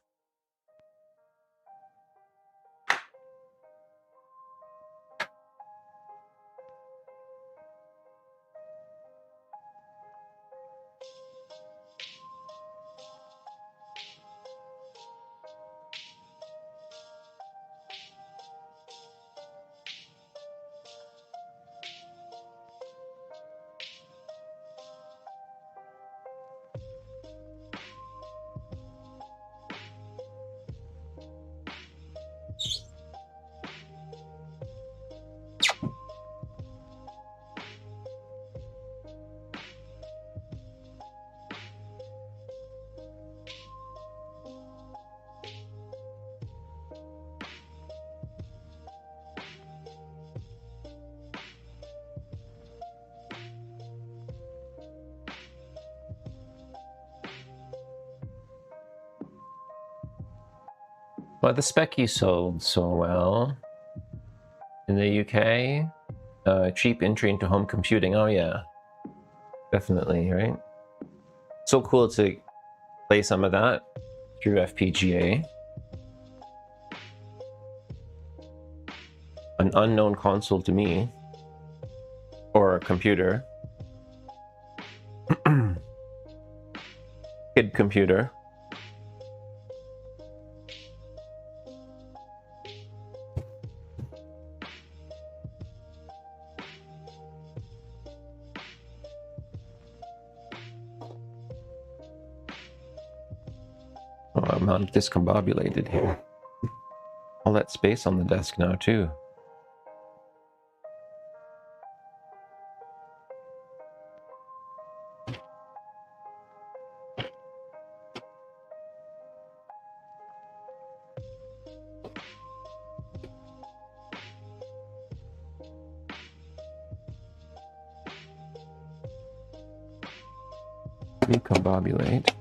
Well, the Specky sold so well in the UK. Cheap entry into home computing. Oh yeah, definitely, right? So cool to play some of that through FPGA. An unknown console to me, or a computer. Kid computer. Oh, I'm not discombobulated here. All that space on the desk now too. Decombobulate.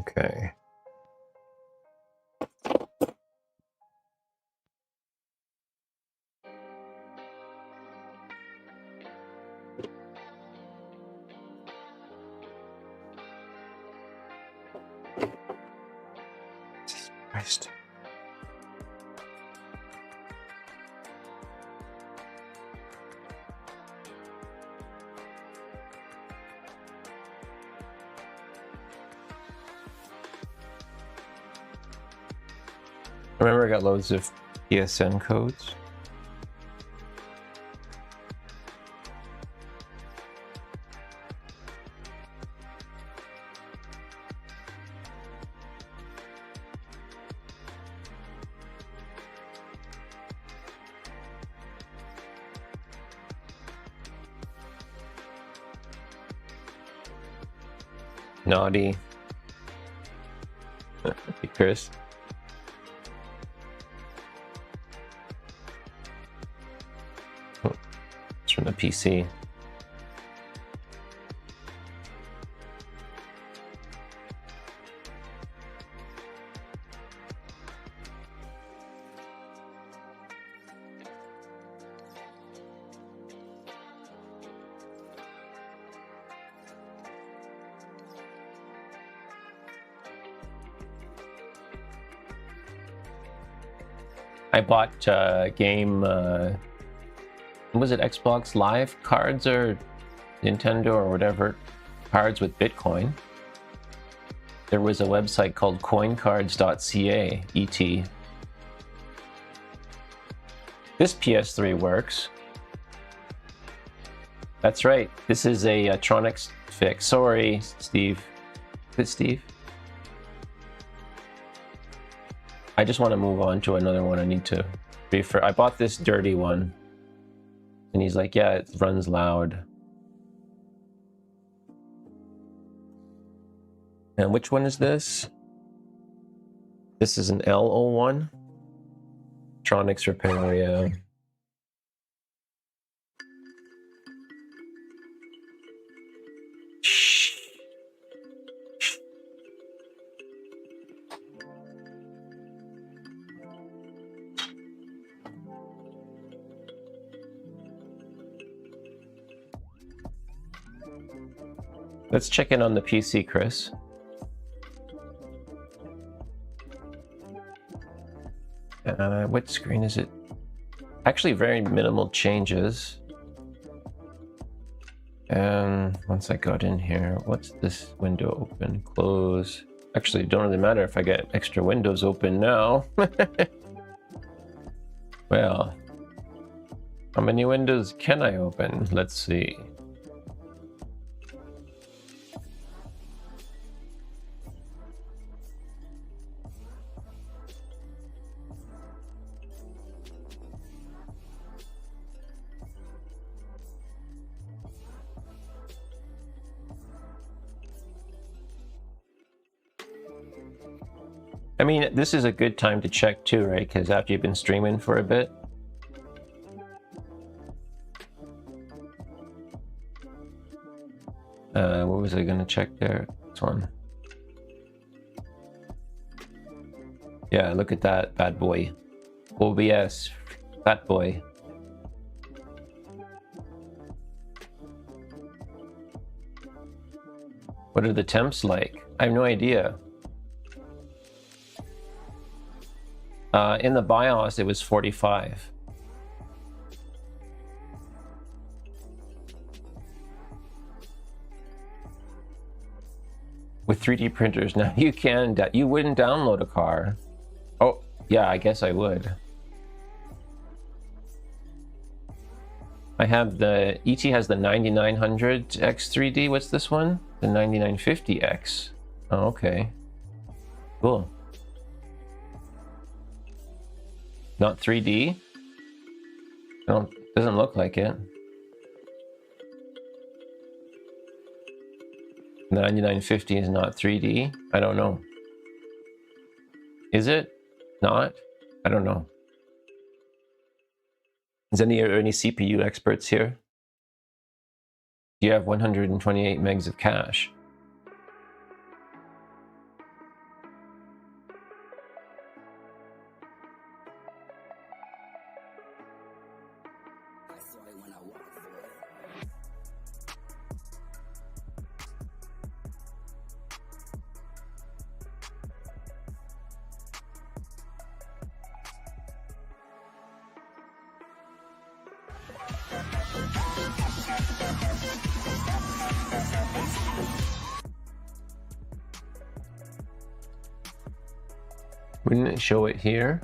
Okay. Jesus Christ. Remember, I got loads of PSN codes. Naughty. Hey, Chris. Oh, it's from the PC. I bought game, was it Xbox Live cards or Nintendo or whatever, cards with Bitcoin. There was a website called coincards.ca, ET. This PS3 works. That's right, this is a Tronics fix. Sorry, Steve. Is it Steve? I just want to move on to another one. I need to refer. I bought this dirty one. And he's like, yeah, it runs loud. And which one is this? This is an L01. Tronics repair, yeah. Shh. Let's check in on the PC, Chris. What screen is it? Actually, very minimal changes. And once I got in here, what's this window open? Close. Actually, it don't really matter if I get extra windows open now. Well, how many windows can I open? Let's see. I mean, this is a good time to check too, right? Because after you've been streaming for a bit. What was I gonna check there? This one. Yeah, look at that bad boy. OBS, fat boy. What are the temps like? I have no idea. In the BIOS, it was 45. With 3D printers now, you can. You wouldn't download a car. Oh, yeah, I guess I would. I have the ET has the 9900X 3D. What's this one? The 9950X. Oh, okay. Cool. Not 3D? No, doesn't look like it. 9950 is not 3D? I don't know. Is it? Not? I don't know. Is any CPU experts here? You have 128 megs of cache. I saw it when I walked, boy. Wouldn't it show it here?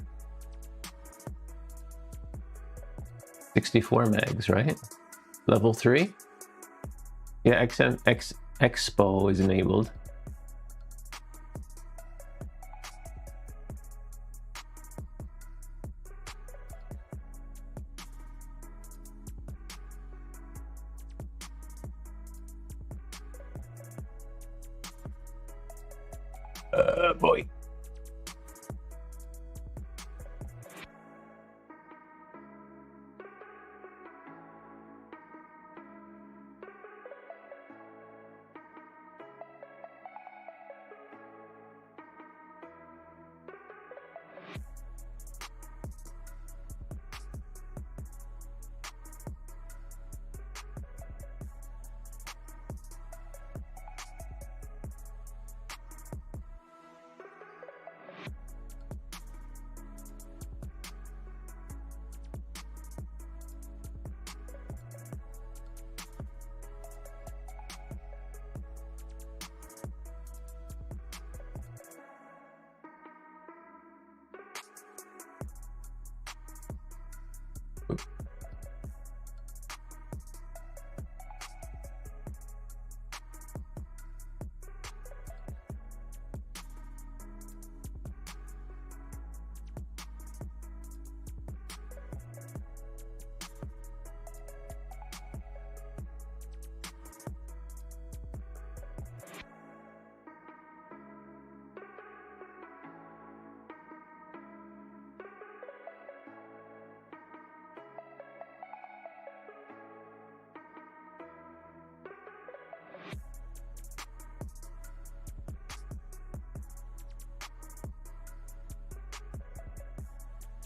64 megs, right? Level 3? Yeah, Expo is enabled. Boy.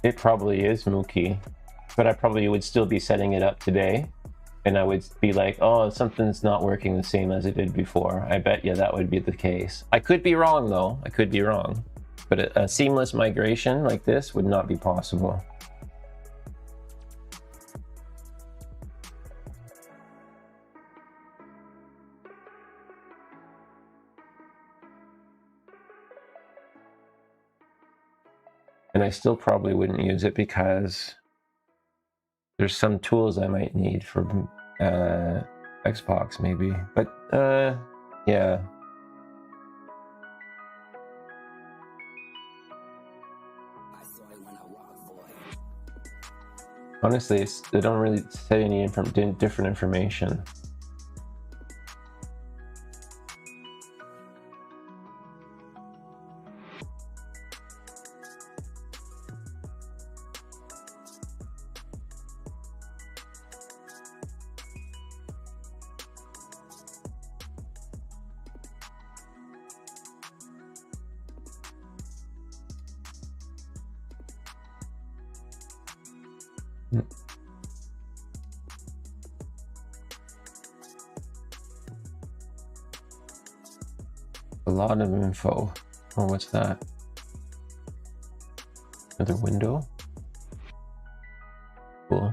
It probably is Mookie, but I probably would still be setting it up today, and I would be like, oh, something's not working the same as it did before. I bet you that would be the case. I could be wrong though, I could be wrong, but a seamless migration like this would not be possible. And I still probably wouldn't use it because there's some tools I might need for Xbox maybe. But yeah. I saw it when I walked, boy. Honestly, they don't really say any different information. A lot of info. Oh, what's that? Another window? Cool.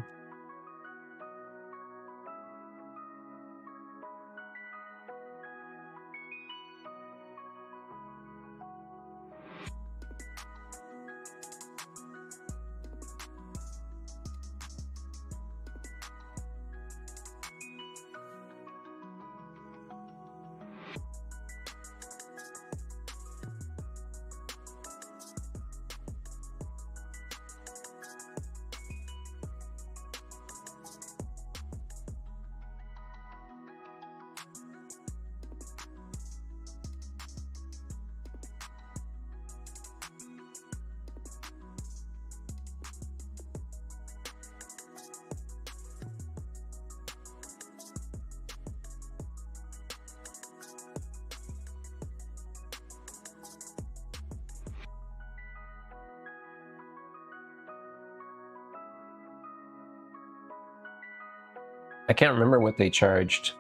I can't remember what they charged.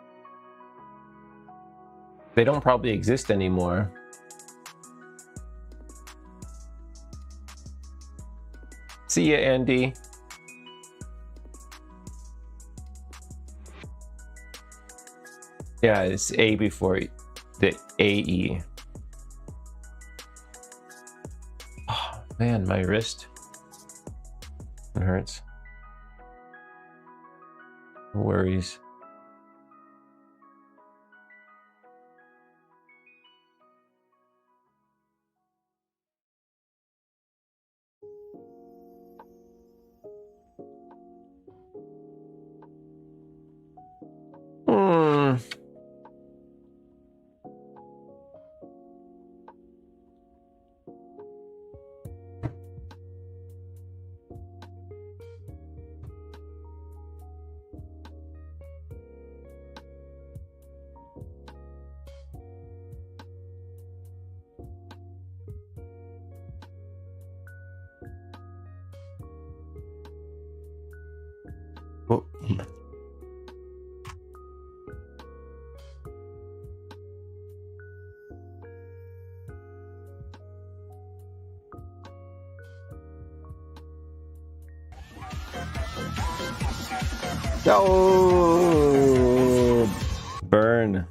They don't probably exist anymore. See ya, Andy. Yeah, it's A before the AE. Oh man, my wrist. It hurts. No worries. Oh. No! Burn.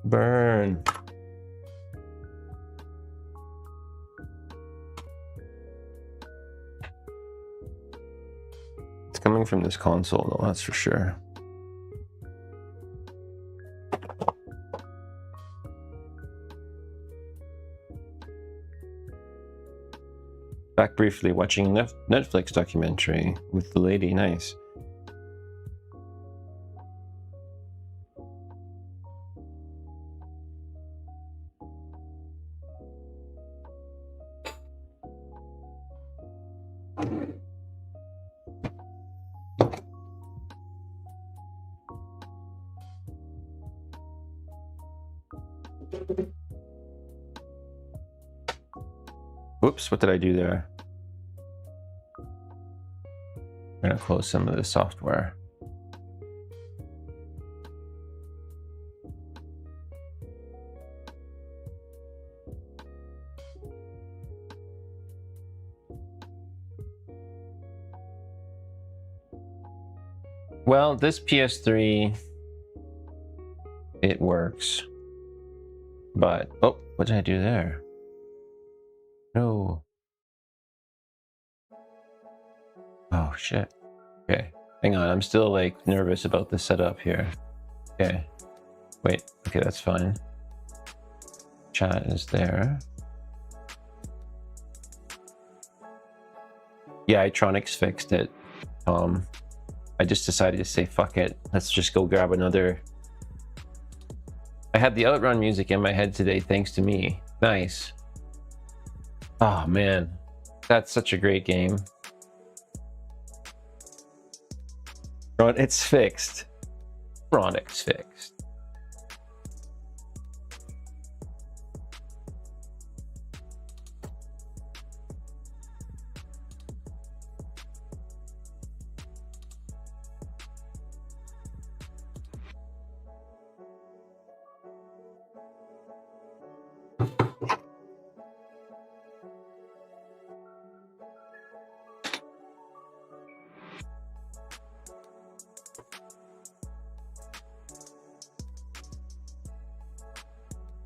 Burn. It's coming from this console, though, that's for sure. Back briefly, watching Netflix documentary with the lady. Nice. Whoops, what did I do there? I'm gonna close some of the software. Well, this PS3, it works. But, oh, what did I do there? No. Oh, shit. Okay, hang on. I'm still, like, nervous about the setup here. Okay. Wait, okay, that's fine. Chat is there. Yeah, iTronics fixed it. I just decided to say, fuck it. Let's just go grab another. I had the Outrun music in my head today, thanks to me. Nice. Oh, man. That's such a great game. It's fixed. Chronic's fixed.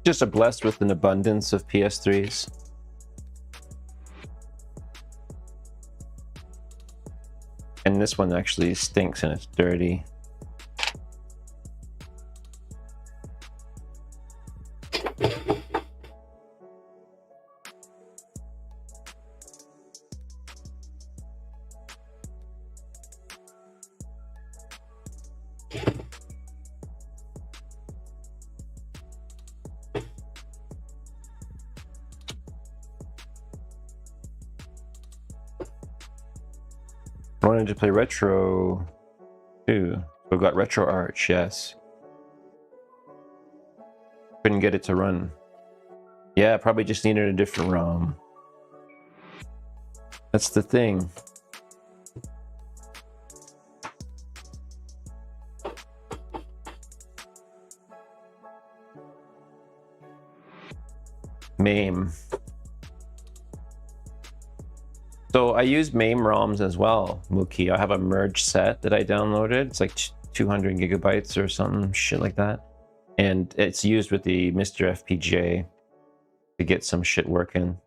Just are blessed with an abundance of PS3s. And this one actually stinks and it's dirty. I wanted to play retro too. We've got retro arch, yes. Couldn't get it to run. Yeah, probably just needed a different ROM. That's the thing. MAME. So I use MAME ROMs as well, Mookie. I have a merge set that I downloaded. It's like 200 gigabytes or something, shit like that. And it's used with the Mr. FPGA to get some shit working.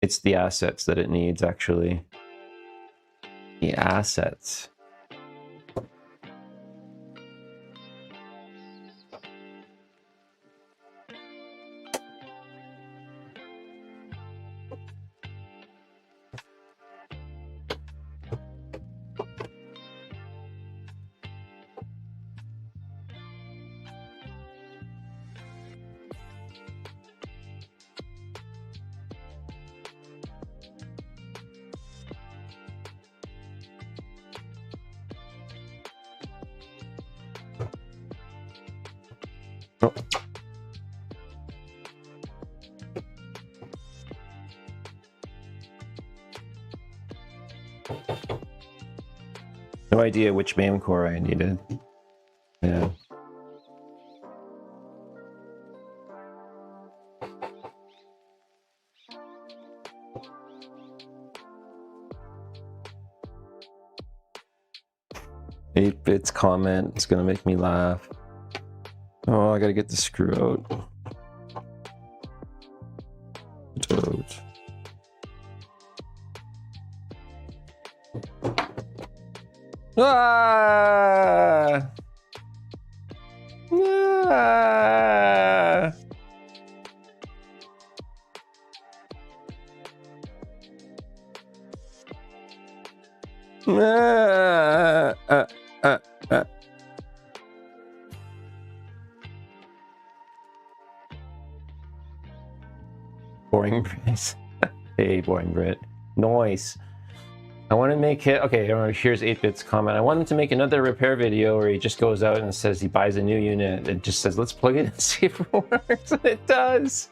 It's the assets that it needs, actually. The assets. Oh. No idea which MAME core I needed. Yeah. Eight bits comment. It's gonna make me laugh. Oh, I gotta get the screw out. Ah! Ah! Boring Brit. Hey, boring Brit. Noise. I want to make it. Okay, here's 8-Bit's comment. I wanted to make another repair video where he just goes out and says he buys a new unit. It just says, let's plug it and see if it works. And it does.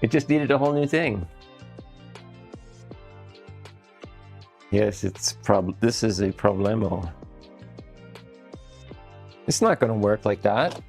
It just needed a whole new thing. Yes, this is a problemo. It's not going to work like that.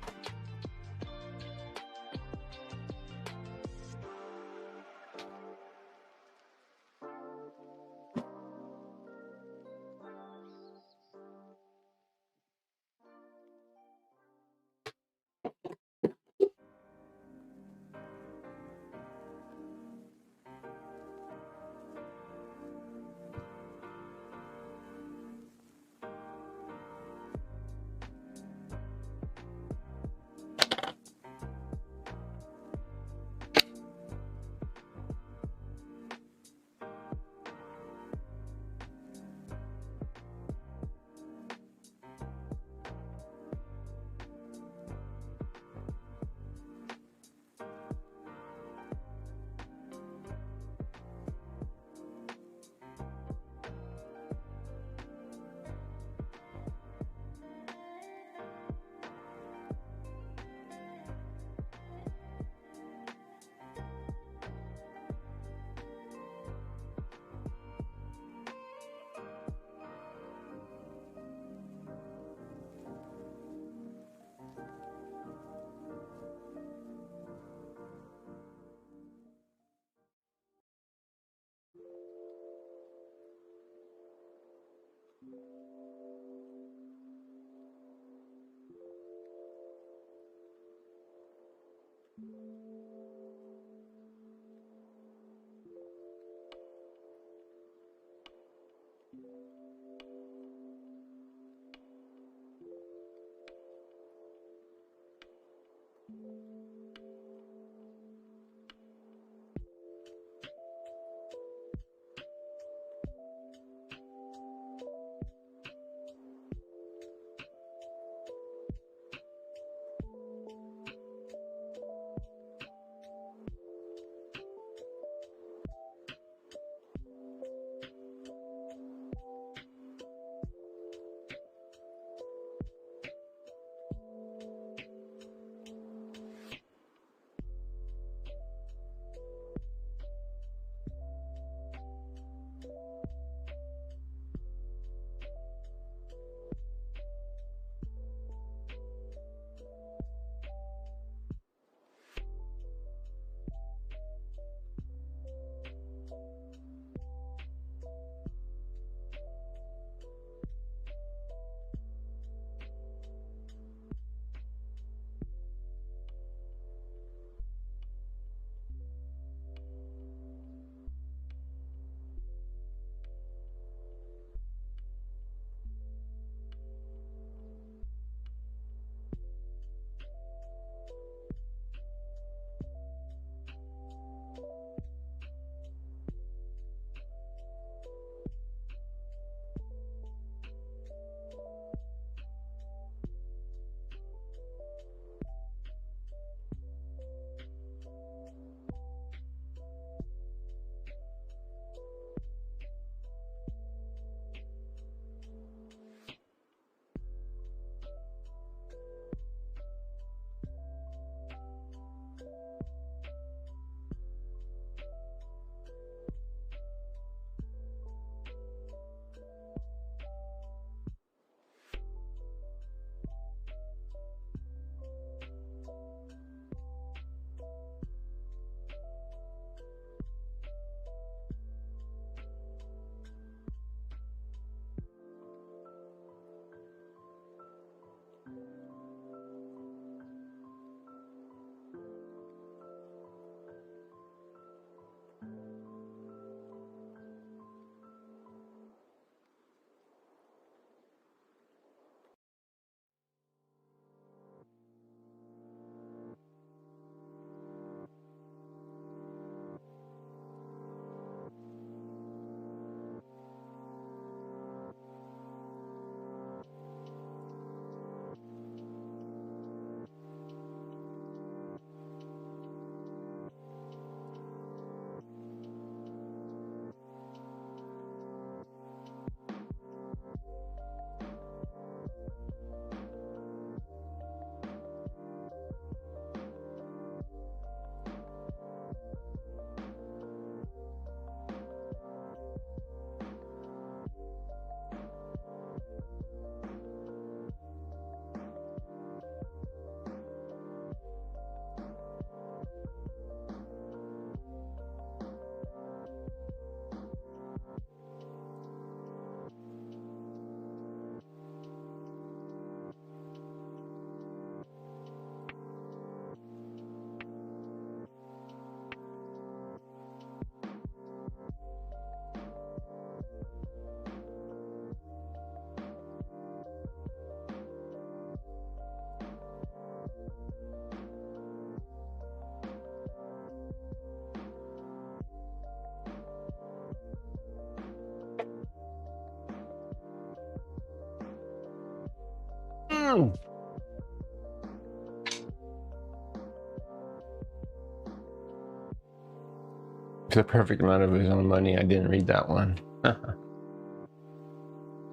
It's the perfect amount of his own money. I didn't read that one.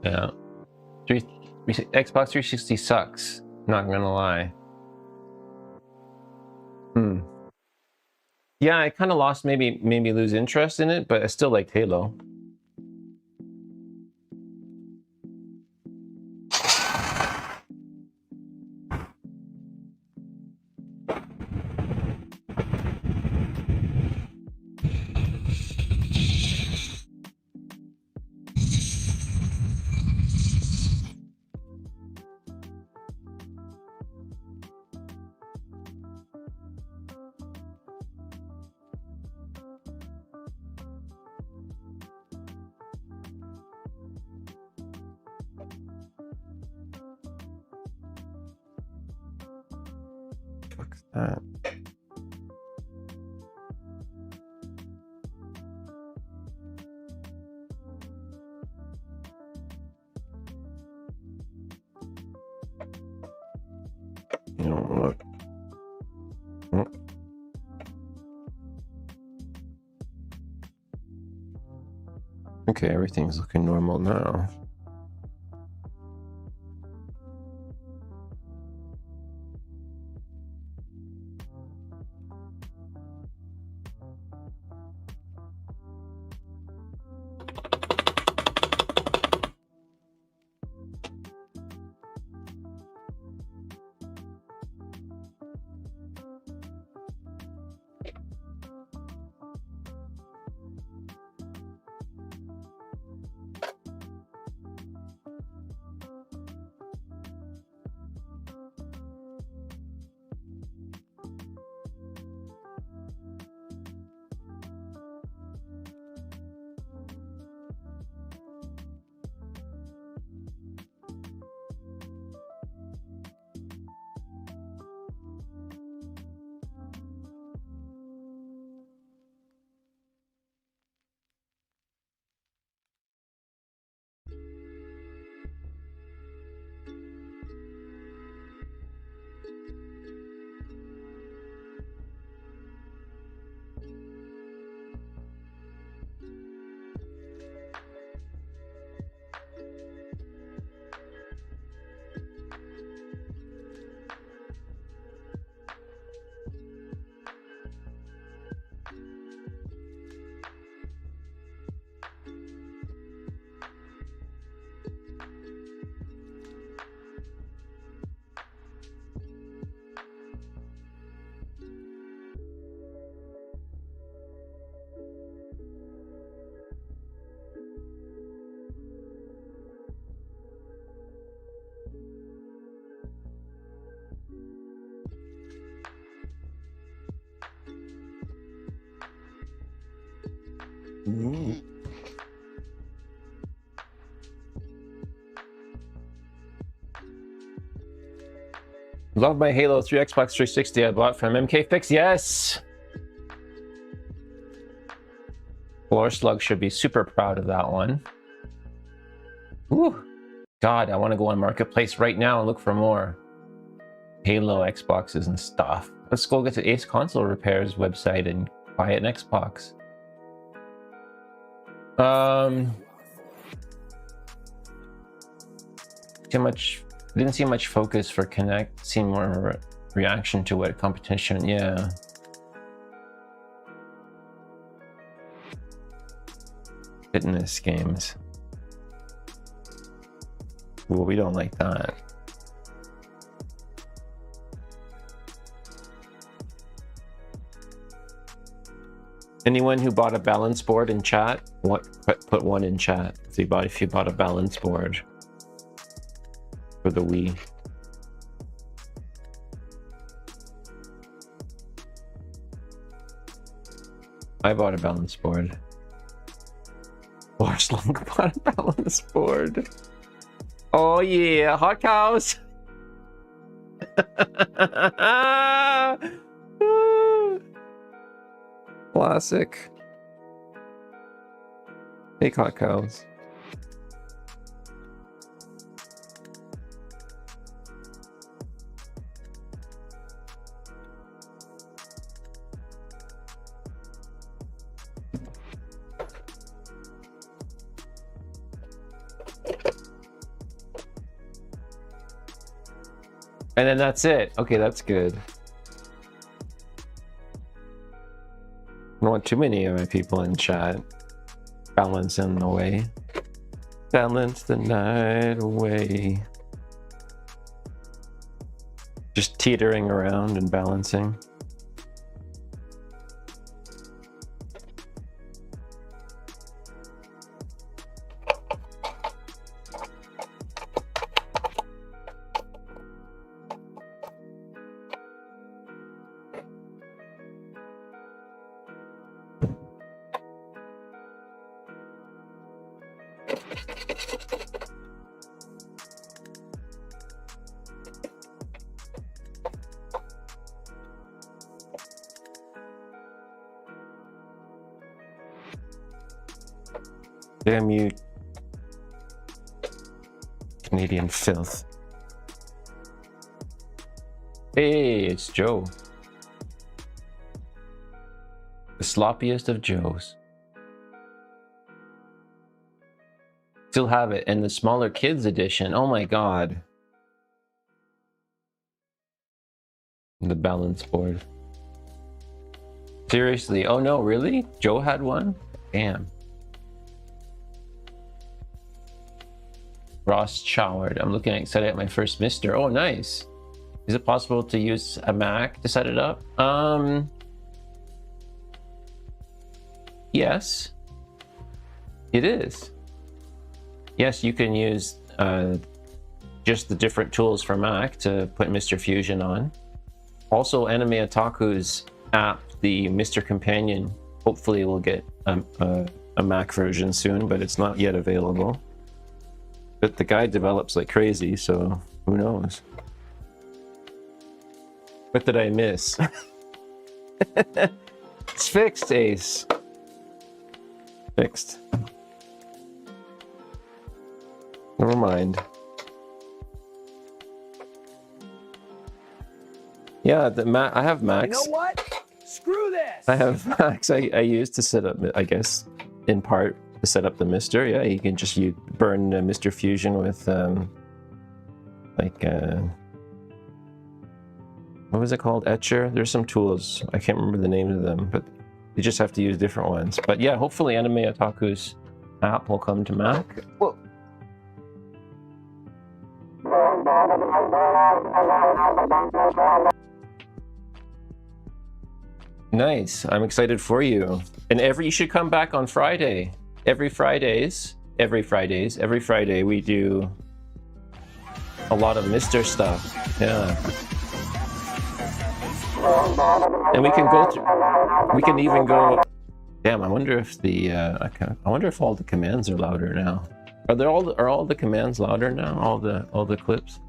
Yeah. Xbox 360 sucks. Not gonna lie. Yeah, I kind of lost, maybe lose interest in it, but I still liked Halo. Fuck's that? You know what? Okay, everything's looking normal now. Love my Halo 3 Xbox 360 I bought from mkFix. Yes! Floor Slug should be super proud of that one. Whew. God, I want to go on Marketplace right now and look for more Halo Xboxes and stuff. Let's go get to Ace Console Repairs website and buy an Xbox. Too much. Didn't see much focus for Connect. Seen more reaction to what competition. Yeah. Fitness games. Well, we don't like that. Anyone who bought a balance board in chat, put one in chat if you bought a balance board for the Wii. I bought a balance board. Long bought a balance board. Oh yeah, Hotcows. Classic. Hey, Hotcows. And then that's it. Okay, that's good. I don't want too many of my people in chat. Balancing away. Balance the night away. Just teetering around and balancing. Damn you, Canadian filth. Hey, it's Joe. The sloppiest of Joes. Still have it in the smaller kids edition. Oh my god. The balance board. Seriously? Oh no, really? Joe had one? Damn. Ross showered. I'm looking at setting up my first mister. Oh, nice. Is it possible to use a Mac to set it up? Yes. It is. Yes, you can use just the different tools for Mac to put Mr. Fusion on. Also, Anime Otaku's app, the Mr. Companion, hopefully will get a Mac version soon, but it's not yet available. But the guy develops like crazy, so who knows? What did I miss? It's fixed, Ace. Fixed. Never mind. Yeah, I have Macs. You know what? Screw this! I have Macs I use to set up, I guess, in part, to set up the Mister. Yeah, you can just burn Mr. Fusion with, what was it called? Etcher? There's some tools. I can't remember the names of them, but you just have to use different ones. But yeah, hopefully Anime Otaku's app will come to Mac. Whoa. Nice. I'm excited for you. And you should come back on Friday. Every Friday we do a lot of Mr. stuff. Yeah. And we can even go. Damn, I wonder if I wonder if all the commands are louder now. Are all the commands louder now? All the clips?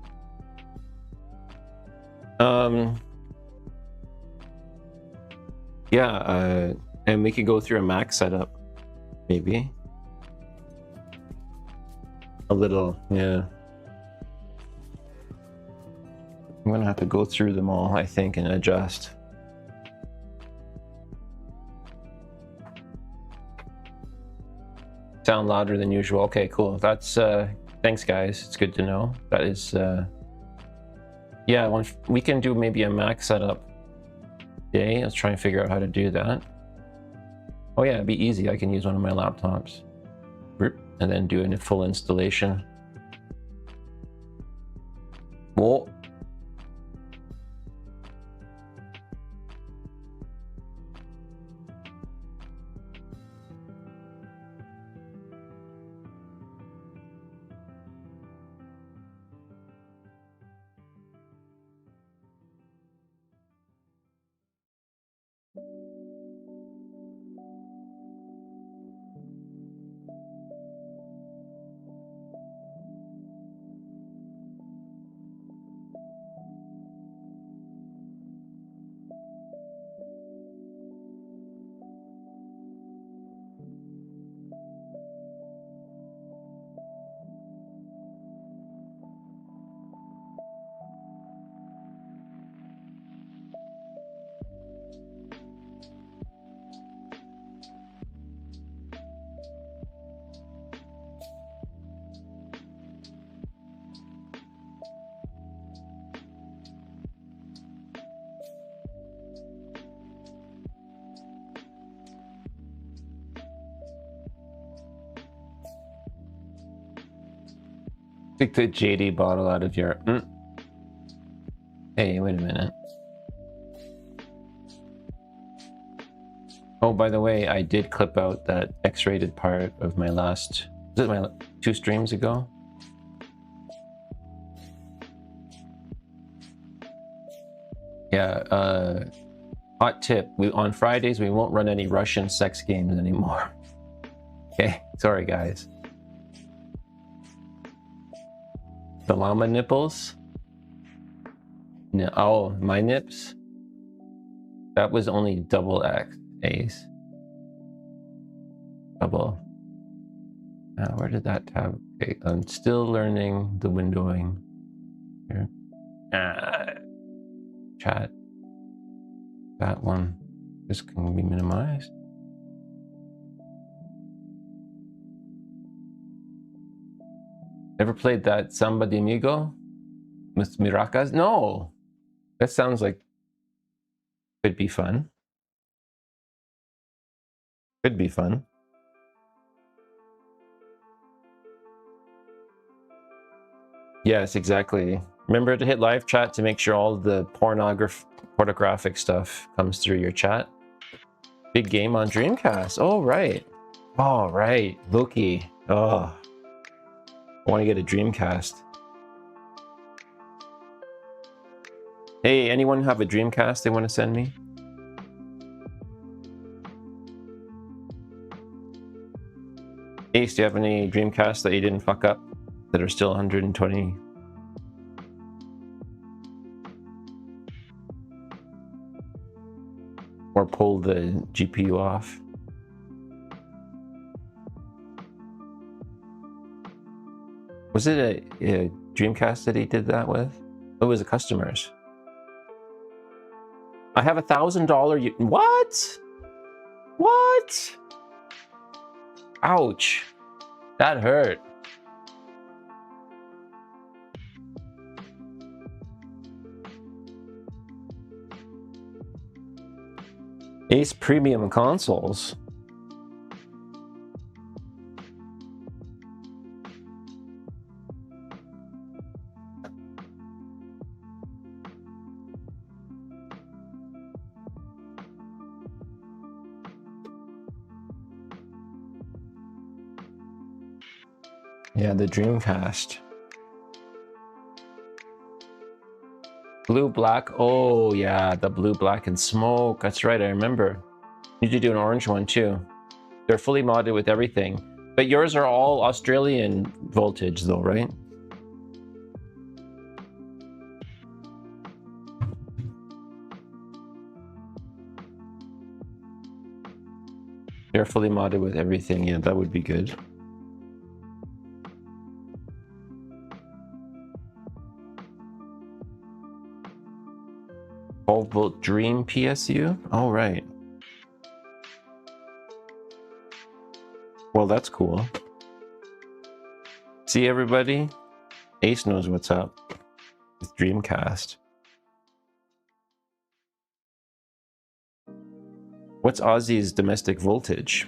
Yeah, and we could go through a Mac setup, maybe. A little, yeah. I'm gonna have to go through them all, I think, and adjust. Sound louder than usual. Okay, cool. That's thanks, guys. It's good to know. That is, yeah. We can do maybe a Mac setup day. Let's try and figure out how to do that. Oh yeah, it'd be easy. I can use one of my laptops, and then do a full installation. Whoa. Take the JD bottle out of your... Hey, wait a minute. Oh, by the way, I did clip out that X-rated part of my last... Was it my 2 streams ago? Yeah, hot tip. On Fridays, we won't run any Russian sex games anymore. Okay, sorry guys. The llama nipples? No, oh, my nips? That was only double X, Ace. Double. Where did that tab? Okay, I'm still learning the windowing here. Chat. That one. This can be minimized. Ever played that Samba de Amigo with Miracas? No. That sounds like could be fun. Could be fun. Yes, exactly. Remember to hit live chat to make sure all the pornographic stuff comes through your chat. Big game on Dreamcast. Oh, right. Oh, right. Loki. Oh. I want to get a Dreamcast. Hey, anyone have a Dreamcast they want to send me? Ace, do you have any Dreamcasts that you didn't fuck up that are still 120? Or pull the GPU off? Was it a Dreamcast that he did that with? It was a customer's. I have $1,000. What? What? Ouch. That hurt. Ace Premium consoles. Yeah, the Dreamcast. Blue, black. Oh, yeah, the blue, black, and smoke. That's right, I remember. Need to do an orange one, too. They're fully modded with everything. But yours are all Australian voltage, though, right? They're fully modded with everything. Yeah, that would be good. 12-volt Dream PSU? All right. Well, that's cool. See, everybody? Ace knows what's up with Dreamcast. What's Aussie's domestic voltage?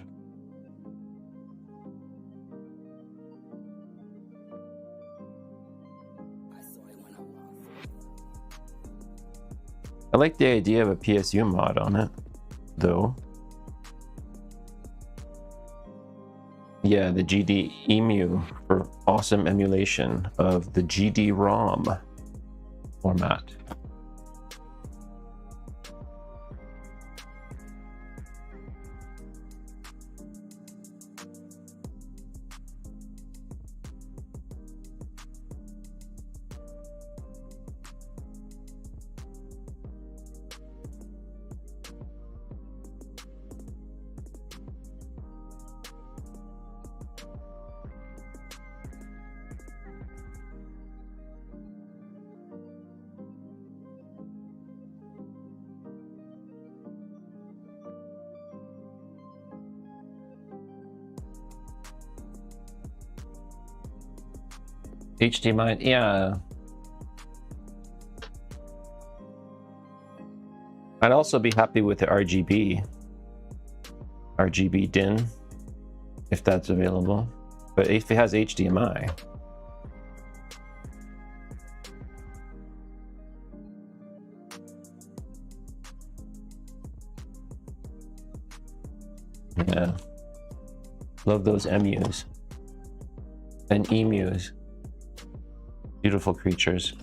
I like the idea of a PSU mod on it, though. Yeah, the GD EMU for awesome emulation of the GD ROM format. HDMI, yeah. I'd also be happy with the RGB DIN, if that's available. But if it has HDMI, Yeah. Love those emus. And emus. Beautiful creatures.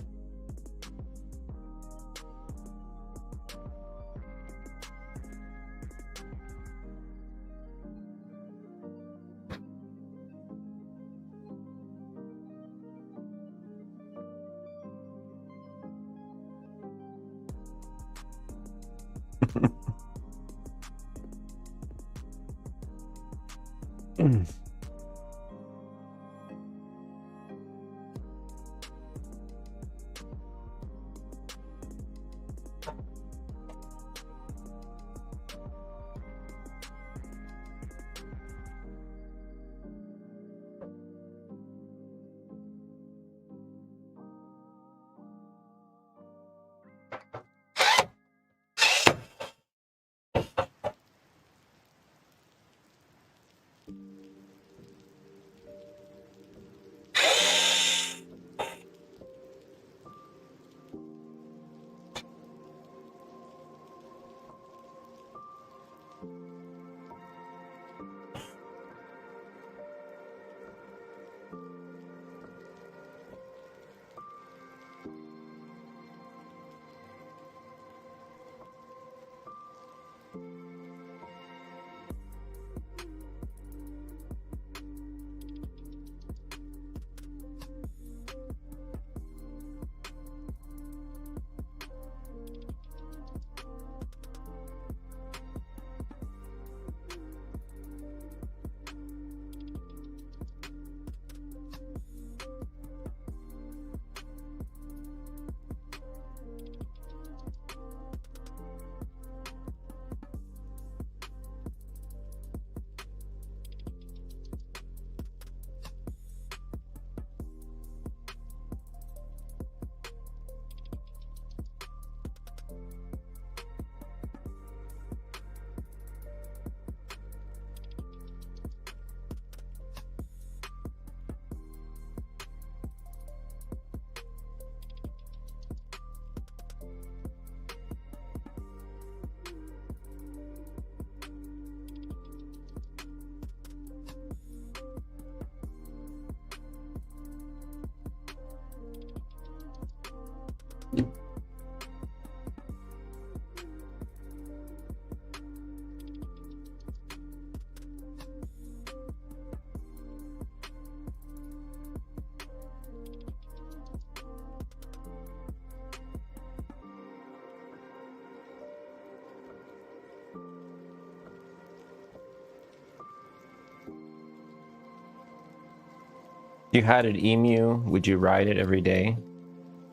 You had an emu, would you ride it every day?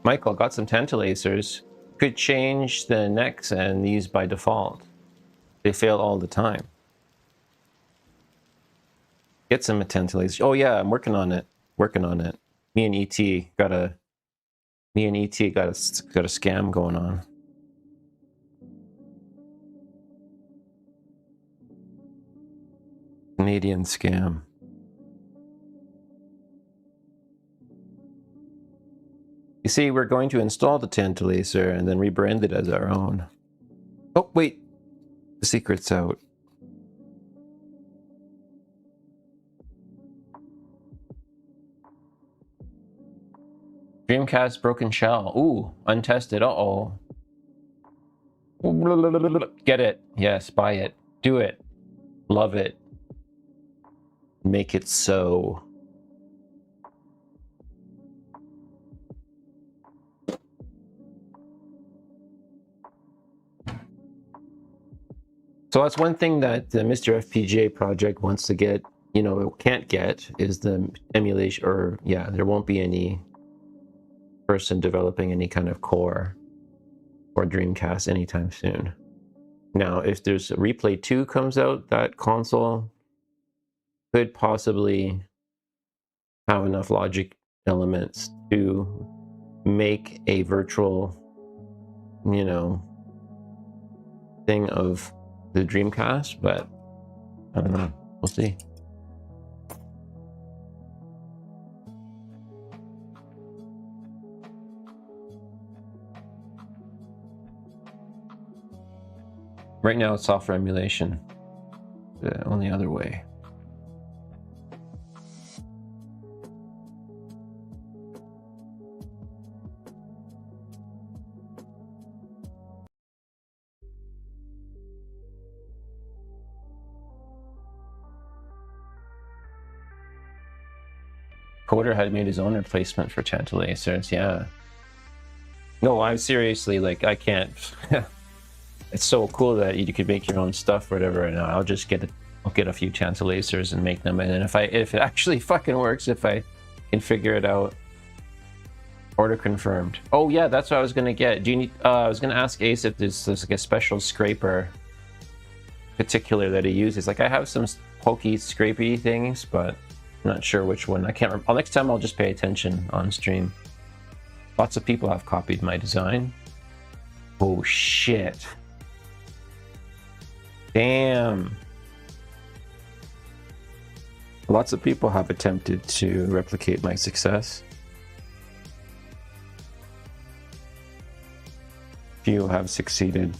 Michael, got some tantalacers. Could change the necks and these by default. They fail all the time. Get some tantalacer. Oh yeah, I'm working on it. Working on it. Me and ET got a scam going on. Canadian scam. You see, we're going to install the tantalacer and then rebrand it as our own. Oh, wait. The secret's out. Dreamcast broken shell. Ooh, untested. Uh-oh. Get it. Yes, buy it. Do it. Love it. Make it so. So that's one thing that the Mr. FPGA project wants to get, you know, it can't get, is the emulation, or yeah, there won't be any person developing any kind of core or Dreamcast anytime soon. Now, if there's a Replay 2 comes out, that console could possibly have enough logic elements to make a virtual, you know, thing of the Dreamcast, but I don't know. We'll see. Right now it's software emulation. the only other way. Coder had made his own replacement for tantalacers, yeah. No, I'm seriously, like, I can't. It's so cool that you could make your own stuff, whatever, and I'll just I'll get a few tantalacers and make them, and then if it actually fucking works, if I can figure it out. Order confirmed. Oh yeah, that's what I was gonna get. Do you need, I was gonna ask Ace if there's like a special scraper particular that he uses. Like, I have some pokey, scrapey things, but I'm not sure which one. I can't remember. Next time I'll just pay attention on stream. Lots of people have copied my design. Oh shit. Damn. Lots of people have attempted to replicate my success. Few have succeeded.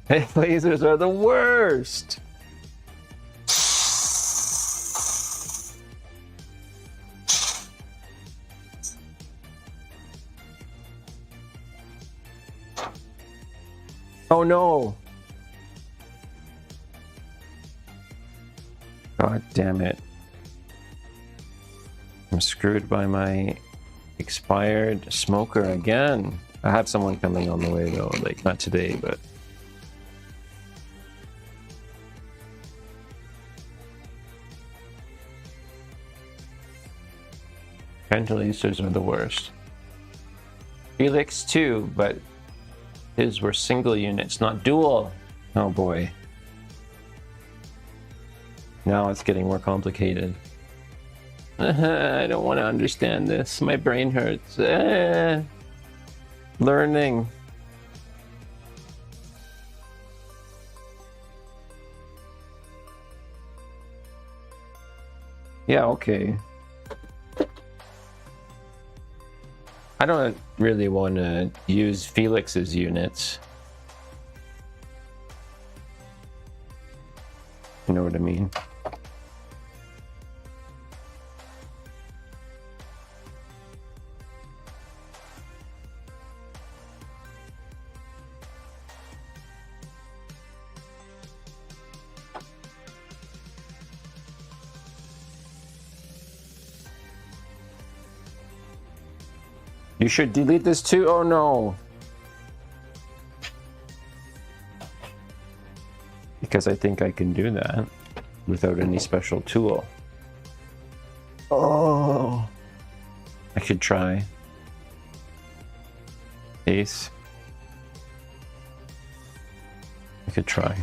Hey, lasers are the worst! Oh no! God damn it. I'm screwed by my expired smoker again. I have someone coming on the way though, like not today, but... Ventilators are the worst. Felix too, but his were single units, not dual. Oh boy. Now it's getting more complicated. I don't want to understand this. My brain hurts. Learning. Yeah, okay. I don't really want to use Felix's units. You know what I mean? You should delete this too? Oh no. Because I think I can do that without any special tool. Oh. I could try. Ace. I could try.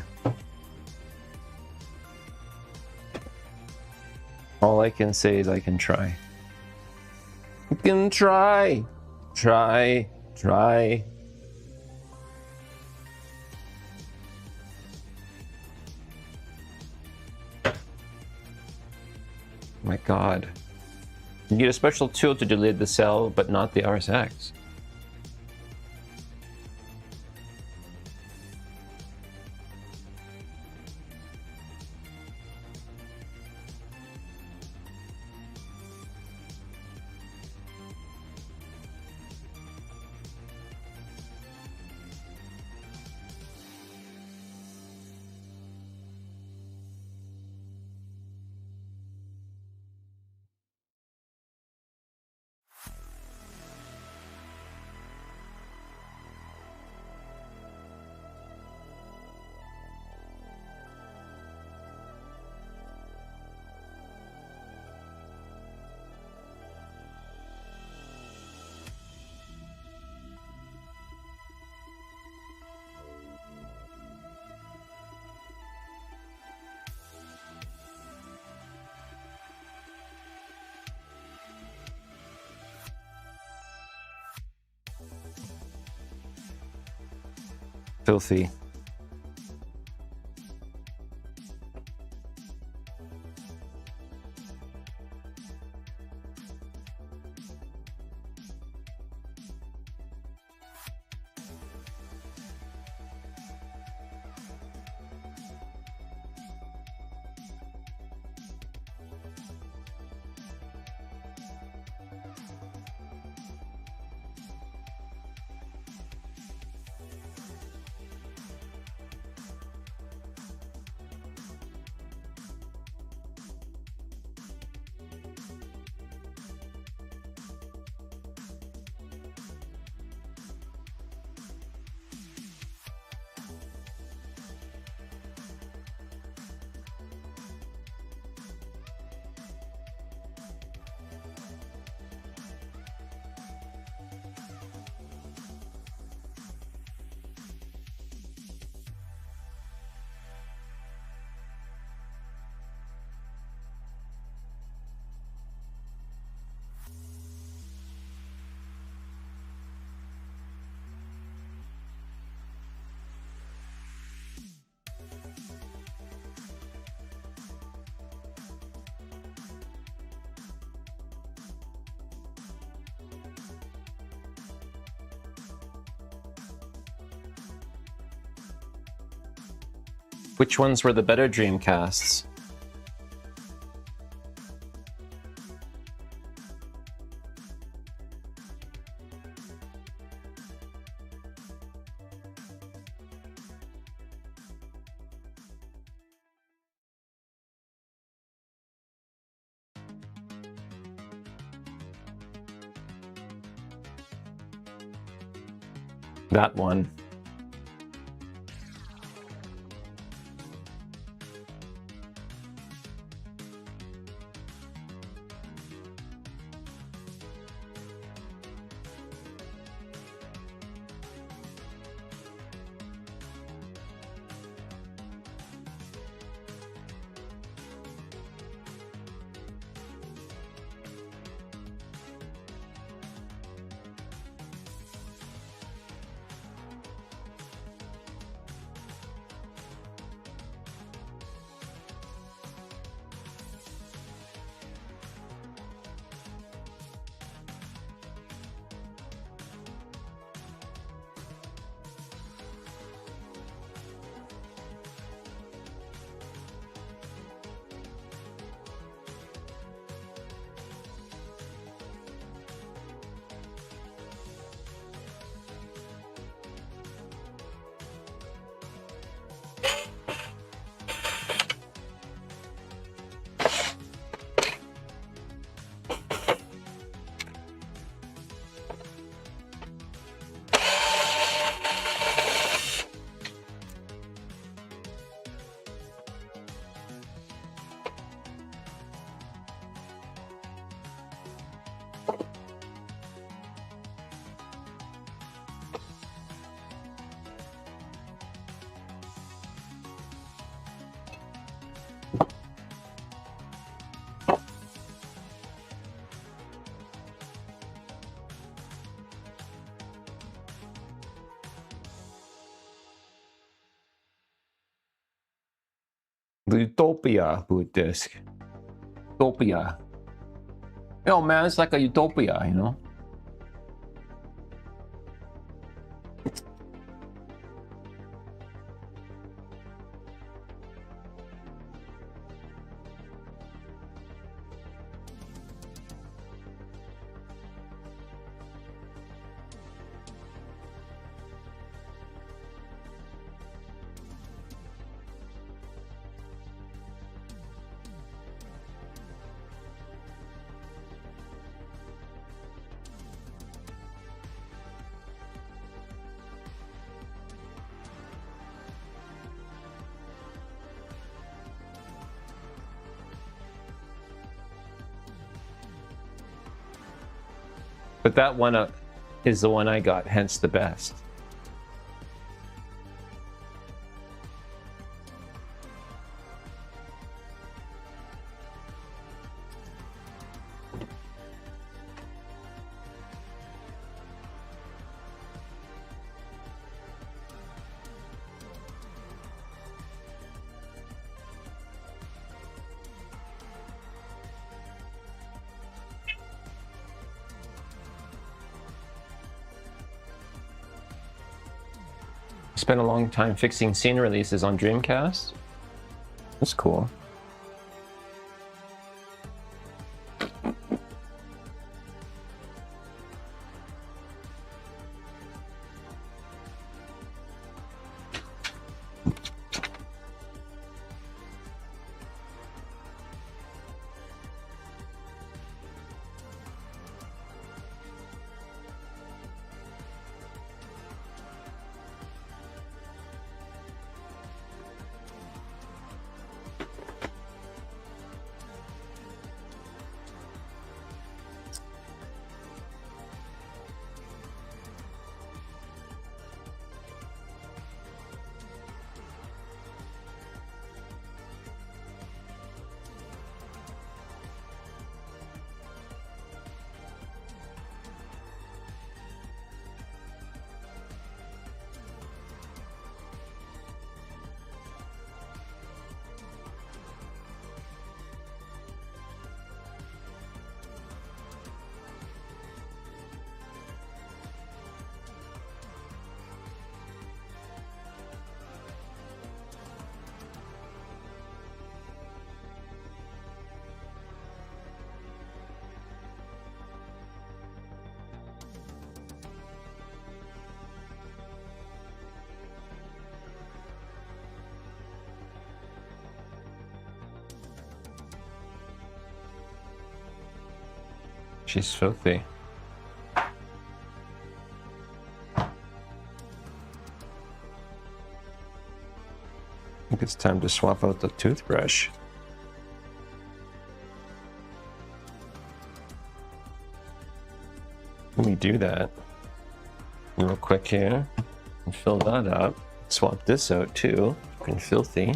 All I can say is I can try. I can try. Try. My God. You need a special tool to delete the cell, but not the RSX. Filthy. Which ones were the better Dreamcasts? That one. Utopia boot disk. Utopia. Yo, man, it's like a utopia, you know? But that one is the one I got, hence the best. Spent a long time fixing scene releases on Dreamcast. That's cool. She's filthy. I think it's time to swap out the toothbrush. Let me do that real quick here and fill that up. Swap this out too. Looking filthy.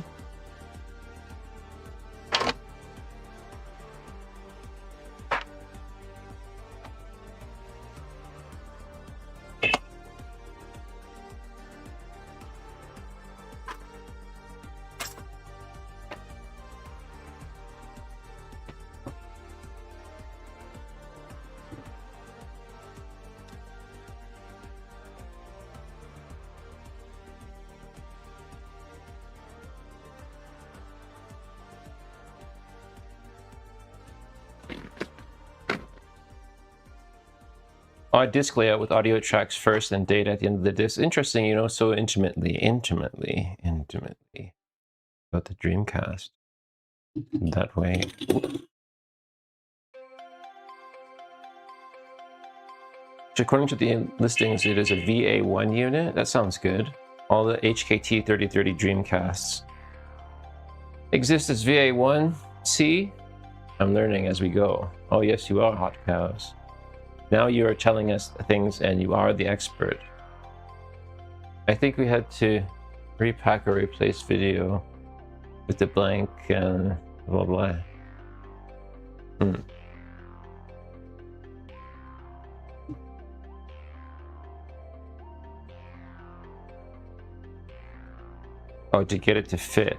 Disc layout with audio tracks first and data at the end of the disc. Interesting, you know, so intimately about the Dreamcast that way. According to the listings, it is a VA1 unit. That sounds good. All the HKT 3030 Dreamcasts exist as VA1C. I'm learning as we go. Oh yes, you are, Hotcows. Now you are telling us things and you are the expert. I think we had to repack or replace video with the blank and blah blah. Oh, to get it to fit.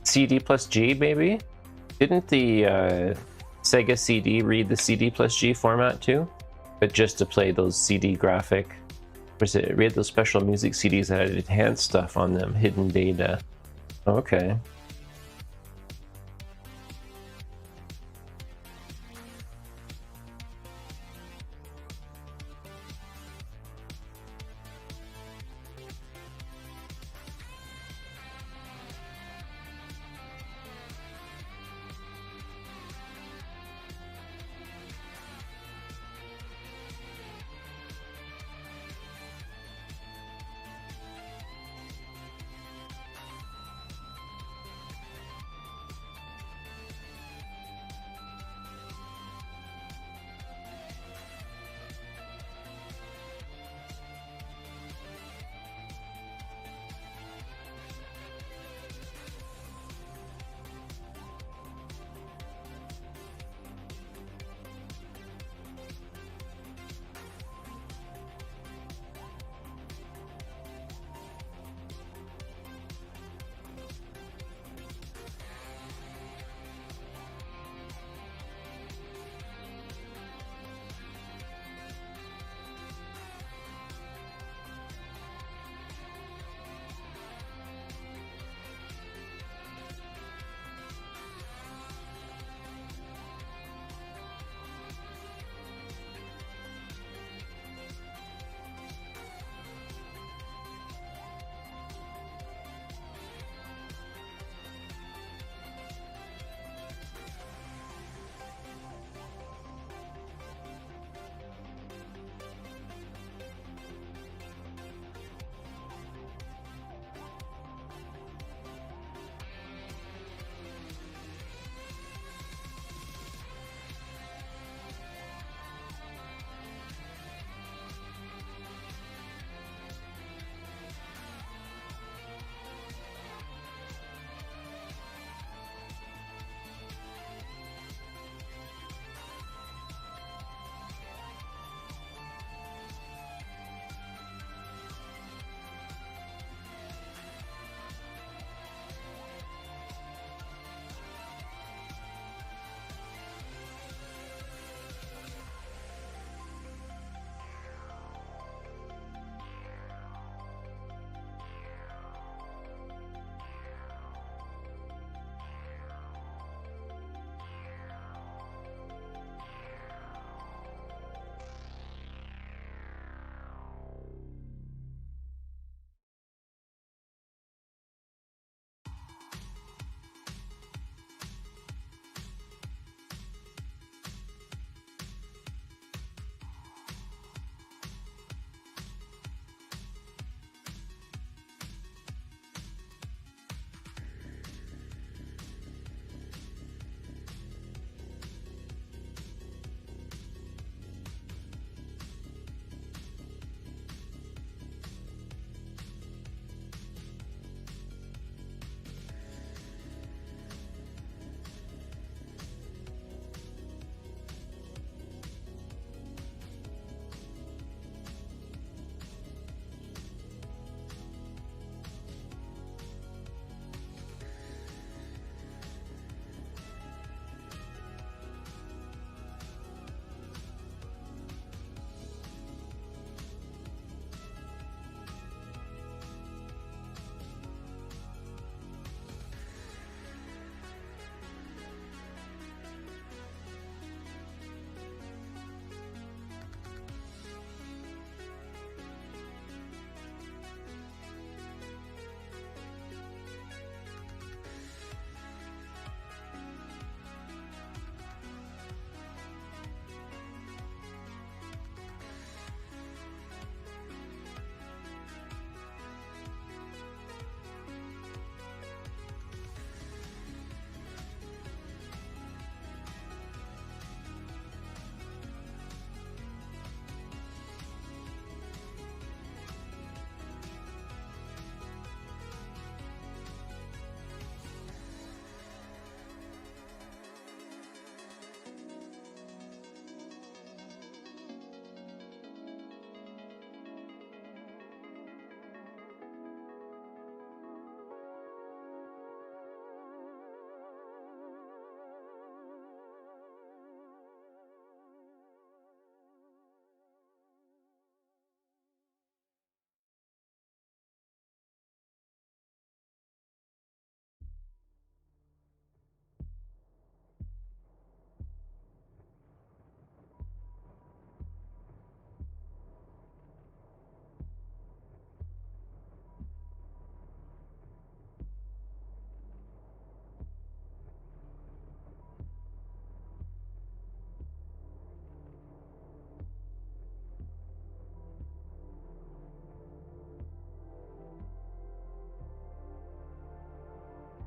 CD plus G, baby? Didn't the Sega CD read the CD plus G format too? But just to play those CD graphic, it read those special music CDs that had enhanced stuff on them, hidden data. Okay.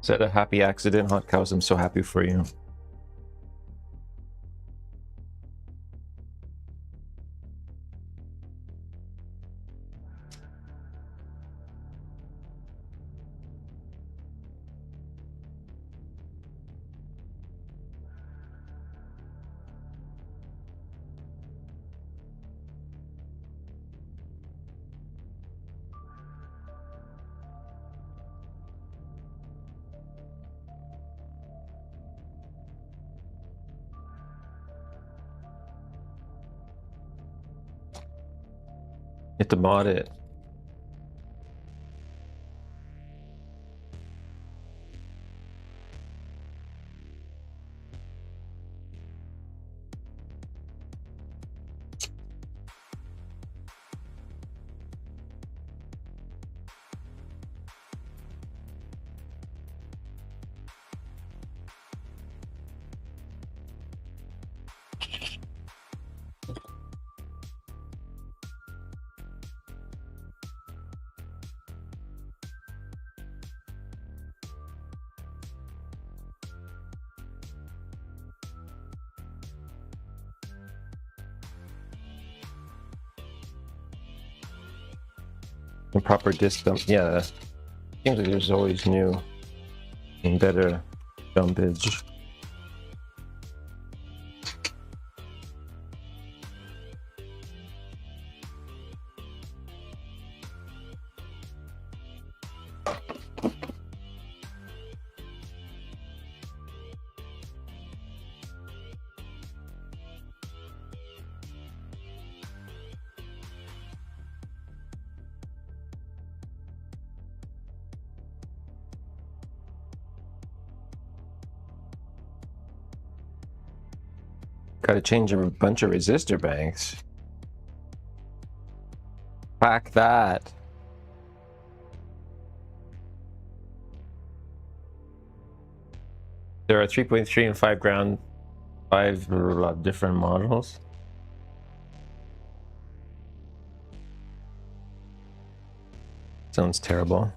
Is that a happy accident, Hotcows? I'm so happy for you. You have to mod it. And proper disc dump. Yeah, seems like there's always new and better dumpage. Gotta change a bunch of resistor banks. Pack that. There are 3.3 and 5 ground, 5 different models. Sounds terrible.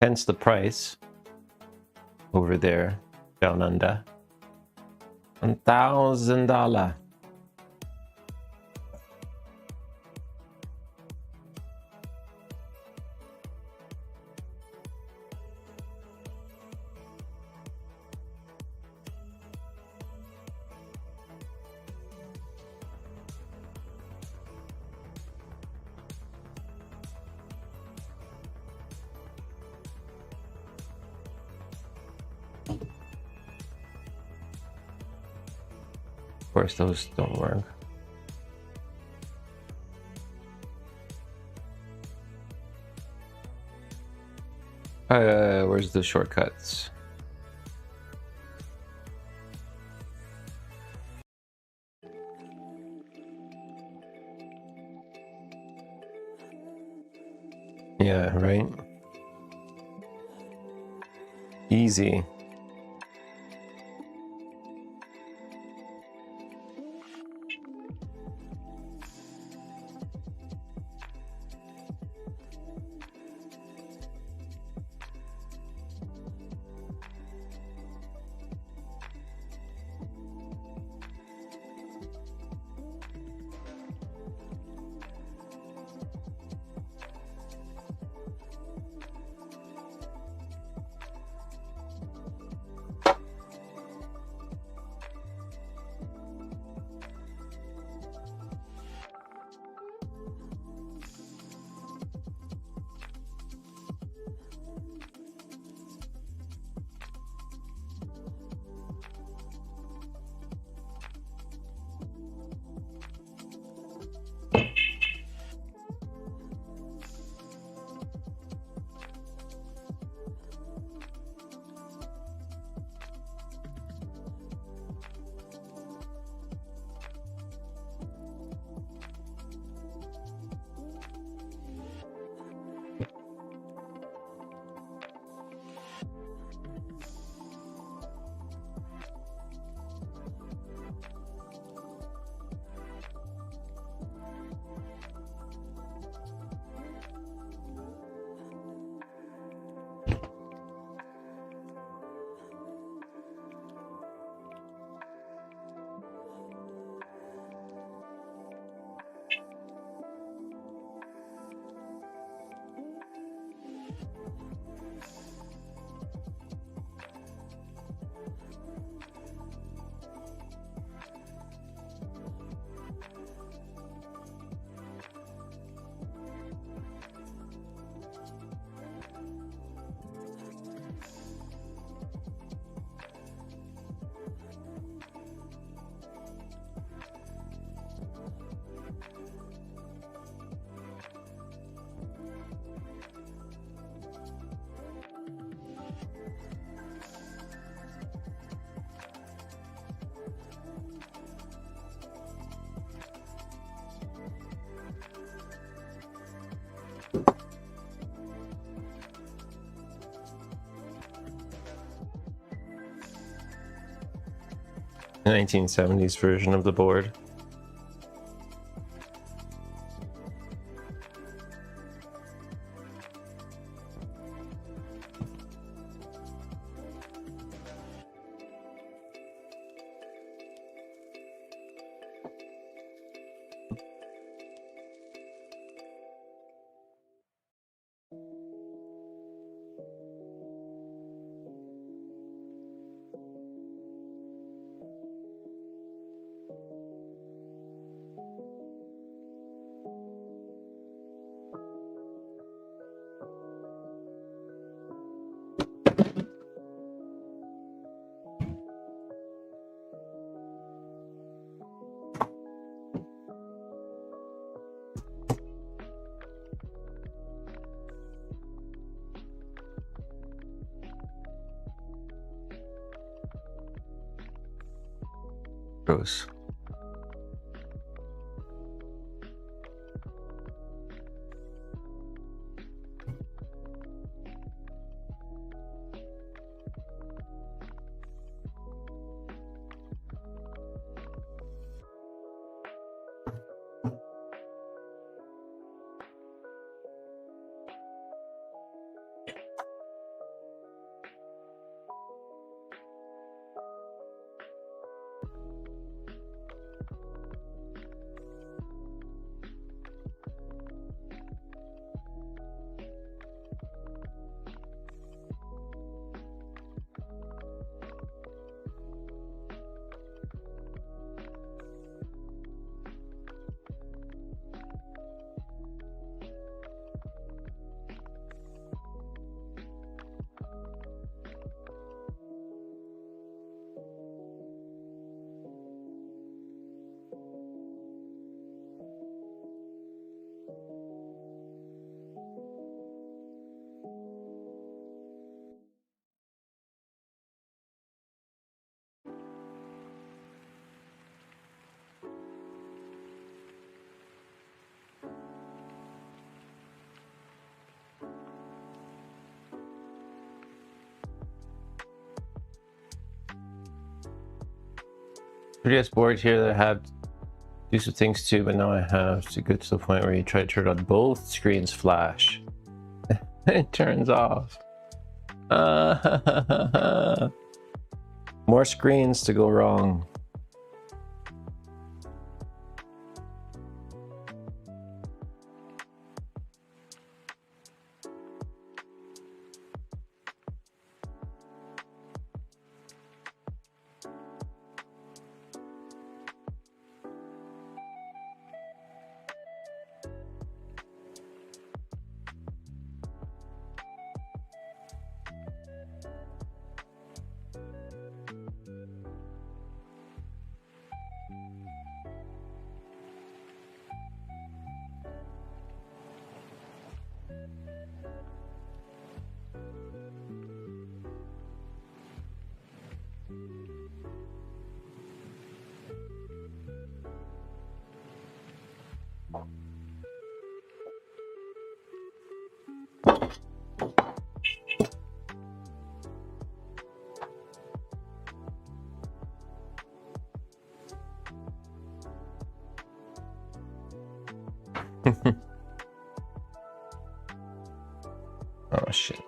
Hence the price over there down under. $1,000. Of course, those don't work. Where's the shortcuts? Yeah, right? Easy. 1970s version of the board. Gross. Previous board here that I have do some things too, but now I have to go to the point where you try to turn on both screens flash. It turns off. More screens to go wrong. Oh shit.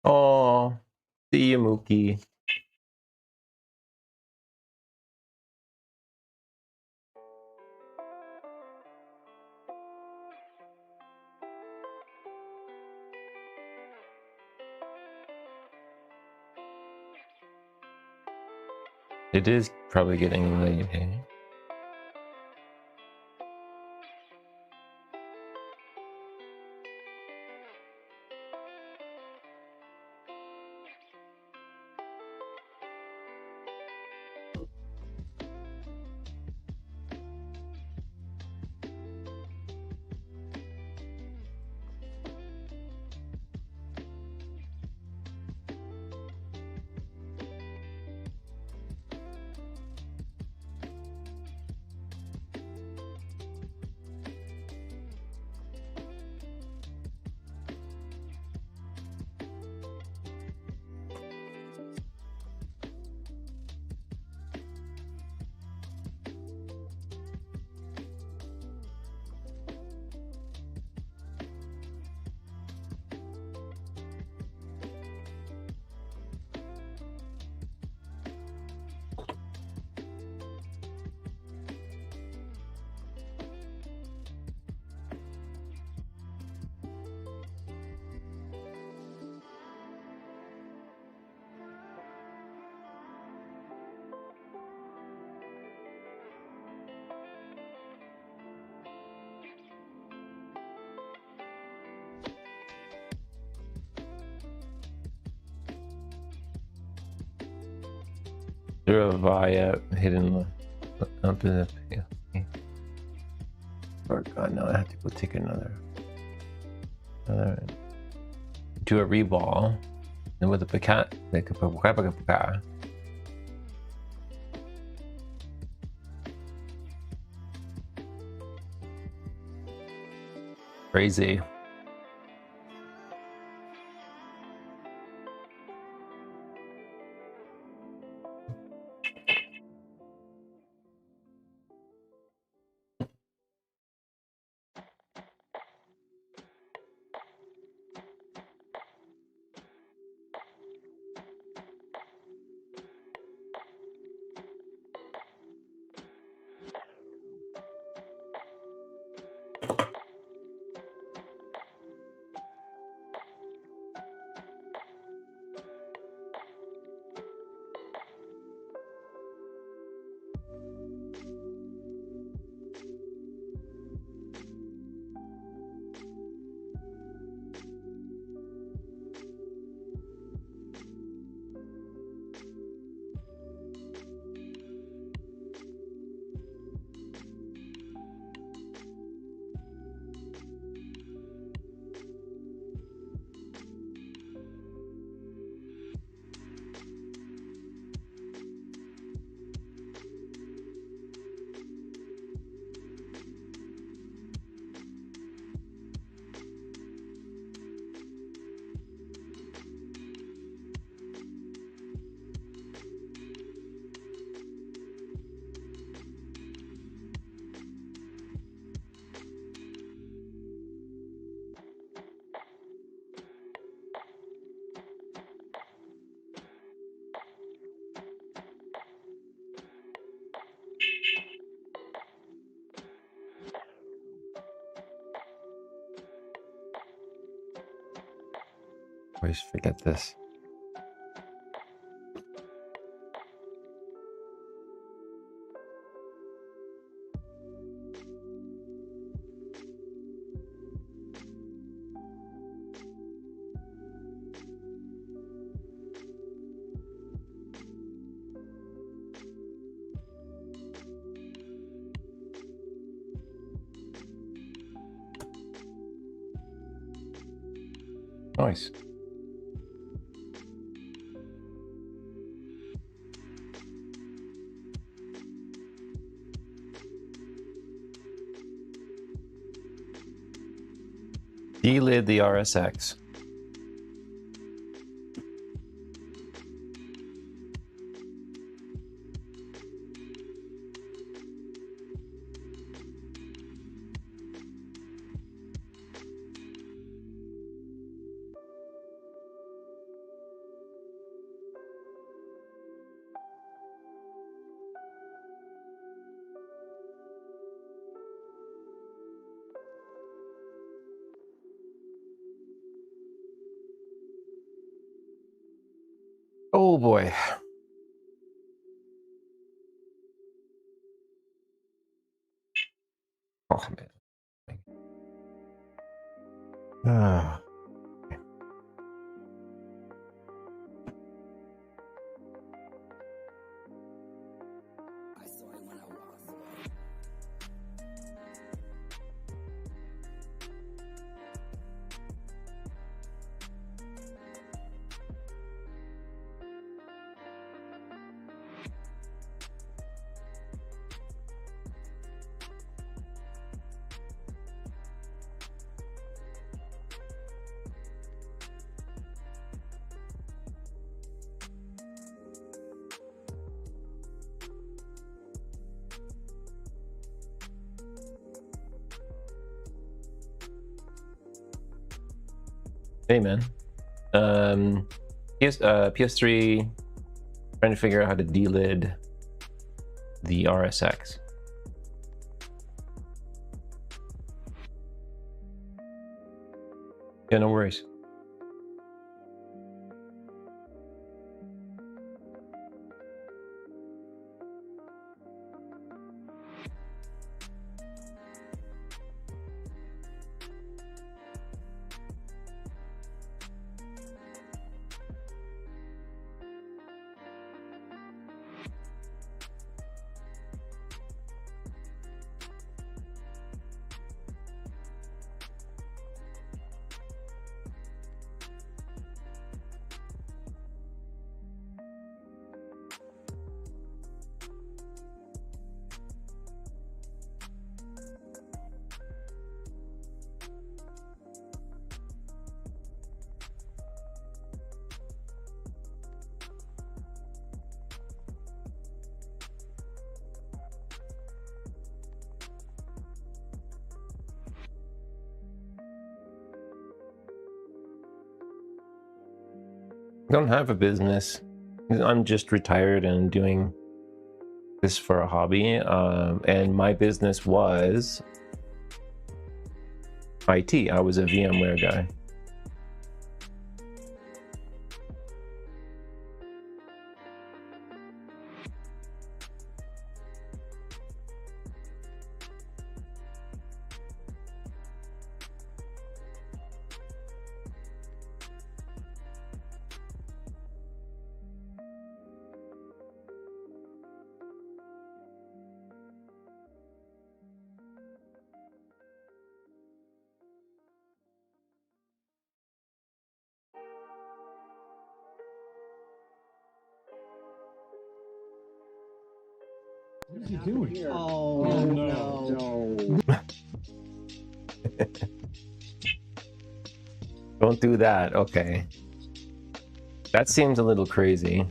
Oh, see you, Mookie. It is probably getting late, hey? Through a via hidden up in the. Oh god, no! I have to go take another. Do a reball, and with a picat, like a picat. Crazy. Always forget this. Nice. Delid the RSX. Oh boy. Oh man. Ah. I saw it when I walked boy. Hey man. PS3 trying to figure out how to delid the RSX. Yeah, no worries. I don't have a business. I'm just retired and doing this for a hobby. And my business was IT. I was a VMware guy. What is he doing? Oh, no. Don't do that. Okay. That seems a little crazy.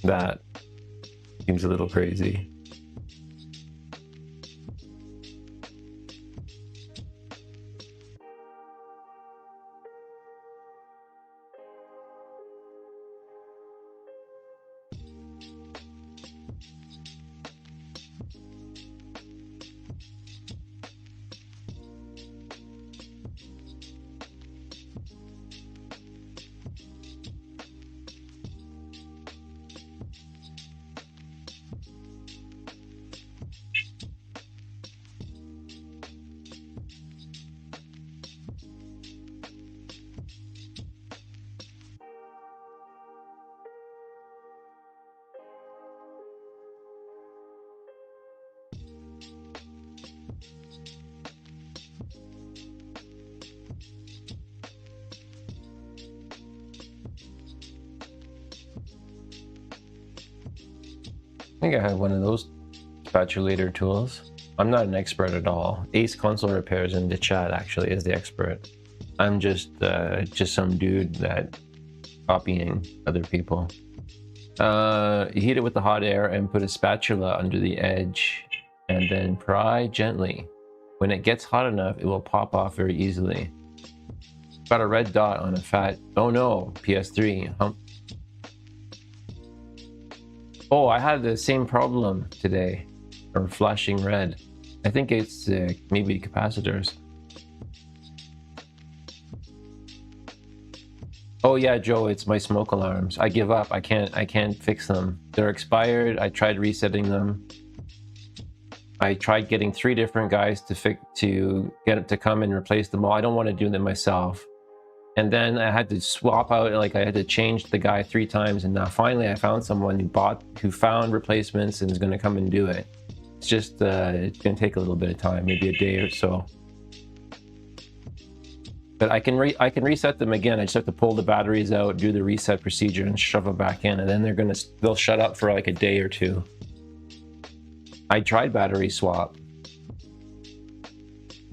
That seems a little crazy. I think I have one of those spatulator tools. I'm not an expert at all. Ace Console Repairs in the chat actually is the expert. I'm just some dude that copying other people. Heat it with the hot air and put a spatula under the edge and then pry gently. When it gets hot enough, it will pop off very easily. Got a red dot on a fat, oh no, PS3 hump. Oh, I had the same problem today, or flashing red. I think it's maybe capacitors. Oh yeah, Joe, it's my smoke alarms. I give up. I can't fix them. They're expired. I tried resetting them. I tried getting 3 different guys to get it to come and replace them all. I don't want to do them myself. And then I had to swap out, like I had to change the guy 3 times, and now finally I found someone who found replacements and is going to come and do it. It's just it's going to take a little bit of time, maybe a day or so. But I can reset them again. I just have to pull the batteries out, do the reset procedure, and shove them back in, and then they'll shut up for like a day or 2. I tried battery swap.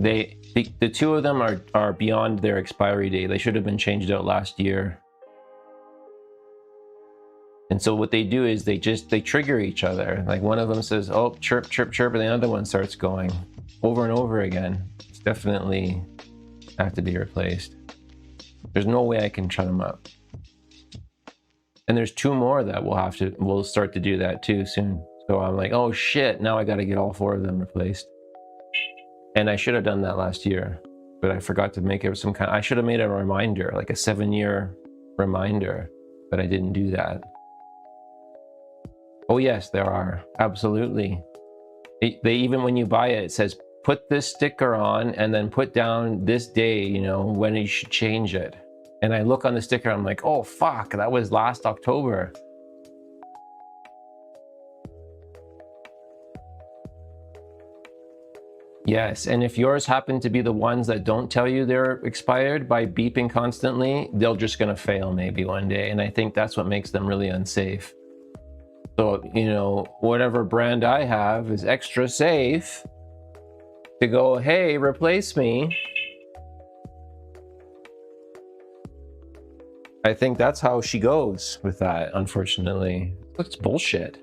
The 2 of them are beyond their expiry date. They should have been changed out last year. And so what they do is they trigger each other. Like one of them says, oh, chirp, chirp, chirp, and the other one starts going over and over again. It's definitely have to be replaced. There's no way I can shut them up. And there's 2 more that we'll start to do that too soon. So I'm like, oh shit, now I got to get all 4 of them replaced. And I should have done that last year, but I forgot to make it some kind. I should have made a reminder, like a 7-year reminder, but I didn't do that. Oh yes, there are, absolutely. They even when you buy it, it says put this sticker on and then put down this day, you know, when you should change it. And I look on the sticker, I'm like, oh fuck, that was last October. Yes, and if yours happen to be the ones that don't tell you they're expired by beeping constantly, they're just gonna fail maybe one day, and I think that's what makes them really unsafe. So, you know, whatever brand I have is extra safe to go, hey, replace me. I think that's how she goes with that, unfortunately. That's bullshit.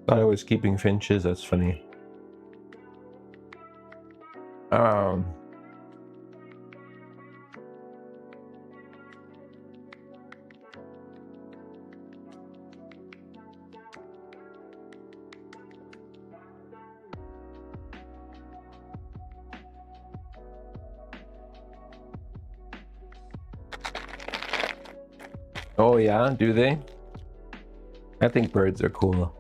Thought I was keeping finches. That's funny. Oh yeah, do they? I think birds are cool.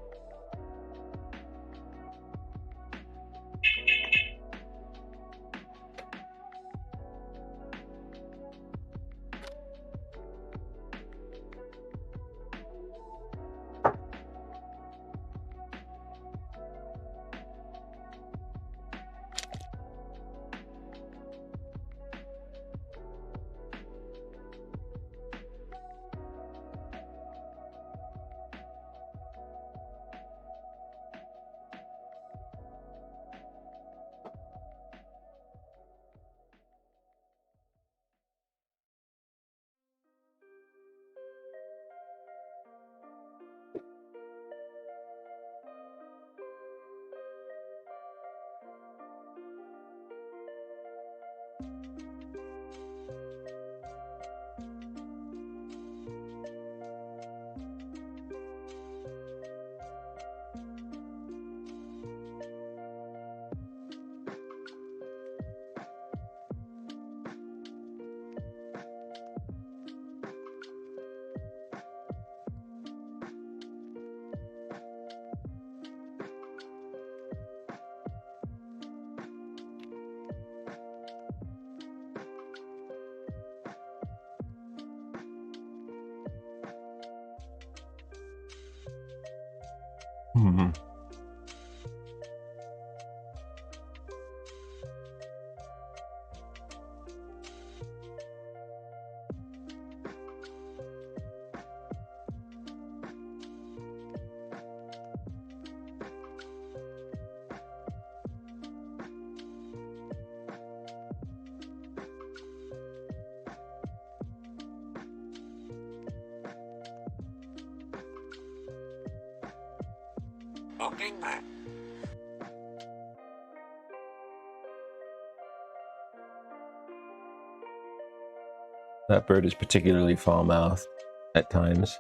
Mm-hmm. That bird is particularly foul-mouthed at times.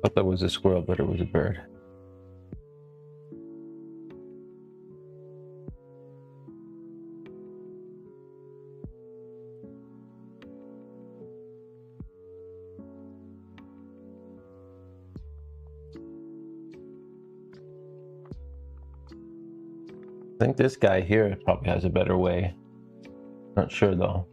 thought that was a squirrel, but it was a bird. I think this guy here probably has a better way. Not sure though.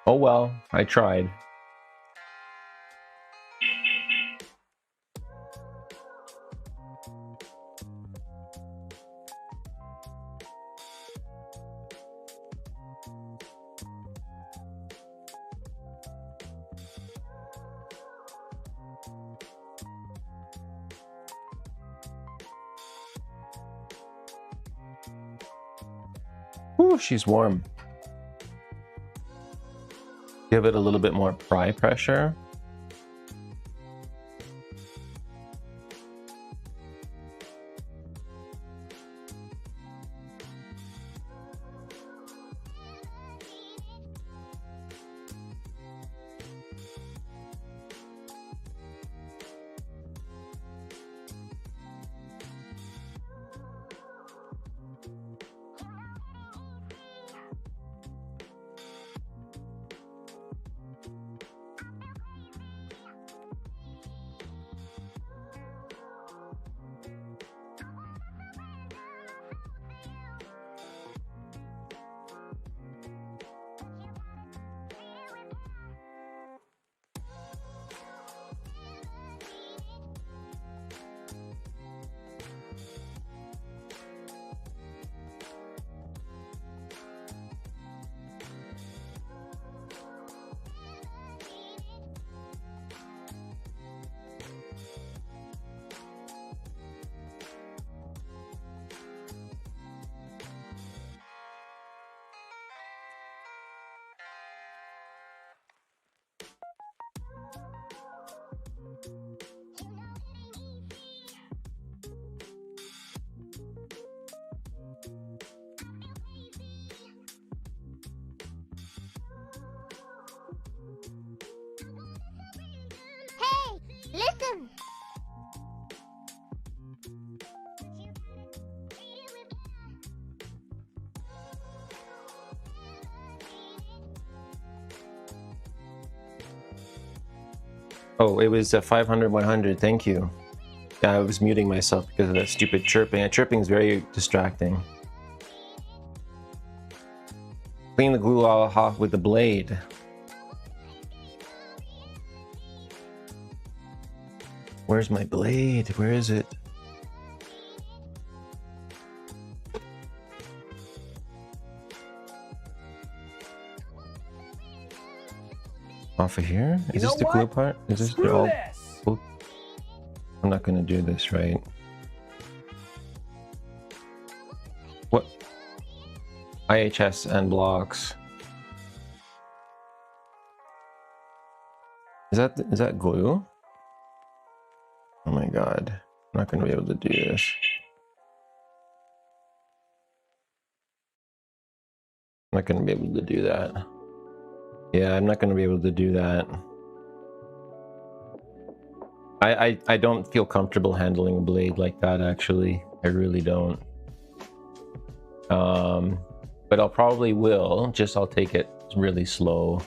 Oh well, I tried. Ooh, she's warm. Give it a little bit more pry pressure. Listen! Oh, it was 500, 100. Thank you. Yeah, I was muting myself because of that stupid chirping. And chirping is very distracting. Clean the glue off with the blade. Where's my blade? Where is it? Off of here? Is this the glue part? Is this the all? Oh, I'm not gonna do this right. What? IHS and blocks. Is that glue? Oh my god. I'm not gonna be able to do this. I'm not gonna be able to do that. Yeah, I'm not gonna be able to do that. I don't feel comfortable handling a blade like that, actually. I really don't. But I'll probably will, just I'll take it really slow.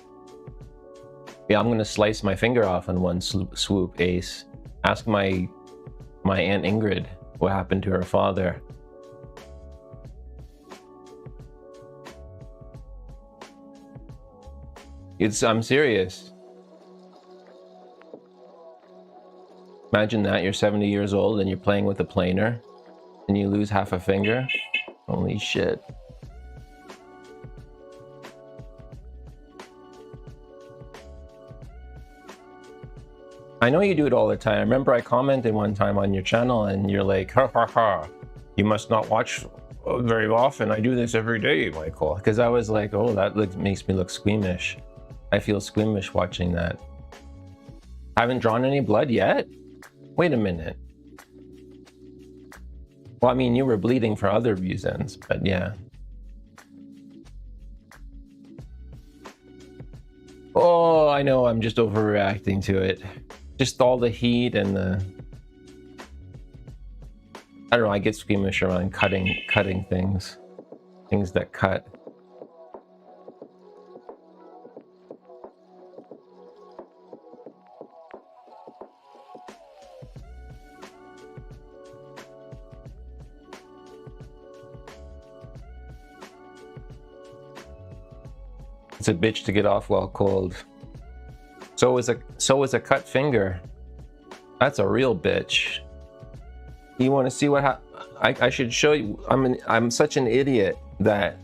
Yeah, I'm gonna slice my finger off in one swoop, Ace. Ask my Aunt Ingrid what happened to her father. I'm serious. Imagine that, you're 70 years old and you're playing with a planer and you lose half a finger. Holy shit. I know you do it all the time. I remember I commented one time on your channel and you're like, ha ha ha, you must not watch very often. I do this every day, Michael. Because I was like, oh, that makes me look squeamish. I feel squeamish watching that. Haven't drawn any blood yet? Wait a minute. Well, I mean, you were bleeding for other reasons, but yeah. Oh, I know, I'm just overreacting to it. Just all the heat and the... I don't know, I get squeamish around cutting things. Things that cut. It's a bitch to get off while cold. So is a cut finger. That's a real bitch. You want to see what I should show you. I'm such an idiot that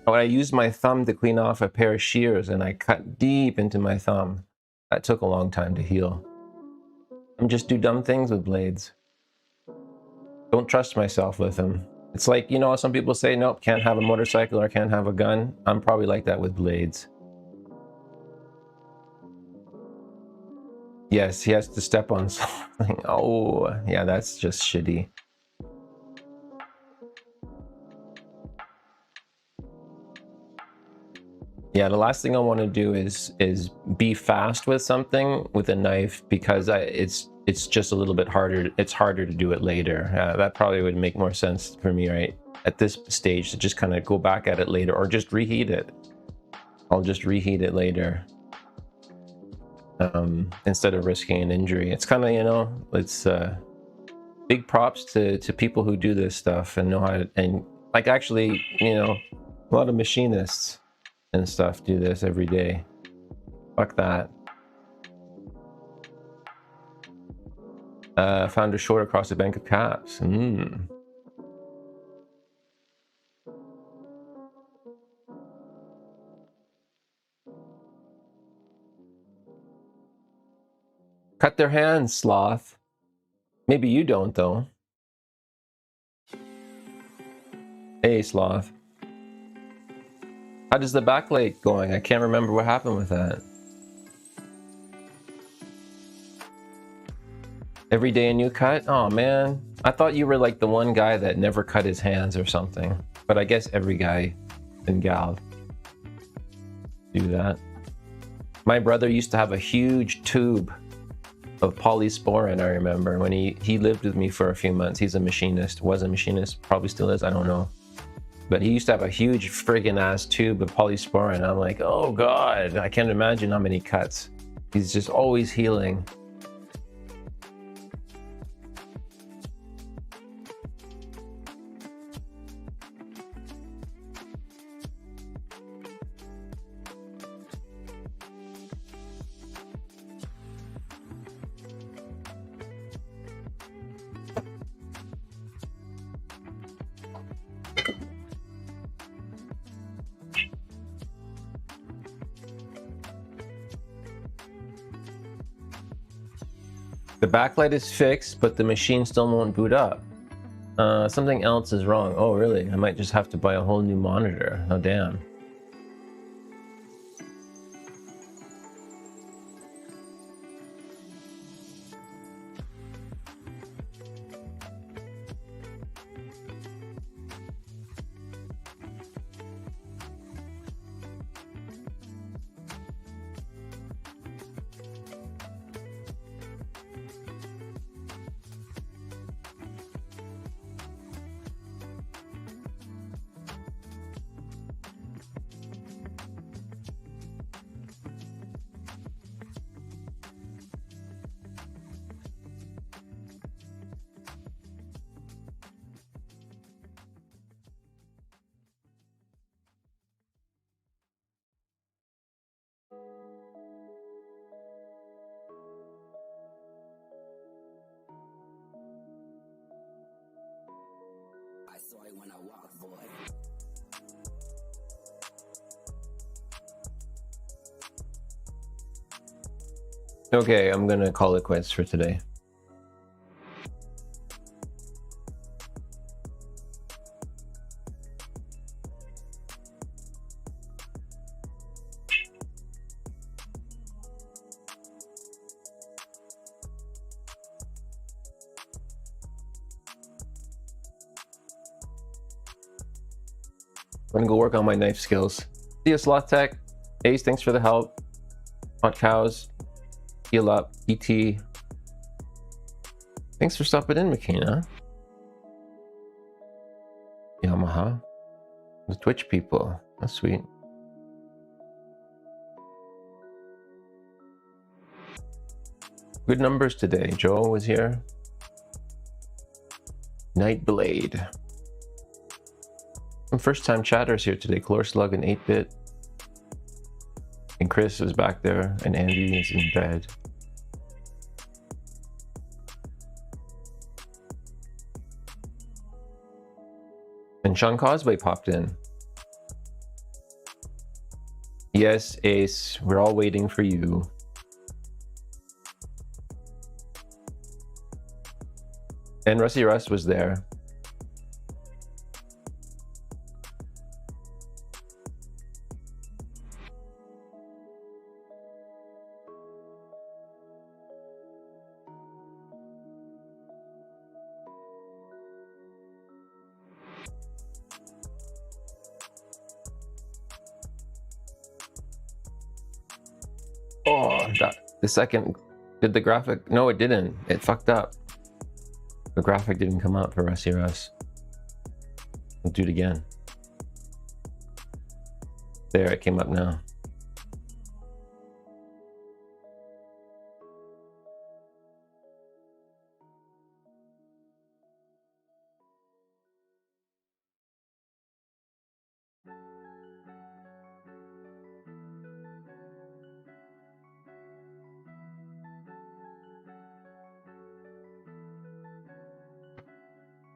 when I used my thumb to clean off a pair of shears and I cut deep into my thumb. That took a long time to heal. I just do dumb things with blades. Don't trust myself with them. It's like, you know, some people say, nope, can't have a motorcycle or can't have a gun. I'm probably like that with blades. Yes, he has to step on something. Oh, yeah, that's just shitty. Yeah, the last thing I want to do is be fast with something with a knife, because it's just a little bit harder. It's harder to do it later. That probably would make more sense for me right at this stage, to just kind of go back at it later, or just reheat it. I'll just reheat it later instead of risking an injury. It's kind of, you know, it's big props to people who do this stuff and know how to, and like actually, you know, a lot of machinists and stuff do this every day. Fuck that. Found a short across a bank of caps. Cut their hands, Sloth. Maybe you don't, though. Hey, Sloth. How does the backlight going? I can't remember what happened with that. Every day a new cut? Oh man, I thought you were like the one guy that never cut his hands or something. But I guess every guy and gal do that. My brother used to have a huge tube of polysporin, I remember, when he lived with me for a few months. He's a machinist, was a machinist, probably still is, I don't know. But he used to have a huge friggin' ass tube of polysporin. I'm like, oh God, I can't imagine how many cuts. He's just always healing. The backlight is fixed, but the machine still won't boot up. Something else is wrong. Oh, really? I might just have to buy a whole new monitor. Oh, damn. I saw it when I walked, boy. Okay, I'm gonna call it quits for today. I'm gonna go work on my knife skills. See ya, Sloth Tech. Ace, thanks for the help. Hotcows, heal up. ET. Thanks for stopping in, Makina. Yamaha. The Twitch people. That's sweet. Good numbers today. Joe was here. Nightblade. Some first time chatters here today. Chlor Slug and 8-bit. And Chris is back there, and Andy is in bed. And Sean Causeway popped in. Yes, Ace, we're all waiting for you. And Rusty Russ was there. Oh, the second, did the graphic? No, it didn't. It fucked up. The graphic didn't come up for Rusty Russ. I'll do it again. There, it came up now.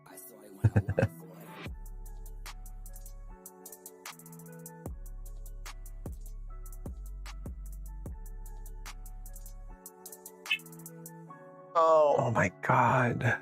I saw it when I walked, boy. Oh my God.